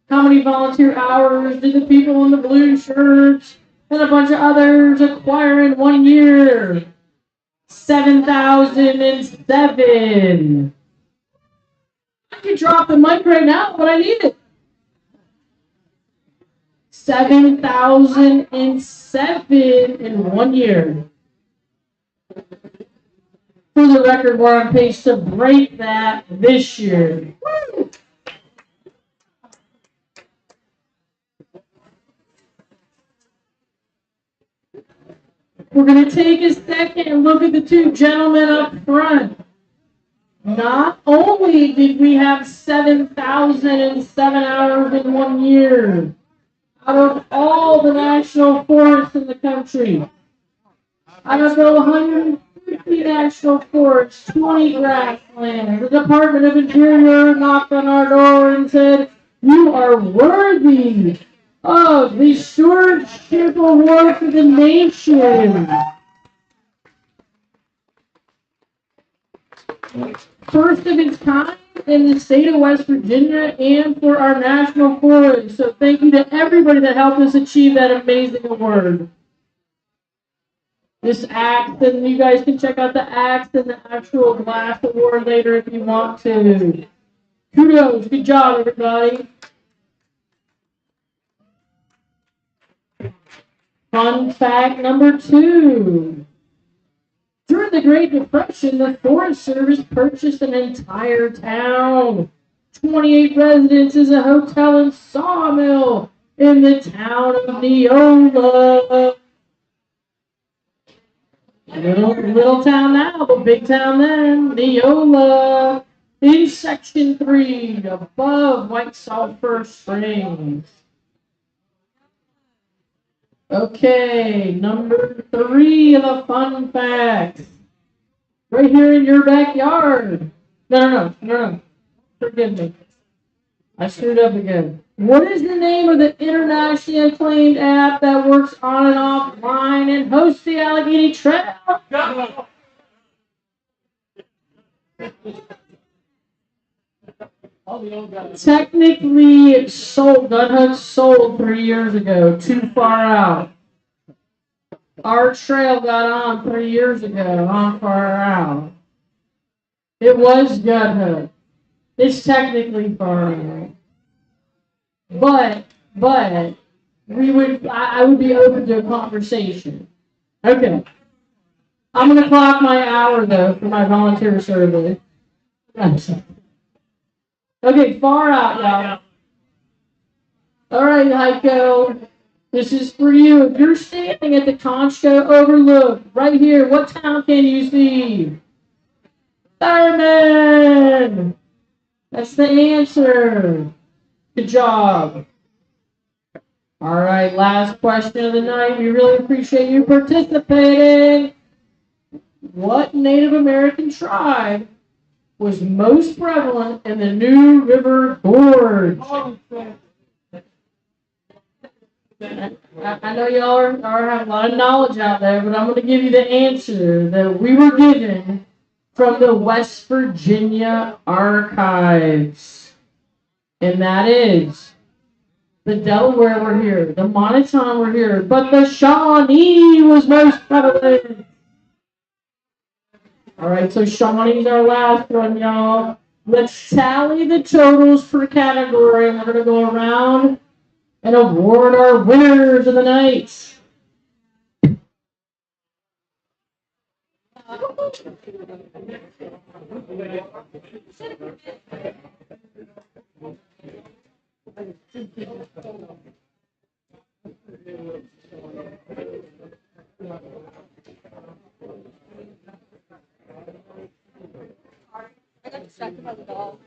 How many volunteer hours did the people in the blue shirts and a bunch of others acquire in 1 year? 7,007. I can drop the mic right now, but I need it. 7,007 in 1 year. For the record, we're on pace to break that this year. Woo! We're going to take a second and look at the two gentlemen up front. Not only did we have 7,007 hours in 1 year, out of all the national forests in the country, out of the 150 national forests, 20 grasslands, the Department of Interior knocked on our door and said, "You are worthy of the Stewardship Award for the nation." First of its kind in the state of West Virginia and for our national forest. So thank you to everybody that helped us achieve that amazing award. This axe, and you guys can check out the axe and the actual glass award later if you want to. Kudos, good job, everybody. Fun fact number 2. During the Great Depression, the Forest Service purchased an entire town. 28 residences, a hotel and sawmill in the town of Neola. Little town now, but big town then. Neola. In Section 3, above White Sulphur Springs. Okay, number 3 of the fun facts. Right here in your backyard. No. Forgive me. I screwed up again. What is the name of the internationally acclaimed app that works on and offline and hosts the Allegheny Trail? Technically, it sold. Gunhook sold 3 years ago. Too far out. Our trail got on 3 years ago. On far out. It was Gunhook. It's technically far out. But I would be open to a conversation. Okay. I'm gonna clock my hour though for my volunteer survey. Okay, far out, y'all. All right, Hico. This is for you. If you're standing at the Concho Overlook, right here, what town can you see? Thurman! That's the answer. Good job. All right, last question of the night. We really appreciate you participating. What Native American tribe was most prevalent in the New River Gorge? I know y'all are have a lot of knowledge out there, but I'm going to give you the answer that we were given from the West Virginia archives. And that is the Delaware were here, the Monotone were here, but the Shawnee was most prevalent. All right, so Shawnee's our last one, y'all. Let's tally the totals per category. We're going to go around and award our winners of the night. I got distracted by the dog.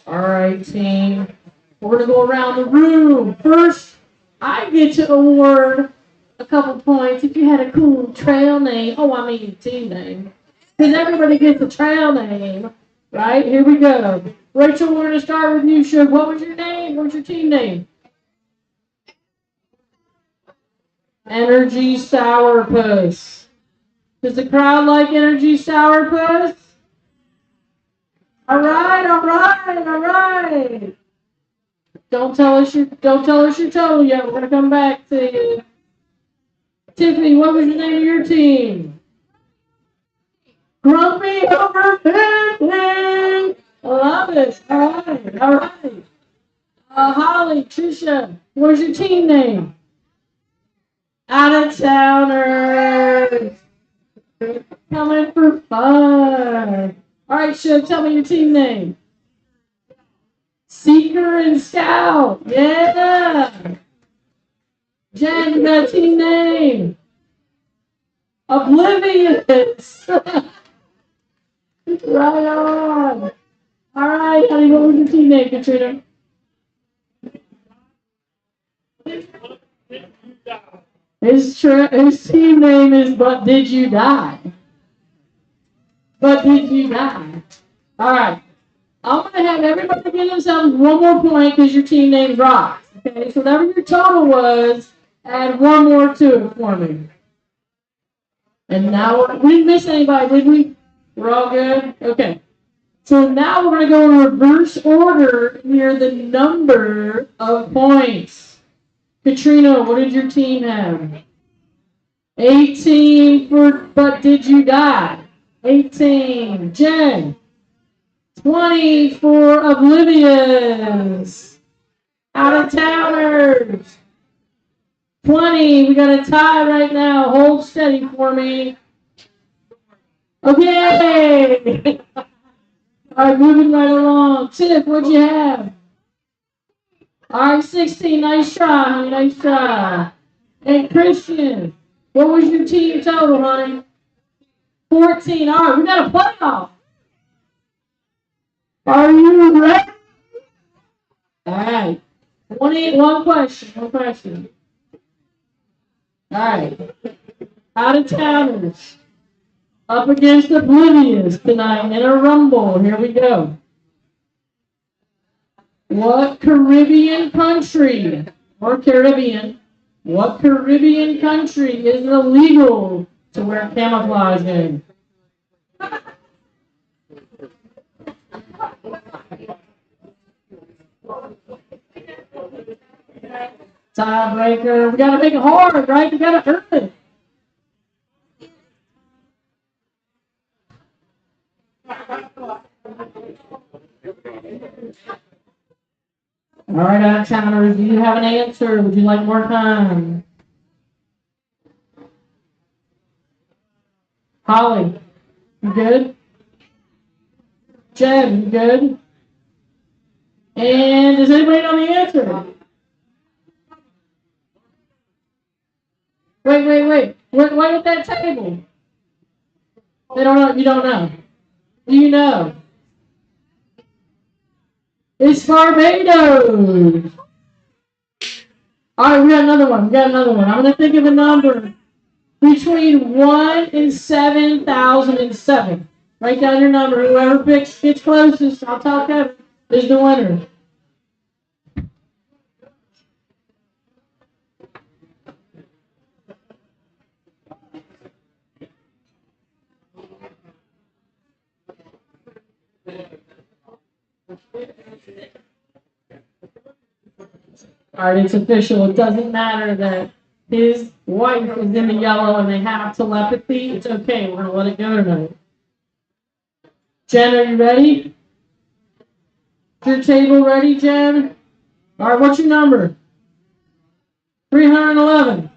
All right, team. We're going to go around the room. First, I get to award a couple points if you had a cool trail name. Oh, I mean team name. Because everybody gets a trail name. Right? Here we go. Rachel, we're going to start with you. Shug, what was your name? What was your team name? Energy Sourpuss. Does the crowd like Energy Sourpuss? All right. Don't tell us your total yet. We're gonna come back to you. Tiffany, what was your name of your team? Grumpy over 50. I love it. All right. Holly, Trisha, what's your team name? Out of towners. Coming for fun. All right, Shug, tell me your team name. Seeker and Scout. Yeah. Jen, you got a team name. Oblivious. Right on. All right, honey, what was your team name, Katrina? His team name is But Did You Die? But did you die? All right. I'm going to have everybody give themselves one more point because your team name's Rock. Okay, so whatever your total was, add one more to it for me. And now we didn't miss anybody, did we? We're all good? Okay. So now we're going to go in reverse order near the number of points. Katrina, what did your team have? 18 for But Did You Die? 18. Jen. 20 for Oblivious. Out of towners. 20. We got a tie right now. Hold steady for me. Okay. All right, moving right along. Tiff, what'd you have? All right, 16. Nice try, honey. Nice try. Hey, Christian, what was your team total, honey? 14. All right, we got a playoff. Are you ready? All right. One question. All right. Out of towners. Up against Oblivious tonight in a rumble. Here we go. What Caribbean country is it illegal to wear camouflage in? Tiebreaker. We gotta make it hard, right? We gotta earn it. All right, out of towners, do you have an answer? Would you like more time? Holly, you good? Jen, you good? And does anybody know the answer? Wait. Wait at that table. They don't know. You don't know. Do you know? It's Barbados. All right, we got another one. I'm going to think of a number between 1 and 7,007. Write down your number. Whoever gets closest, I'll tell Kevin, is the winner. All right, it's official. It doesn't matter that his wife is in the yellow and they have telepathy. It's okay. We're going to let it go tonight. Jen, are you ready? Is your table ready, Jen? All right, what's your number? 311.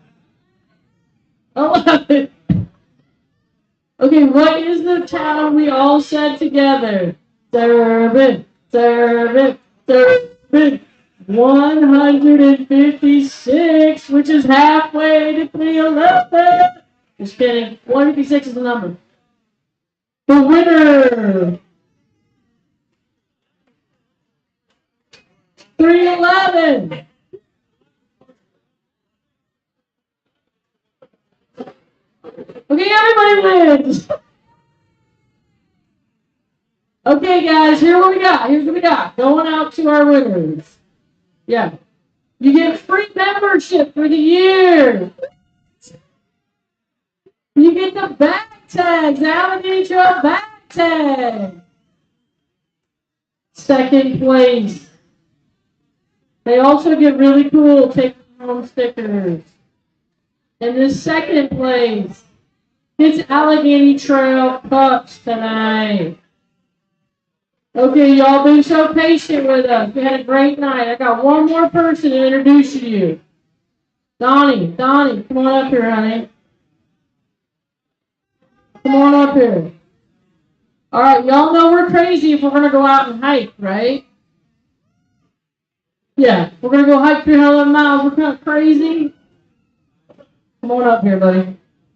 11. Okay, what is the town we all said together? Durbin. 156, which is halfway to 311. Just kidding. 156 is the number. The winner. 311. Okay, everybody wins. Okay, guys, here's what we got. Going out to our winners. Yeah. You get free membership for the year. You get the back tags. Allegheny Trail back tag. Second place. They also get really cool take-home stickers. And the second place, it's Allegheny Trail Cups tonight. Okay, y'all been so patient with us. We had a great night. I got one more person to introduce you to. Donnie, come on up here, honey. Come on up here. All right, y'all know we're crazy if we're going to go out and hike, right? Yeah, we're going to go hike 311 miles. We're kind of crazy. Come on up here, buddy.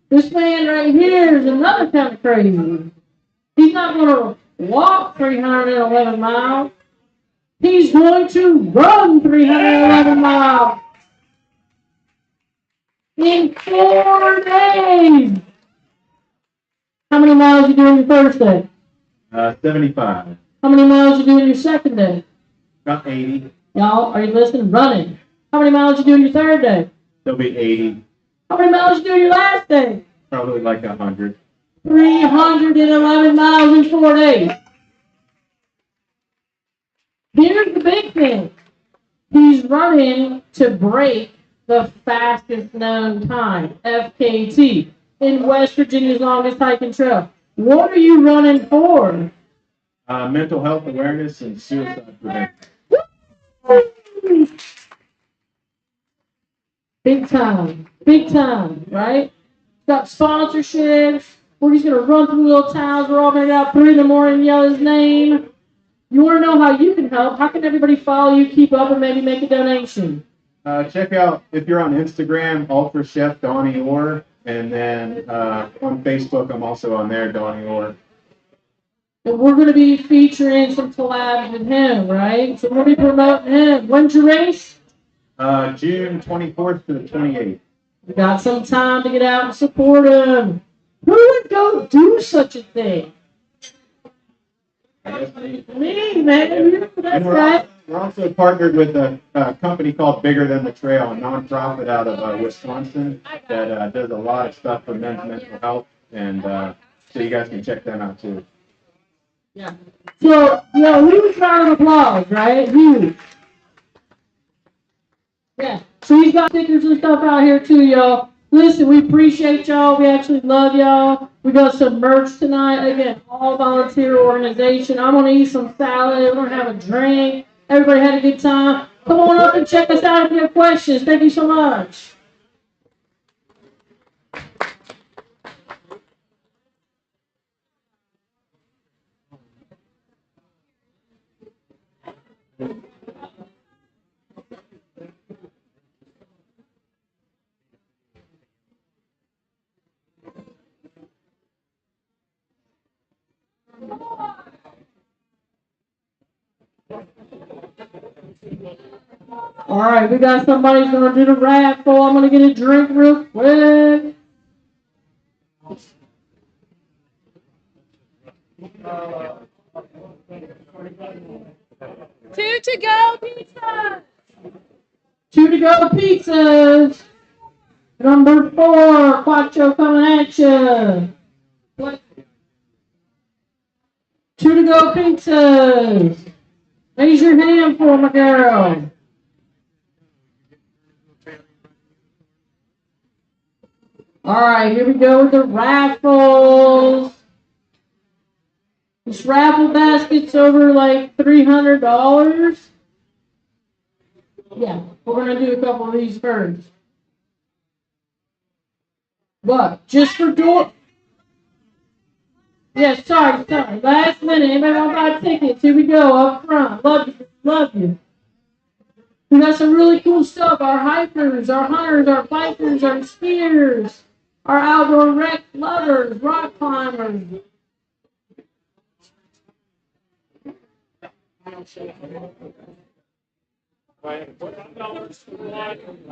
This man right here is another kind of crazy. He's not going to walk 311 miles. He's going to run 311 miles in 4 days. How many miles you doing your first day? 75. How many miles you doing your second day? About 80. Y'all, are you listening? Running. How many miles you doing your third day? There'll be 80. How many miles you doing your last day? Probably like 100. 311 miles in 4 days. here's the big thing. He's running to break the fastest known time, FKT, in West Virginia's longest hiking trail. What are you running for? Mental health awareness and suicide prevention. Big time, right? Got sponsorships. We're just gonna run through little towns. We're all gonna get out 3 in the morning and yell his name. You wanna know how you can help? How can everybody follow you, keep up, and maybe make a donation? Check out, if you're on Instagram, Ultra Chef Donnie Orr, and then on Facebook, I'm also on there, Donnie Orr. And we're gonna be featuring some collabs with him, right? So we'll be promoting him. When's your race? June 24th to the 28th. We got some time to get out and support him. Who would go do such a thing? Me, man. That's And right. we're also partnered with a company called Bigger Than the Trail, a nonprofit out of Wisconsin that does a lot of stuff for men's mental health, and so you guys can check them out too. Yeah. So, huge round of applause, right? Huge. Yeah. So he's got stickers and stuff out here too, y'all. Listen, we appreciate y'all. We actually love y'all. We got some merch tonight. Again, all volunteer organization. I'm gonna eat some salad. We're gonna have a drink. Everybody had a good time. Come on up and check us out if you have questions. Thank you so much. All right, we got somebody who's gonna do the raffle. I'm gonna get a drink real quick. Two to go pizza. 2 to go pizzas. Number 4, Quattro coming at you. 2 to go pizzas. Raise your hand for my girl. All right, here we go with the raffles. This raffle basket's over like $300. Yeah, we're gonna do a couple of these first. But just for door. Yeah, sorry. Last minute, anybody want to buy tickets? Here we go, up front. Love you. We got some really cool stuff. Our hikers, our hunters, our bikers, our skiers, our outdoor rec lovers, rock climbers.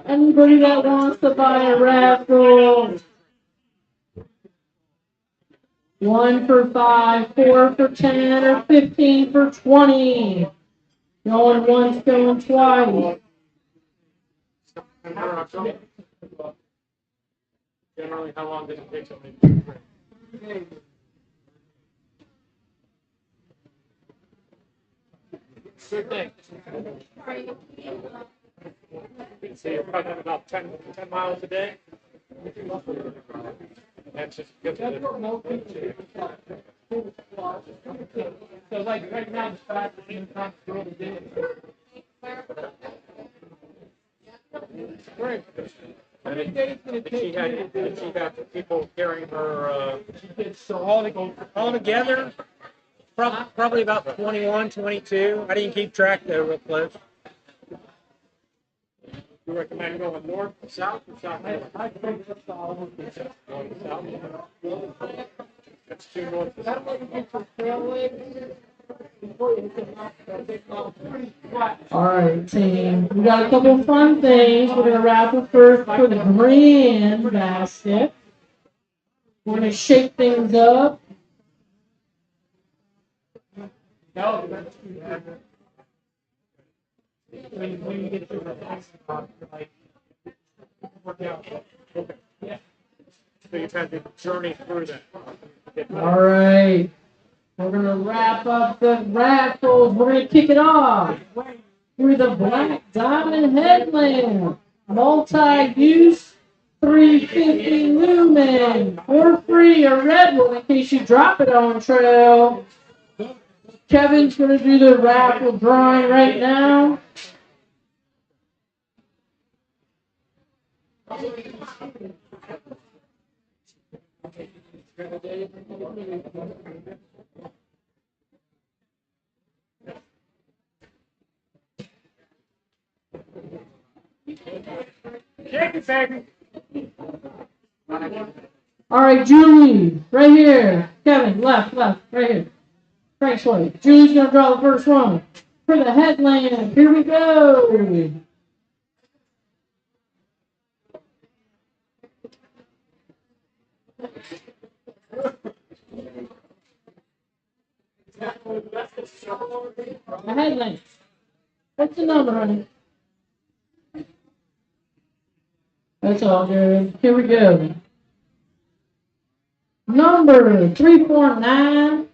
Anybody that wants to buy a raffle. 1 for 5, 4 for 10, or 15 for 20. Going once, going twice. Generally, how long does it take to make? Good thing. So you're running about 10 miles a day? That's just good. So like right now, it's 5 times through the day. Great. How many days did she have people carrying her? So all together, probably about 21, 22. I didn't keep track there real close. You recommend going north, south, or south? I think that's all. That's too north. All right, team. We got a couple fun things. We're going to raffle first for the grand basket. We're going to shake things up. No, that's when you get to the next like work out. Okay. Yeah. So you've had to journey through that. All right. We're going to wrap up the raffles. We're going to kick it off with the Black Diamond Headlamp. Multi-use 350 lumen. For free, a red one in case you drop it on trail. Kevin's going to do the raffle drawing right now. All right, Julie, right here. Kevin, left, right here. Frank's way. Julie's gonna draw the first one for the headlamp. Here we go. The headlamp. What's the number, honey? That's all good. Here we go. Number 349